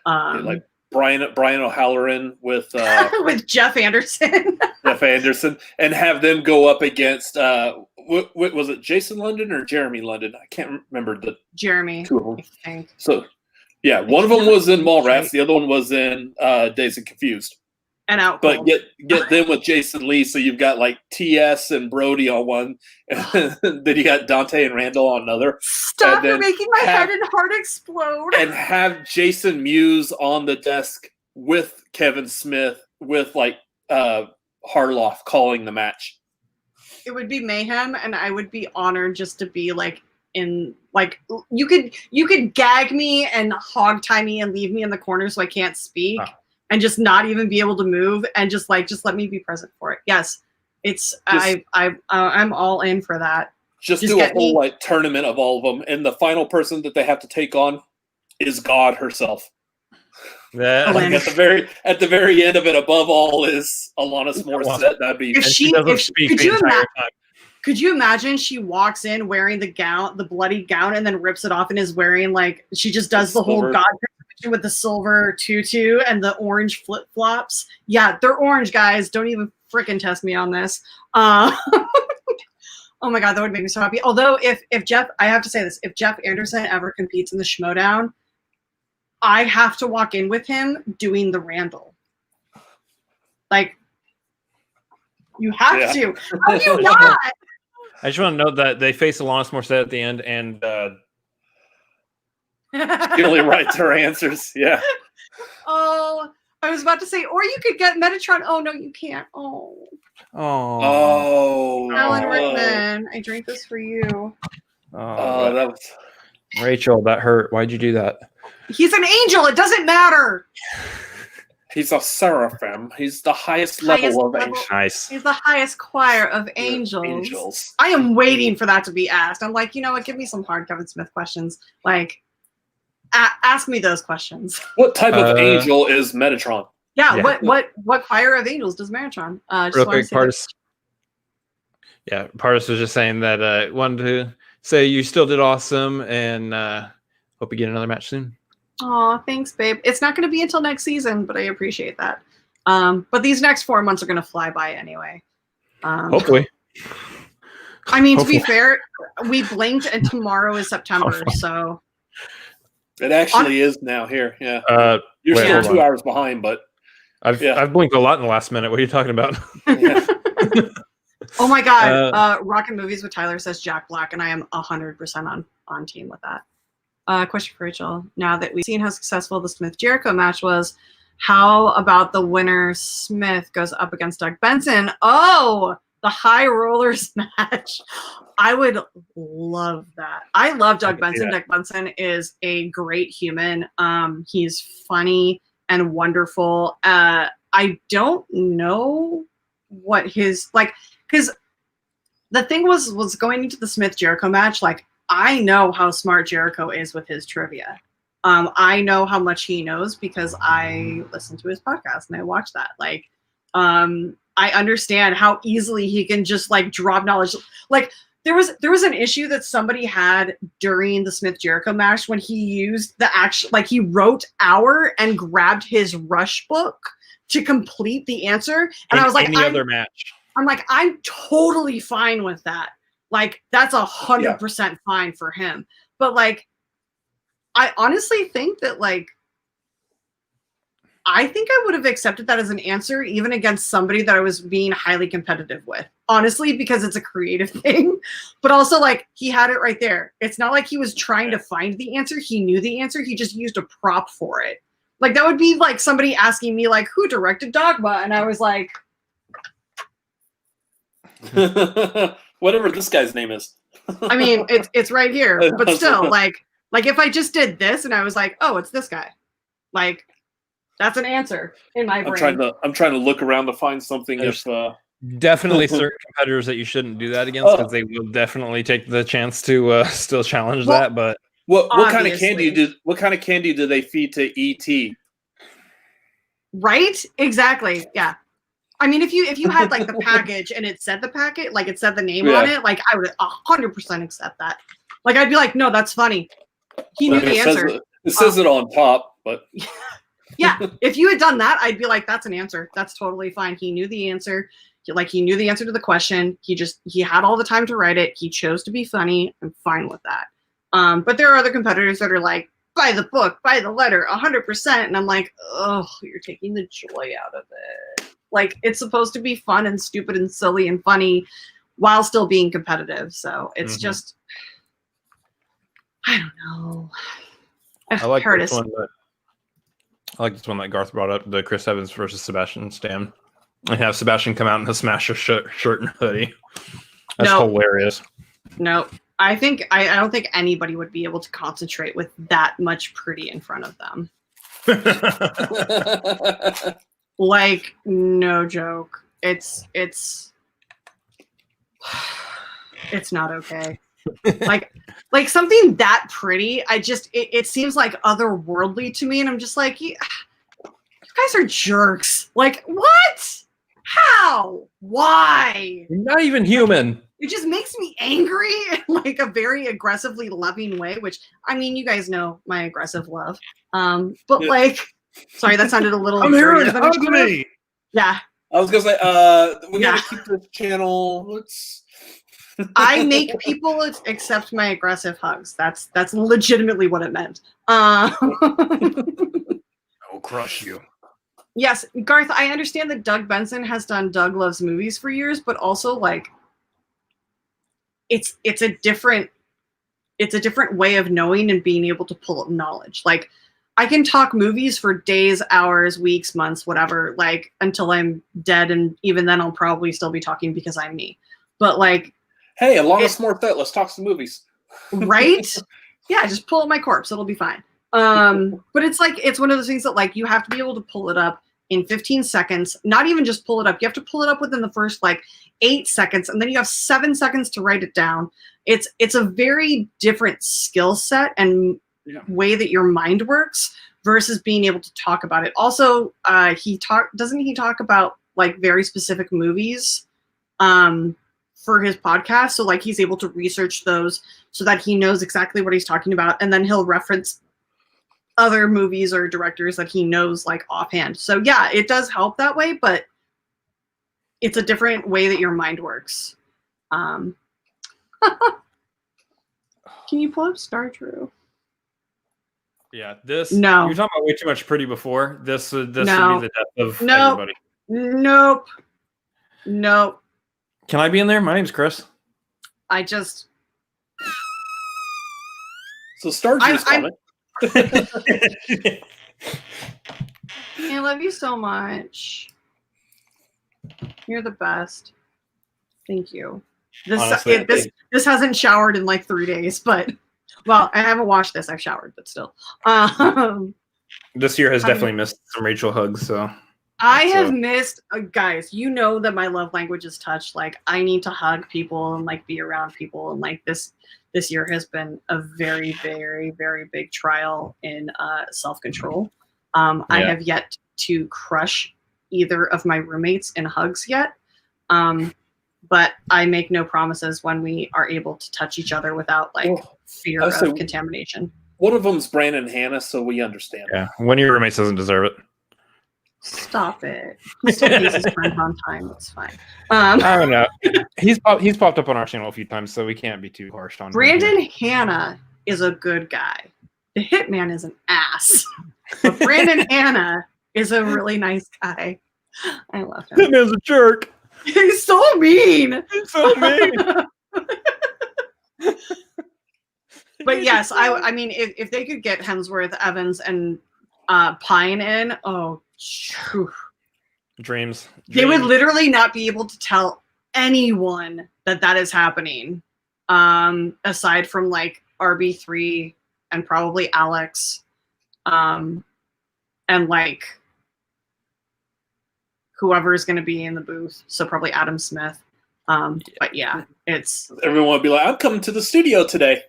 Like Brian O'Halloran with with Jeff Anderson. Jeff Anderson, and have them go up against what was it, Jason London or Jeremy London? I can't remember the Jeremy, two of them. I think. So, yeah, one of them was in Mallrats, the other one was in Dazed and Confused. And Out But Cold. get them with Jason Lee, so you've got like TS and Brody on one, and then you got Dante and Randall on another. Stop! You're making my head and heart explode. And have Jason Mewes on the desk with Kevin Smith, with like Harloff calling the match. It would be mayhem, and I would be honored just to be like in like you could gag me and hog tie me and leave me in the corner so I can't speak. And just not even be able to move, and just let me be present for it. Yes, it's I'm all in for that. Just do a whole like tournament of all of them, and the final person that they have to take on is God herself. Yeah. Like at the very end of it, above all is Alanis Morissette. That'd be Could you imagine she walks in wearing the bloody gown, and then rips it off and is wearing like she just does the whole God with the silver tutu and the orange flip-flops. Yeah, they're orange, guys. Don't even freaking test me on this. Oh my God, that would make me so happy. Although if Jeff, I have to say this, if Jeff Anderson ever competes in the Schmoedown, I have to walk in with him doing the Randall. Like, you have to. How do you not? I just want to note that they face Alanis Morissette at the end, and she only writes her answers. Yeah. Oh, I was about to say, or you could get Metatron. Oh no, you can't. Oh. Alan Rickman, I drink this for you. Oh, that was Rachel. That hurt. Why'd you do that? He's an angel. It doesn't matter. He's a seraphim. He's the highest level of angels. Nice. He's the highest choir of angels. I am waiting for that to be asked. I'm like, you know what? Give me some hard Kevin Smith questions. Like, ask me those questions. What type of angel is Metatron? Yeah. What choir of angels does Metatron? Real quick, Pardis. Yeah, Pardis was just saying that wanted to say you still did awesome, and hope you get another match soon. Oh, thanks, babe. It's not going to be until next season, but I appreciate that. But these next 4 months are going to fly by anyway. Hopefully. I mean, to be fair, we blinked and tomorrow is September, so. It actually is now here. Yeah. You're still 2 hours behind, but. I've blinked a lot in the last minute. What are you talking about? Oh my God. Rockin' Movies with Tyler says Jack Black, and I am 100% on team with that. Question for Rachel. Now that we've seen how successful the Smith-Jericho match was, how about the winner Smith goes up against Doug Benson? Oh, the High Rollers match. I would love that. I love Doug Benson. Doug Benson is a great human. He's funny and wonderful. I don't know what his, like, because the thing was going into the Smith-Jericho match, like, I know how smart Jericho is with his trivia. I know how much he knows because I listen to his podcast and I watch that. Like, I understand how easily he can just like drop knowledge. Like there was an issue that somebody had during the Smith-Jericho match when he used the actual, like he wrote hour and grabbed his rush book to complete the answer. And I was like, any other match. I'm like, I'm totally fine with that. Like, that's 100% fine for him. But, like, I honestly think that, like, I think I would have accepted that as an answer even against somebody that I was being highly competitive with. Honestly, because it's a creative thing. But also, like, he had it right there. It's not like he was trying to find the answer. He knew the answer. He just used a prop for it. Like, that would be, like, somebody asking me, like, who directed Dogma? And I was like... Whatever this guy's name is. I mean, it's right here, but still, like if I just did this and I was like, oh, it's this guy, like that's an answer in my brain. I'm trying to look around to find something. There's definitely certain competitors that you shouldn't do that against because they will definitely take the chance to still challenge that. But what kind of candy do they feed to ET? Right? Exactly. Yeah. I mean, if you had like the package and it said the packet, like it said the name on it, like I would 100% accept that. Like I'd be like, no, that's funny. He knew the answer. It says it on top, but yeah, if you had done that, I'd be like, that's an answer. That's totally fine. He knew the answer. He knew the answer to the question. He had all the time to write it. He chose to be funny. I'm fine with that. But there are other competitors that are like, buy the book, buy the letter, 100%. And I'm like, oh, you're taking the joy out of it. Like, it's supposed to be fun and stupid and silly and funny while still being competitive. So it's just, I don't know. I like this one. I like this one that Garth brought up, the Chris Evans versus Sebastian Stan. And have Sebastian come out in a Smasher shirt and hoodie. That's hilarious. No, I don't think anybody would be able to concentrate with that much pretty in front of them. Like, no joke. It's not okay. like something that pretty, it seems like otherworldly to me, and I'm just like, you guys are jerks. Like, what? How? Why? You're not even human. It just makes me angry in like a very aggressively loving way, which, I mean, you guys know my aggressive love. But like, sorry, that sounded a little. I'm here and hug me. Yeah. I was gonna say, we gotta keep this channel. I make people accept my aggressive hugs. That's legitimately what it meant. I will crush you. Yes, Garth, I understand that Doug Benson has done Doug Loves Movies for years, but also like it's a different way of knowing and being able to pull up knowledge. Like, I can talk movies for days, hours, weeks, months, whatever, like until I'm dead, and even then I'll probably still be talking because I'm me. But like, hey, along with more that, let's talk some movies. Right? Yeah, just pull up my corpse, it'll be fine. But it's like, it's one of those things that like you have to be able to pull it up in 15 seconds, not even just pull it up. You have to pull it up within the first like 8 seconds, and then you have 7 seconds to write it down. It's a very different skill set and way that your mind works versus being able to talk about it. Also, doesn't he talk about like very specific movies for his podcast? So like he's able to research those so that he knows exactly what he's talking about, and then he'll reference other movies or directors that he knows like offhand. So yeah, it does help that way, but it's a different way that your mind works. Can you pull up Star Drew? Yeah, this. No. You were talking about way too much pretty before. This would be the death of everybody. Nope. Can I be in there? My name's Chris. So Star Drew's coming. I love you so much. You're the best. Thank you. This hasn't showered in like 3 days, but well, I haven't washed this. I've showered, but still. This year has definitely missed some Rachel hugs. So I have missed, guys. You know that my love language is touch. Like, I need to hug people and like be around people, and like this year has been a very, very, very big trial in self-control. I have yet to crush either of my roommates in hugs yet. But I make no promises when we are able to touch each other without like fear of contamination. One of them's Brandon Hanna, so we understand. Yeah, one of your roommates doesn't deserve it. Stop it. He still pays his rent on time. It's fine. I don't know. He's popped up on our channel a few times, so we can't be too harsh on him. Brandon Hanna is a good guy. The Hitman is an ass. But Brandon Hanna is a really nice guy. I love him. Hitman's a jerk. He's so mean. He's so mean. But yes, I mean, if they could get Hemsworth, Evans, and Pine in, Dreams. They would literally not be able to tell anyone that is happening, aside from like RB3 and probably Alex, and like whoever is going to be in the booth. So probably Adam Smith. But yeah, it's everyone would be like, I'm coming to the studio today.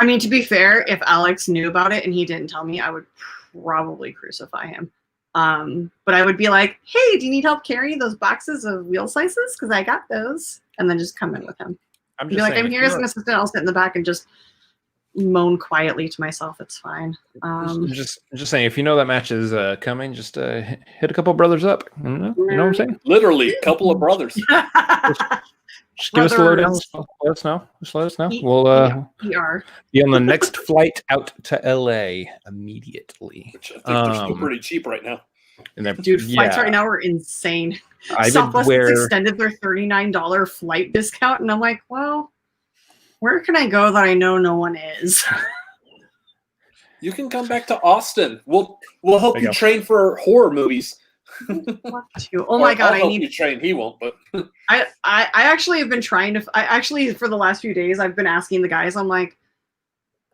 I mean, to be fair, if Alex knew about it and he didn't tell me, I would probably crucify him. But I would be like, hey, do you need help carrying those boxes of wheel slices? Because I got those. And then just come in with him. I'm here as an assistant. I'll sit in the back and just moan quietly to myself. It's fine. Just saying, if you know that match is coming, just hit a couple brothers up. You know what I'm saying? Literally, a couple of brothers. Just give us the lowdown. Just let us know. Just let us know. We'll be on the next flight out to LA immediately. Which I think they're still pretty cheap right now. Dude, flights right now are insane. Southwest extended their $39 flight discount, and I'm like, well, where can I go that I know no one is? You can come back to Austin. We'll help you train for horror movies. Oh my god, I'll help you train. He won't, but I actually have been trying to. I actually for the last few days I've been asking the guys. I'm like,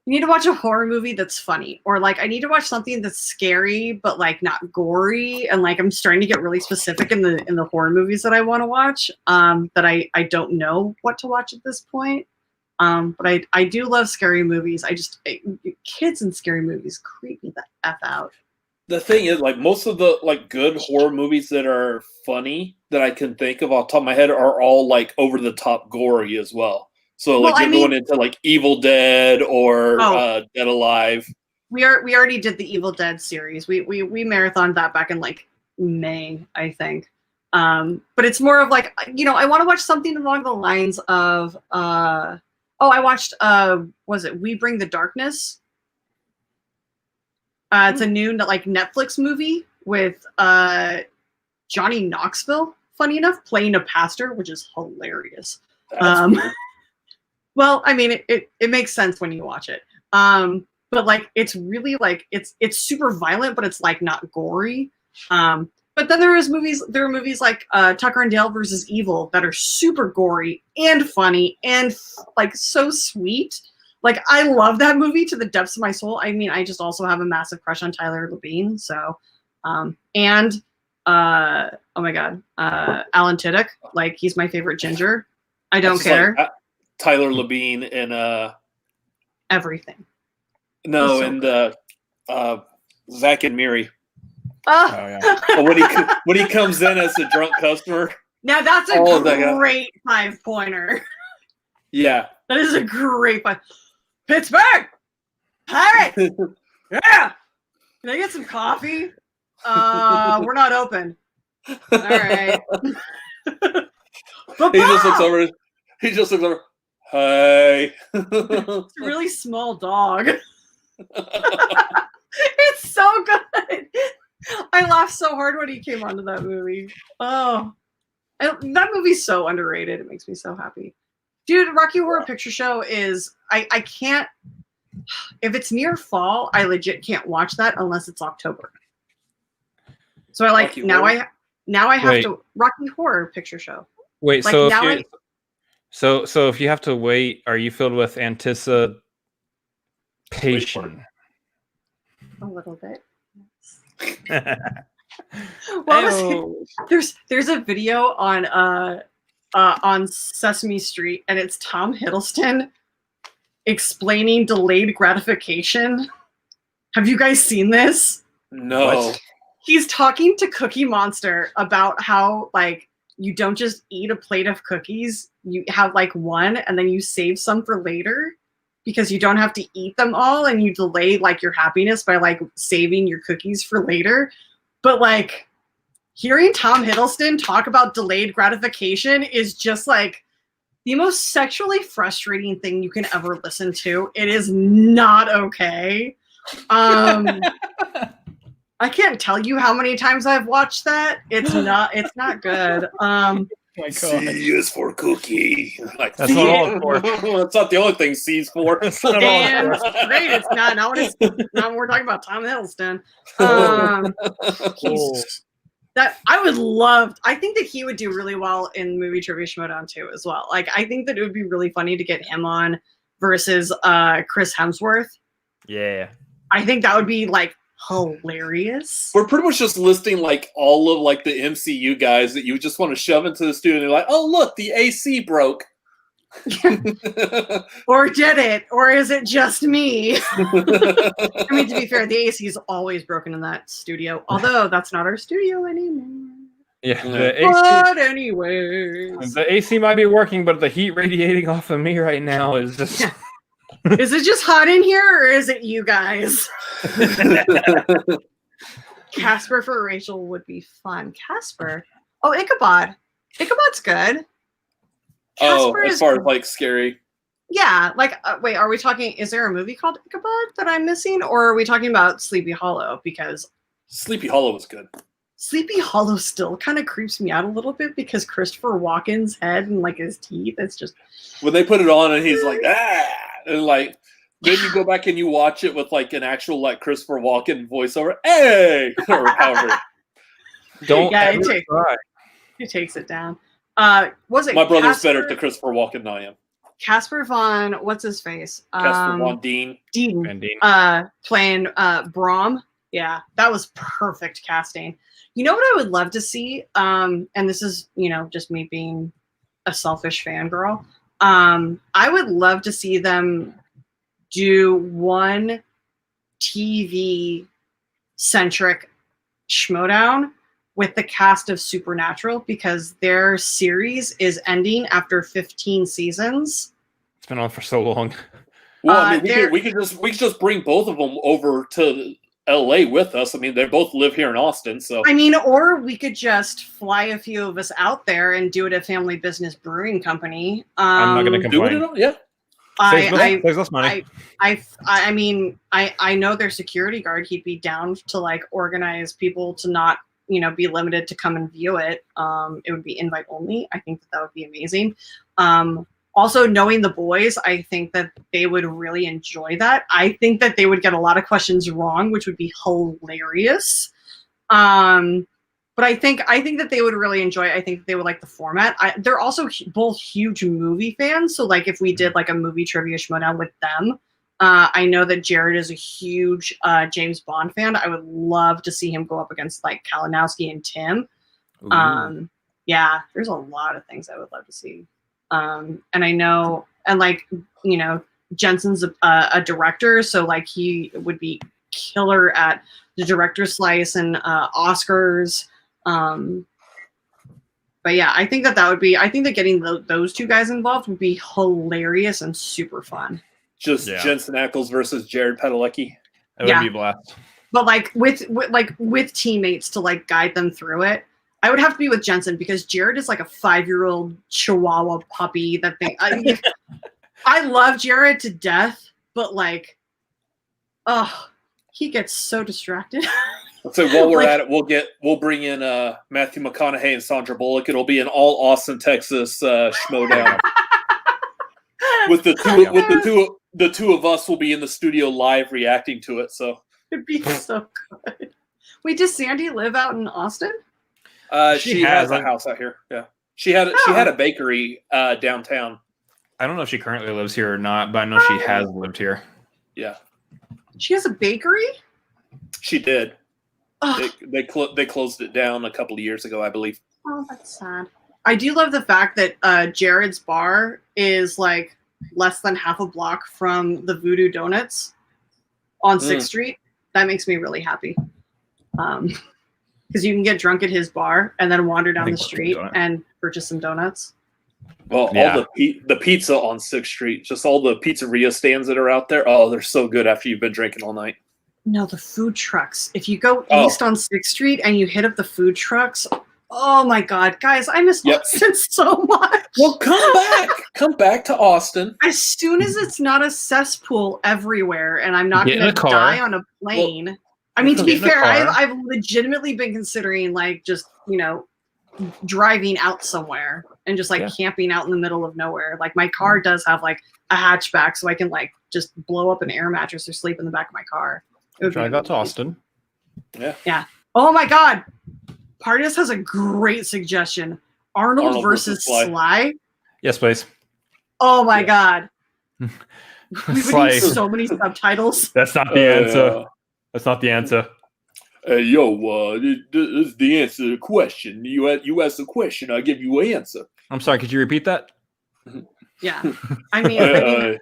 you need to watch a horror movie that's funny, or like I need to watch something that's scary but like not gory. And like I'm starting to get really specific in the horror movies that I want to watch. That I don't know what to watch at this point. But I do love scary movies. Kids in scary movies creep me the F out. The thing is, like most of the like good horror movies that are funny that I can think of off the top of my head are all like over the top gory as well. So like you're going into like Evil Dead or Dead Alive. We already did the Evil Dead series. We marathoned that back in like May, I think. But it's more of like, you know, I want to watch something along the lines of I watched was it We Bring the Darkness? It's a new like Netflix movie with Johnny Knoxville, funny enough, playing a pastor, which is hilarious. Well, I mean, it makes sense when you watch it. But like it's really like it's super violent, but it's like not gory. But then there are movies like Tucker and Dale versus Evil that are super gory and funny and like so sweet. Like I love that movie to the depths of my soul. I mean, I just also have a massive crush on Tyler Labine. So, oh my God, Alan Tudyk. Like he's my favorite ginger. I don't care. Like, Tyler Labine and everything. No, so and Zach and Miri. When he comes in as a drunk customer. Now that's a great 5-pointer. Yeah. That is a great five. Pittsburgh! Pirates! Yeah! Can I get some coffee? We're not open. All right. He just looks over. Hey. It's a really small dog. It's so good. I laughed so hard when he came onto that movie. Oh, that movie's so underrated. It makes me so happy. Dude, Rocky Horror Picture Show is, I can't, if it's near fall, I legit can't watch that unless it's October. So I have to, Rocky Horror Picture Show. Wait, like, so if you have to wait, are you filled with anticipation? A little bit. Well, there's a video on Sesame Street, and it's Tom Hiddleston explaining delayed gratification. Have you guys seen this? No. What? He's talking to Cookie Monster about how like you don't just eat a plate of cookies, you have like one and then you save some for later because you don't have to eat them all and you delay like your happiness by like saving your cookies for later. But like hearing Tom Hiddleston talk about delayed gratification is just like the most sexually frustrating thing you can ever listen to. It is not okay. I can't tell you how many times I've watched that. It's not good. My God. C is for cookie. Like, that's not all for. That's not the only thing C's for. Damn great. It's not what it's not when we're talking about Tom Hiddleston. That I would love. I think that he would do really well in movie trivia Schmoedown too as well. Like I think that it would be really funny to get him on versus Chris Hemsworth. Yeah. I think that would be like hilarious. We're pretty much just listing like all of like the MCU guys that you just want to shove into the studio and you're like, oh look, the AC broke. Or did it? Or is it just me? I mean, to be fair, the AC is always broken in that studio. Although that's not our studio anymore. Yeah. But anyways. The AC might be working, but the heat radiating off of me right now is just Is it just hot in here, or is it you guys? Casper for Rachel would be fun. Casper. Oh, Ichabod. Ichabod's good. Casper as far as like scary. Yeah, like wait, are we talking? Is there a movie called Ichabod that I'm missing, or are we talking about Sleepy Hollow? Because Sleepy Hollow was good. Sleepy Hollow still kind of creeps me out a little bit because Christopher Walken's head and like his teeth, it's just when they put it on and he's like and like then you go back and you watch it with like an actual like Christopher Walken voiceover, hey, or however. Don't yeah, try. It takes it down. Was it my brother's Casper, better at the Christopher Walken than I am. Casper Von, what's his face? Casper Von Dean. Dean. Playing Brahm. Yeah, that was perfect casting. You know what I would love to see? And this is, just me being a selfish fangirl. I would love to see them do one TV-centric Schmoedown with the cast of Supernatural, because their series is ending after 15 seasons. It's been on for so long. Well, I mean, we could just bring both of them over to LA with us. I mean, they both live here in Austin, so I mean, or we could just fly a few of us out there and do it at Family Business Brewing Company. I'm not going to complain. Do it, yeah. Saves us money. I mean, I know their security guard. He'd be down to like organize people to not, be limited to come and view it. It would be invite only. I think that would be amazing. Also, knowing the boys, I think that they would really enjoy that. I think that they would get a lot of questions wrong, which would be hilarious. But I think that they would really enjoy it. I think they would like the format. They're also both huge movie fans. So like if we did like a movie trivia Schmoedown with them, I know that Jared is a huge James Bond fan. I would love to see him go up against like Kalinowski and Tim. Yeah, there's a lot of things I would love to see. And I know, and like, Jensen's a director. So like he would be killer at the director's slice and Oscars. But yeah, I think that would be, I think that getting those two guys involved would be hilarious and super fun. Just Jensen Ackles versus Jared Padalecki. That would be a blast. But like with teammates to like guide them through it. I would have to be with Jensen because Jared is like a 5-year-old Chihuahua puppy that they. I love Jared to death, but like, he gets so distracted. So while we're at it, we'll bring in Matthew McConaughey and Sandra Bullock. It'll be an all Austin, Texas Schmoedown. with the two of us will be in the studio live reacting to it. So it'd be so good. Wait, does Sandy live out in Austin? She has a house out here. Yeah, she had a bakery downtown. I don't know if she currently lives here or not, but I know she has lived here. Yeah, she has a bakery. She did. They closed it down a couple of years ago, I believe. Oh, that's sad. I do love the fact that Jared's bar is like less than half a block from the Voodoo Donuts on 6th Street. That makes me really happy. Because you can get drunk at his bar and then wander down the street and purchase some donuts. Well, all the pizza on 6th Street, just all the pizzeria stands that are out there. Oh, they're so good after you've been drinking all night. No, the food trucks. If you go east on 6th Street and you hit up the food trucks, oh my God, guys, I miss Austin so much. Well, come back. Come back to Austin. As soon as it's not a cesspool everywhere and I'm not going to die on a plane. Well, I mean, to be fair, I've legitimately been considering like just, driving out somewhere and just like camping out in the middle of nowhere. Like my car does have like a hatchback so I can like just blow up an air mattress or sleep in the back of my car. Drive out to Austin. Yeah. Yeah. Oh my God. Partis has a great suggestion. Arnold versus Sly. Yes, please. Oh my God. We would need so many subtitles. That's not the answer. That's not the answer. Hey, yo, this is the answer to the question. You ask a question, I give you an answer. I'm sorry, could you repeat that? Yeah. I mean,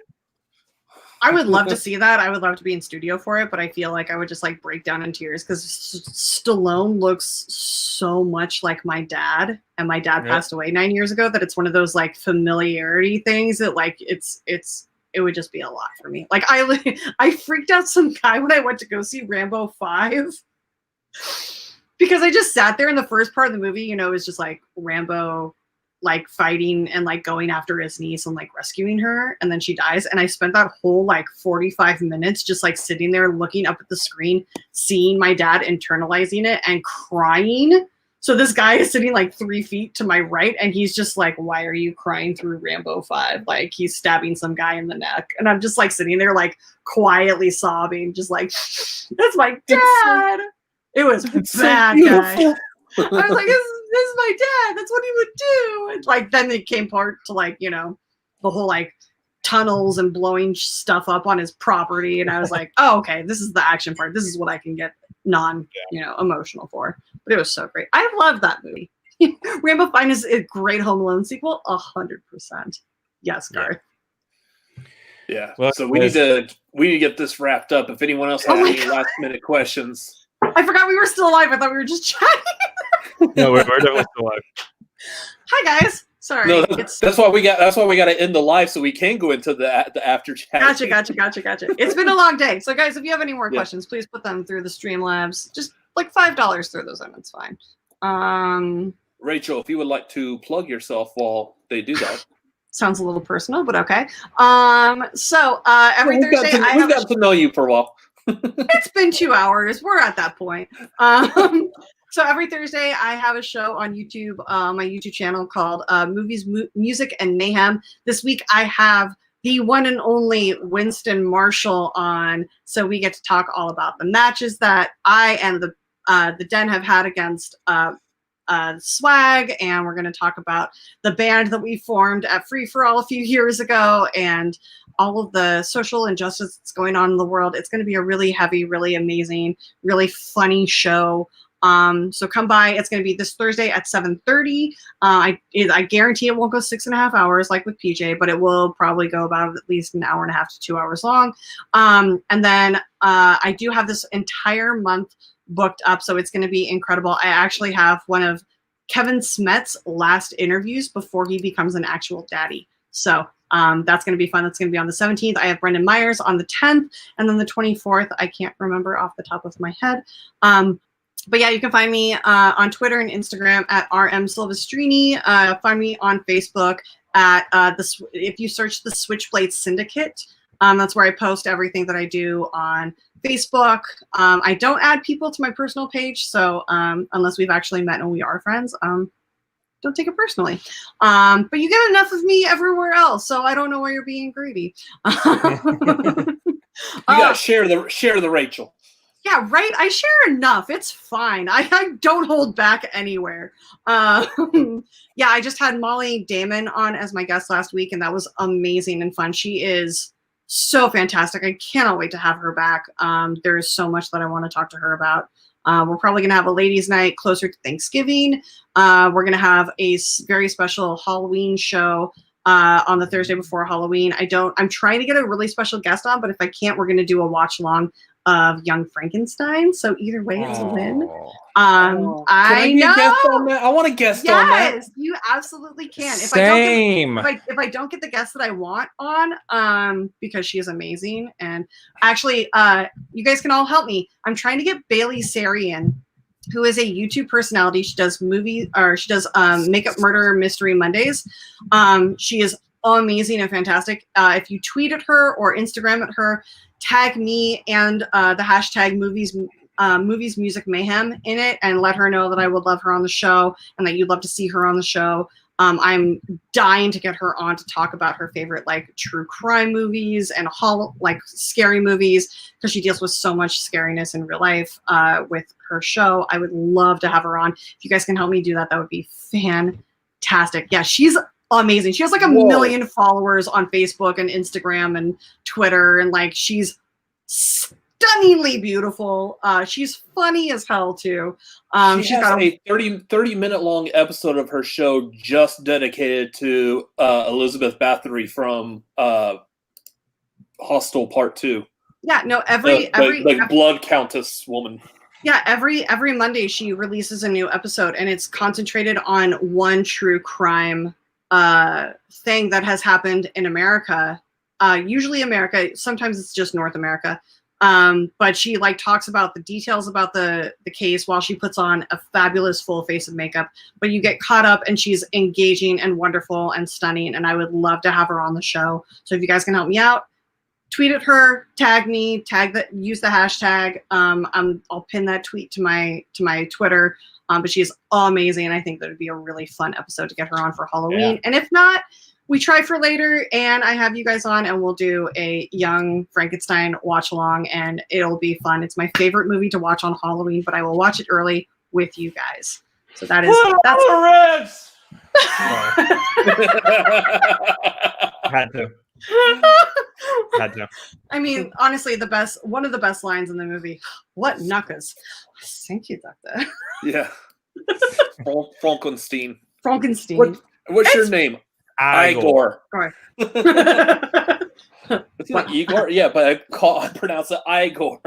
I would love to see that. I would love to be in studio for it, but I feel like I would just like break down in tears because Stallone looks so much like my dad, and my dad passed away 9 years ago that it's one of those like familiarity things that like it's it would just be a lot for me. Like I freaked out some guy when I went to go see Rambo 5 because I just sat there in the first part of the movie, you know, it was just like Rambo like fighting and like going after his niece and like rescuing her, and then she dies, and I spent that whole like 45 minutes just like sitting there looking up at the screen, seeing my dad internalizing it and crying. So this guy is sitting like 3 feet to my right, and he's just like, why are you crying through Rambo 5? Like he's stabbing some guy in the neck, and I'm just like sitting there like quietly sobbing, just like, that's my dad. It was bad, so guy. I was like, this is my dad. That's what he would do. And like then it came part to like, you know, the whole like tunnels and blowing stuff up on his property, and I was like, oh, okay, this is the action part. This is what I can get emotional for. But it was so great. I love that movie. Rambo 5 is a great Home Alone sequel, 100%. Yes, Garth. Yeah. Well, so we need to get this wrapped up. If anyone else has any last minute questions. I forgot we were still alive. I thought we were just chatting. No, we're definitely still alive. Hi guys. Sorry. No, that's why we got to end the live so we can go into the after chat. Gotcha. It's been a long day. So guys, if you have any more questions, please put them through the Streamlabs. Just like $5 through those in. It's fine. Rachel, if you would like to plug yourself while they do that. Sounds a little personal, but okay. So every Thursday we've got to know you for a while. It's been 2 hours. We're at that point. So every Thursday I have a show on YouTube, my YouTube channel called Movies, Music, and Mayhem. This week I have the one and only Winston Marshall on, so we get to talk all about the matches that I and the Den have had against Swag, and we're going to talk about the band that we formed at Free for All a few years ago and all of the social injustice that's going on in the world. It's going to be a really heavy, really amazing, really funny show. So come by. It's going to be this Thursday at 7:30. I guarantee it won't go 6.5 hours like with PJ, but it will probably go about at least 1.5 hours to 2 hours long. And then I do have this entire month booked up, so it's going to be incredible. I actually have one of Kevin Smet's last interviews before he becomes an actual daddy. So that's going to be fun. That's going to be on the 17th. I have Brendan Myers on the 10th, and then the 24th. I can't remember off the top of my head. But yeah, you can find me on Twitter and Instagram at RM Silvestrini. Find me on Facebook at if you search the Switchblade Syndicate. That's where I post everything that I do on Facebook. I don't add people to my personal page, so unless we've actually met and we are friends, don't take it personally. But you get enough of me everywhere else, so I don't know why you're being greedy. You gotta share the Rachel. Yeah, right. I share enough. It's fine. I don't hold back anywhere. Yeah, I just had Molly Damon on as my guest last week, and that was amazing and fun. She is so fantastic. I cannot wait to have her back. There's so much that I want to talk to her about. We're probably going to have a ladies' night closer to Thanksgiving. We're going to have a very special Halloween show on the Thursday before Halloween. I'm trying to get a really special guest on, but if I can't, we're going to do a watch along of Young Frankenstein. So either way, it's a win. I know. Guest on that? I want to guest on that. Yes, you absolutely can. Same. If I don't get the guest that I want on, because she is amazing, and actually, you guys can all help me. I'm trying to get Bailey Sarian, who is a YouTube personality. She does Makeup Murder Mystery Mondays. She is amazing and fantastic. If you tweet at her or Instagram at her, tag me and the hashtag movies, music, mayhem in it, and let her know that I would love her on the show and that you'd love to see her on the show. I'm dying to get her on to talk about her favorite like true crime movies and like scary movies, because she deals with so much scariness in real life with her show. I would love to have her on. If you guys can help me do that, that would be fantastic. Yeah, she's amazing. She has like a million followers on Facebook and Instagram and Twitter, and like she's stunningly beautiful. She's funny as hell too. She's got a 30-minute long episode of her show just dedicated to Elizabeth Bathory from Hostel Part 2. Yeah, no, every Blood Countess woman. Yeah, every Monday she releases a new episode, and it's concentrated on one true crime thing that has happened in America usually America. Sometimes it's just North America. But she like talks about the details about the case while she puts on a fabulous full face of makeup. But you get caught up, and she's engaging and wonderful and stunning. And I would love to have her on the show. So if you guys can help me out, tweet at her, tag me, use the hashtag. I'll pin that tweet to my Twitter. But she's amazing. I think that would be a really fun episode to get her on for Halloween. Yeah. And if not, we try for later, and I have you guys on, and we'll do a Young Frankenstein watch along, and it'll be fun. It's my favorite movie to watch on Halloween, but I will watch it early with you guys. So that's Had to. I mean, honestly, one of the best lines in the movie. What knuckers? Thank you, Doctor. Yeah. Frankenstein. What's your name? Igor. It's not Igor? Yeah, but I pronounce it Igor.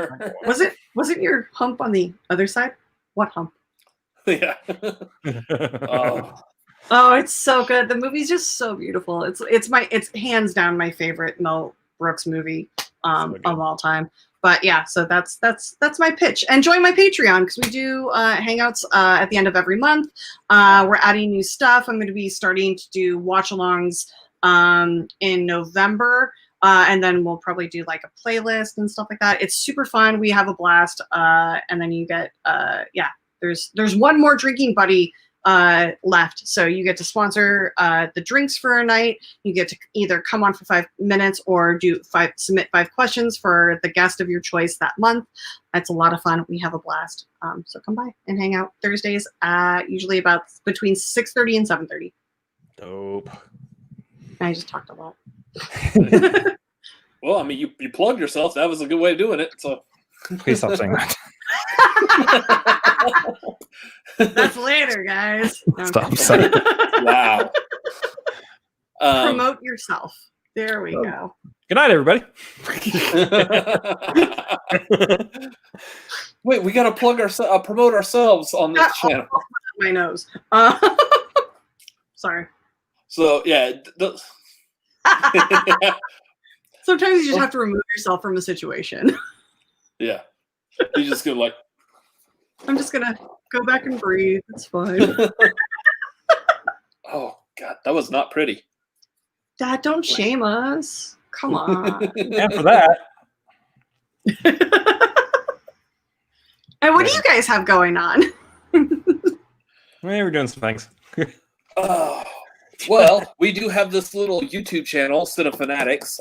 Wasn't your hump on the other side? What hump? Yeah. Oh, it's so good. The movie's just so beautiful. It's hands down my favorite Mel Brooks movie of all time. But yeah, so that's my pitch. And join my Patreon because we do hangouts at the end of every month. We're adding new stuff. I'm going to be starting to do watch-alongs in November, and then we'll probably do like a playlist and stuff like that. It's super fun. We have a blast, and then you get there's one more drinking buddy left, so you get to sponsor the drinks for a night. You get to either come on for 5 minutes or submit 5 questions for the guest of your choice that month. That's a lot of fun. We have a blast. So come by and hang out Thursdays, usually about between 6:30 and 7:30. Dope. I just talked a lot. Well, I mean, you plugged yourself. That was a good way of doing it. So please stop saying that. That's later, guys. Stop saying. Wow. Promote yourself. There we go. Good night, everybody. Wait, we gotta promote ourselves on this channel. My nose. Sorry. So yeah. Sometimes you just have to remove yourself from a situation. Yeah. You just go like. I'm just gonna go back and breathe. It's fine. Oh God, that was not pretty. Dad, don't shame us. Come on. And for that. And what do you guys have going on? We're doing some things. Well, we do have this little YouTube channel, Cinefanatics.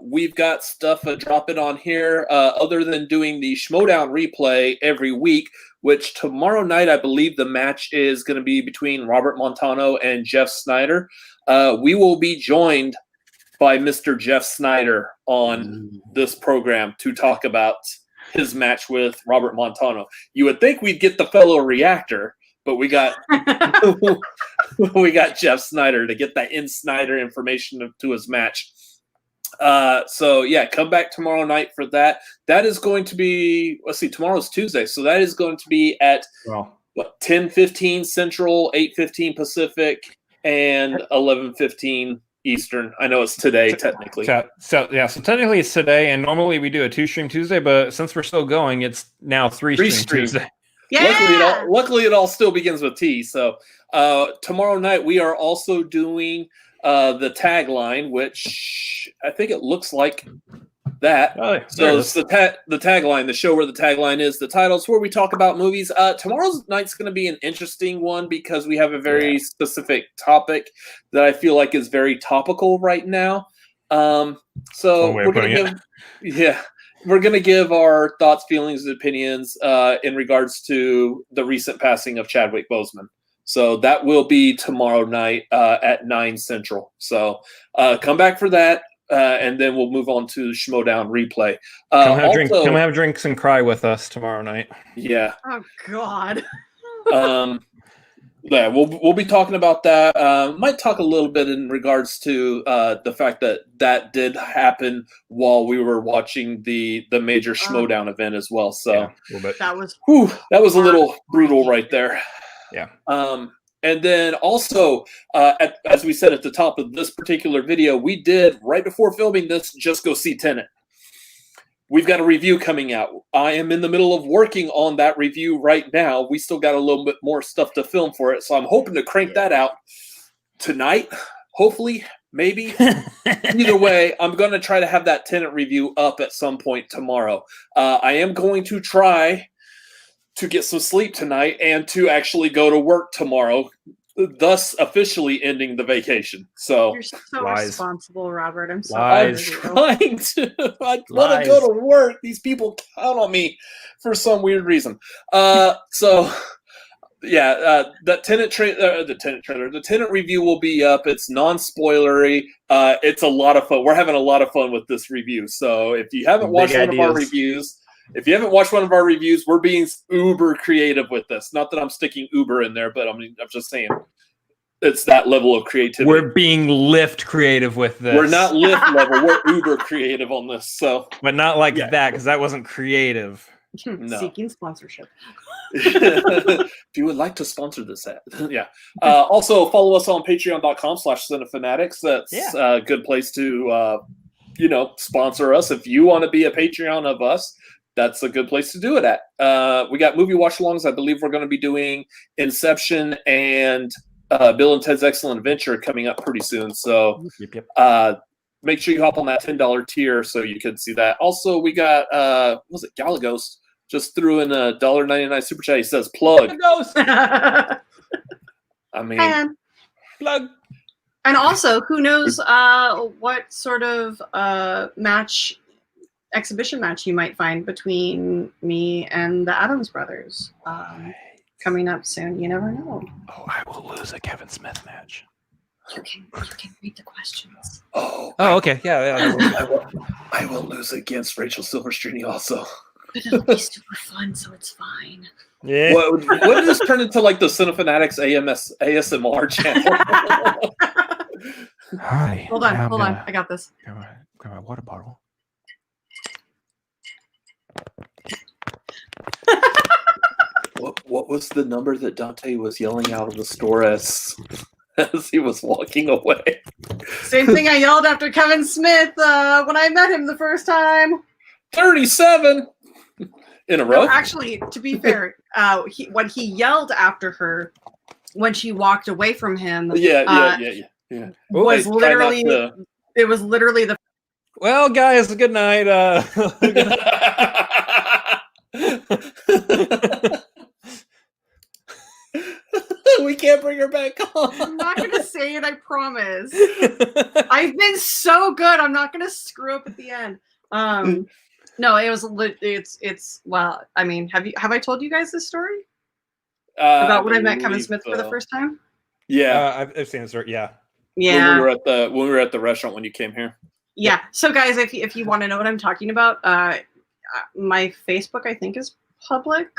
We've got stuff dropping on here other than doing the Schmoedown replay every week, which tomorrow night, I believe the match is going to be between Robert Montano and Jeff Snyder. We will be joined by Mr. Jeff Snyder on this program to talk about his match with Robert Montano. You would think we'd get the fellow reactor, but we got Jeff Snyder to get that Snyder information to his match. So yeah, come back tomorrow night for that. That is going to be, tomorrow's Tuesday, so that is going to be at 10:15 Central, 8:15 Pacific, and 11:15 Eastern. I know it's today technically. So technically it's today, and normally we do a 2-stream Tuesday, but since we're still going, it's now 3-stream Tuesday. Yeah. Luckily, it all still begins with T. So tomorrow night we are also doing the tagline, which I think it looks like that. So it's the tagline, the show where the tagline is the titles where we talk about movies. Tomorrow's night's going to be an interesting one because we have a very specific topic that I feel like is very topical right now. So we're going to give our thoughts, feelings, and opinions in regards to the recent passing of Chadwick Boseman. So that will be tomorrow night at 9 Central. So come back for that, and then we'll move on to Schmoedown replay. Come have drinks and cry with us tomorrow night. Yeah. Oh God. Yeah, we'll be talking about that. Might talk a little bit in regards to the fact that did happen while we were watching the major Schmoedown event as well. So that was a little brutal right there. Yeah. And then also, as we said at the top of this particular video, we did, right before filming this, just go see Tenet. We've got a review coming out. I am in the middle of working on that review right now. We still got a little bit more stuff to film for it, so I'm hoping to crank that out tonight, hopefully, maybe. Either way, I'm going to try to have that Tenet review up at some point tomorrow. I am going to try to get some sleep tonight and to actually go to work tomorrow, thus officially ending the vacation. So You're so responsible, Robert. I'm so I'm proud of you. trying to. I want to go to work. These people count on me for some weird reason. So yeah, the Tenet review will be up. It's non-spoilery. It's a lot of fun. We're having a lot of fun with this review. So if you haven't watched one of our reviews. If you haven't watched one of our reviews, we're being uber creative with this. Not that I'm sticking Uber in there, but I'm just saying it's that level of creativity. We're being Lyft creative with this. We're not Lyft level. We're Uber creative on this. So, but not like that, because that wasn't creative. No. Seeking sponsorship. If you would like to sponsor this ad, yeah. Also, follow us on patreon.com/cinefanatics. That's a good place to, sponsor us. If you want to be a Patreon of us, that's a good place to do it at. We got movie watch-alongs. I believe we're going to be doing Inception and Bill and Ted's Excellent Adventure coming up pretty soon. So make sure you hop on that $10 tier so you can see that. Also, we got, Galagos just threw in a $1.99 super chat. He says, plug. I mean, plug. And also, who knows what sort of exhibition match you might find between me and the Addams brothers coming up soon. You never know. Oh, I will lose a Kevin Smith match. You can read the questions. Oh, okay. Yeah. I will lose against Rachel Silvestrini also. But it'll be super fun, so it's fine. Yeah. What did this turn into, like the Cinefanatics ASMR channel? Hi. Hold on. I got this. Grab my water bottle. What was the number that Dante was yelling out of the store as he was walking away? Same thing I yelled after Kevin Smith when I met him the first time. 37 in a row. No, actually, to be fair, when he yelled after her when she walked away from him, was literally it was literally the. Well, guys, good night. We can't bring her back on. I'm not gonna say it. I promise. I've been so good. I'm not gonna screw up at the end. No, it was. It's. Well, I mean, have I told you guys this story about when I met Kevin Smith for the first time? Yeah, I've seen this story. Yeah. Yeah. When we were at the restaurant when you came here. Yeah. So, guys, if you want to know what I'm talking about, my Facebook I think is public,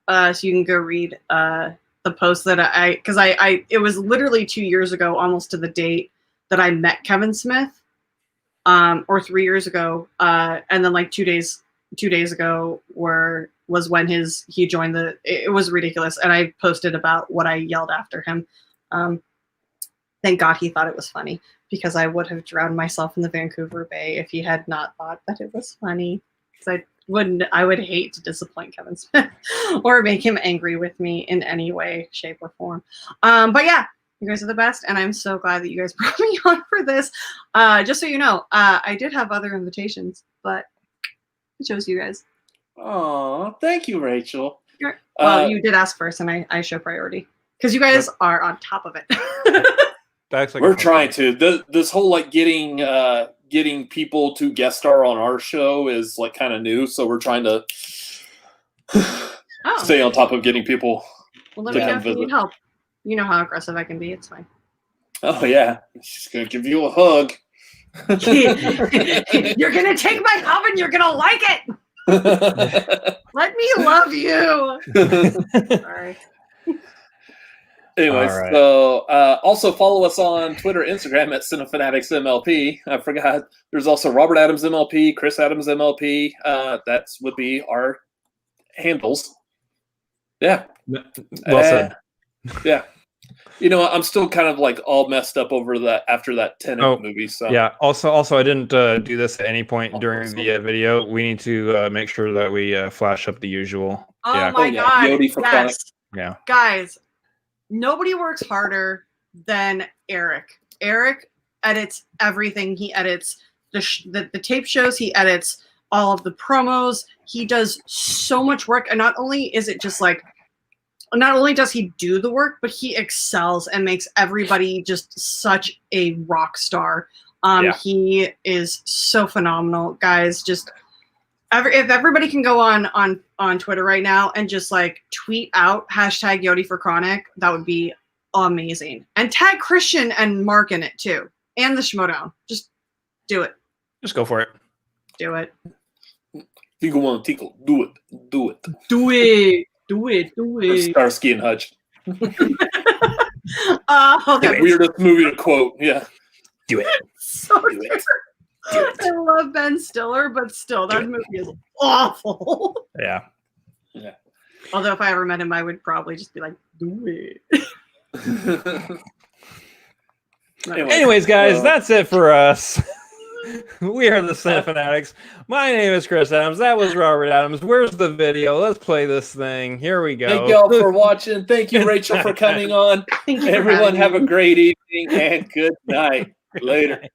so you can go read the post that because it was literally 2 years ago, almost to the date that I met Kevin Smith, or 3 years ago, and then like 2 days ago was when he joined it was ridiculous, and I posted about what I yelled after him. Thank God he thought it was funny, because I would have drowned myself in the Vancouver Bay if he had not thought that it was funny. Because I would hate to disappoint Kevin Smith or make him angry with me in any way, shape, or form. But yeah, you guys are the best, and I'm so glad that you guys brought me on for this. Just so you know, I did have other invitations, but I chose you guys. Oh, thank you, Rachel. Well, you did ask first, and I show priority because you guys are on top of it. We're trying to. This whole like getting people to guest star on our show is like kind of new, so we're trying to stay on top of getting people. Well, let me know if you need help. You know how aggressive I can be. It's fine. Oh yeah, she's gonna give you a hug. You're gonna take my hug and you're gonna like it. Let me love you. Sorry. Anyways, right. So also follow us on Twitter, Instagram at CinefanaticsMLP. I forgot. There's also Robert Adams MLP, Chris Adams MLP. That would be our handles. Yeah. Well said. Yeah. You know, I'm still kind of like all messed up over that after that Tenet movie. So yeah. Also, I didn't do this at any point during the video. We need to make sure that we flash up the usual. Oh yeah. my God! Yodi for Chronic. Yes, Yeah. guys, nobody works harder than Eric. Eric edits everything. He edits the tape shows. He edits all of the promos. He does so much work, and not only is it just like. Not only does he do the work, but he excels and makes everybody just such a rock star. He is so phenomenal, guys. Just if everybody can go on Twitter right now and just like tweet out hashtag Yodi for Chronic, that would be amazing. And tag Christian and Mark in it too, and the Schmoedown. Just do it. Just go for it. Do it. Tinkle one, tinkle. Do it. Do it. Do it. Do it. Do it. Starsky and Hutch. Okay. The weirdest movie to quote. Yeah. Do it. So do it. I love Ben Stiller, but still, that movie is awful. Yeah. Yeah. Although if I ever met him, I would probably just be like, do it. Anyways, guys, that's it for us. We are the Cinefanatics. My name is Chris Adams. That was Robert Adams. Where's the video? Let's play this thing. Here we go. Thank y'all for watching. Thank you, Rachel, for coming on. Everyone have a great evening and good night. Later.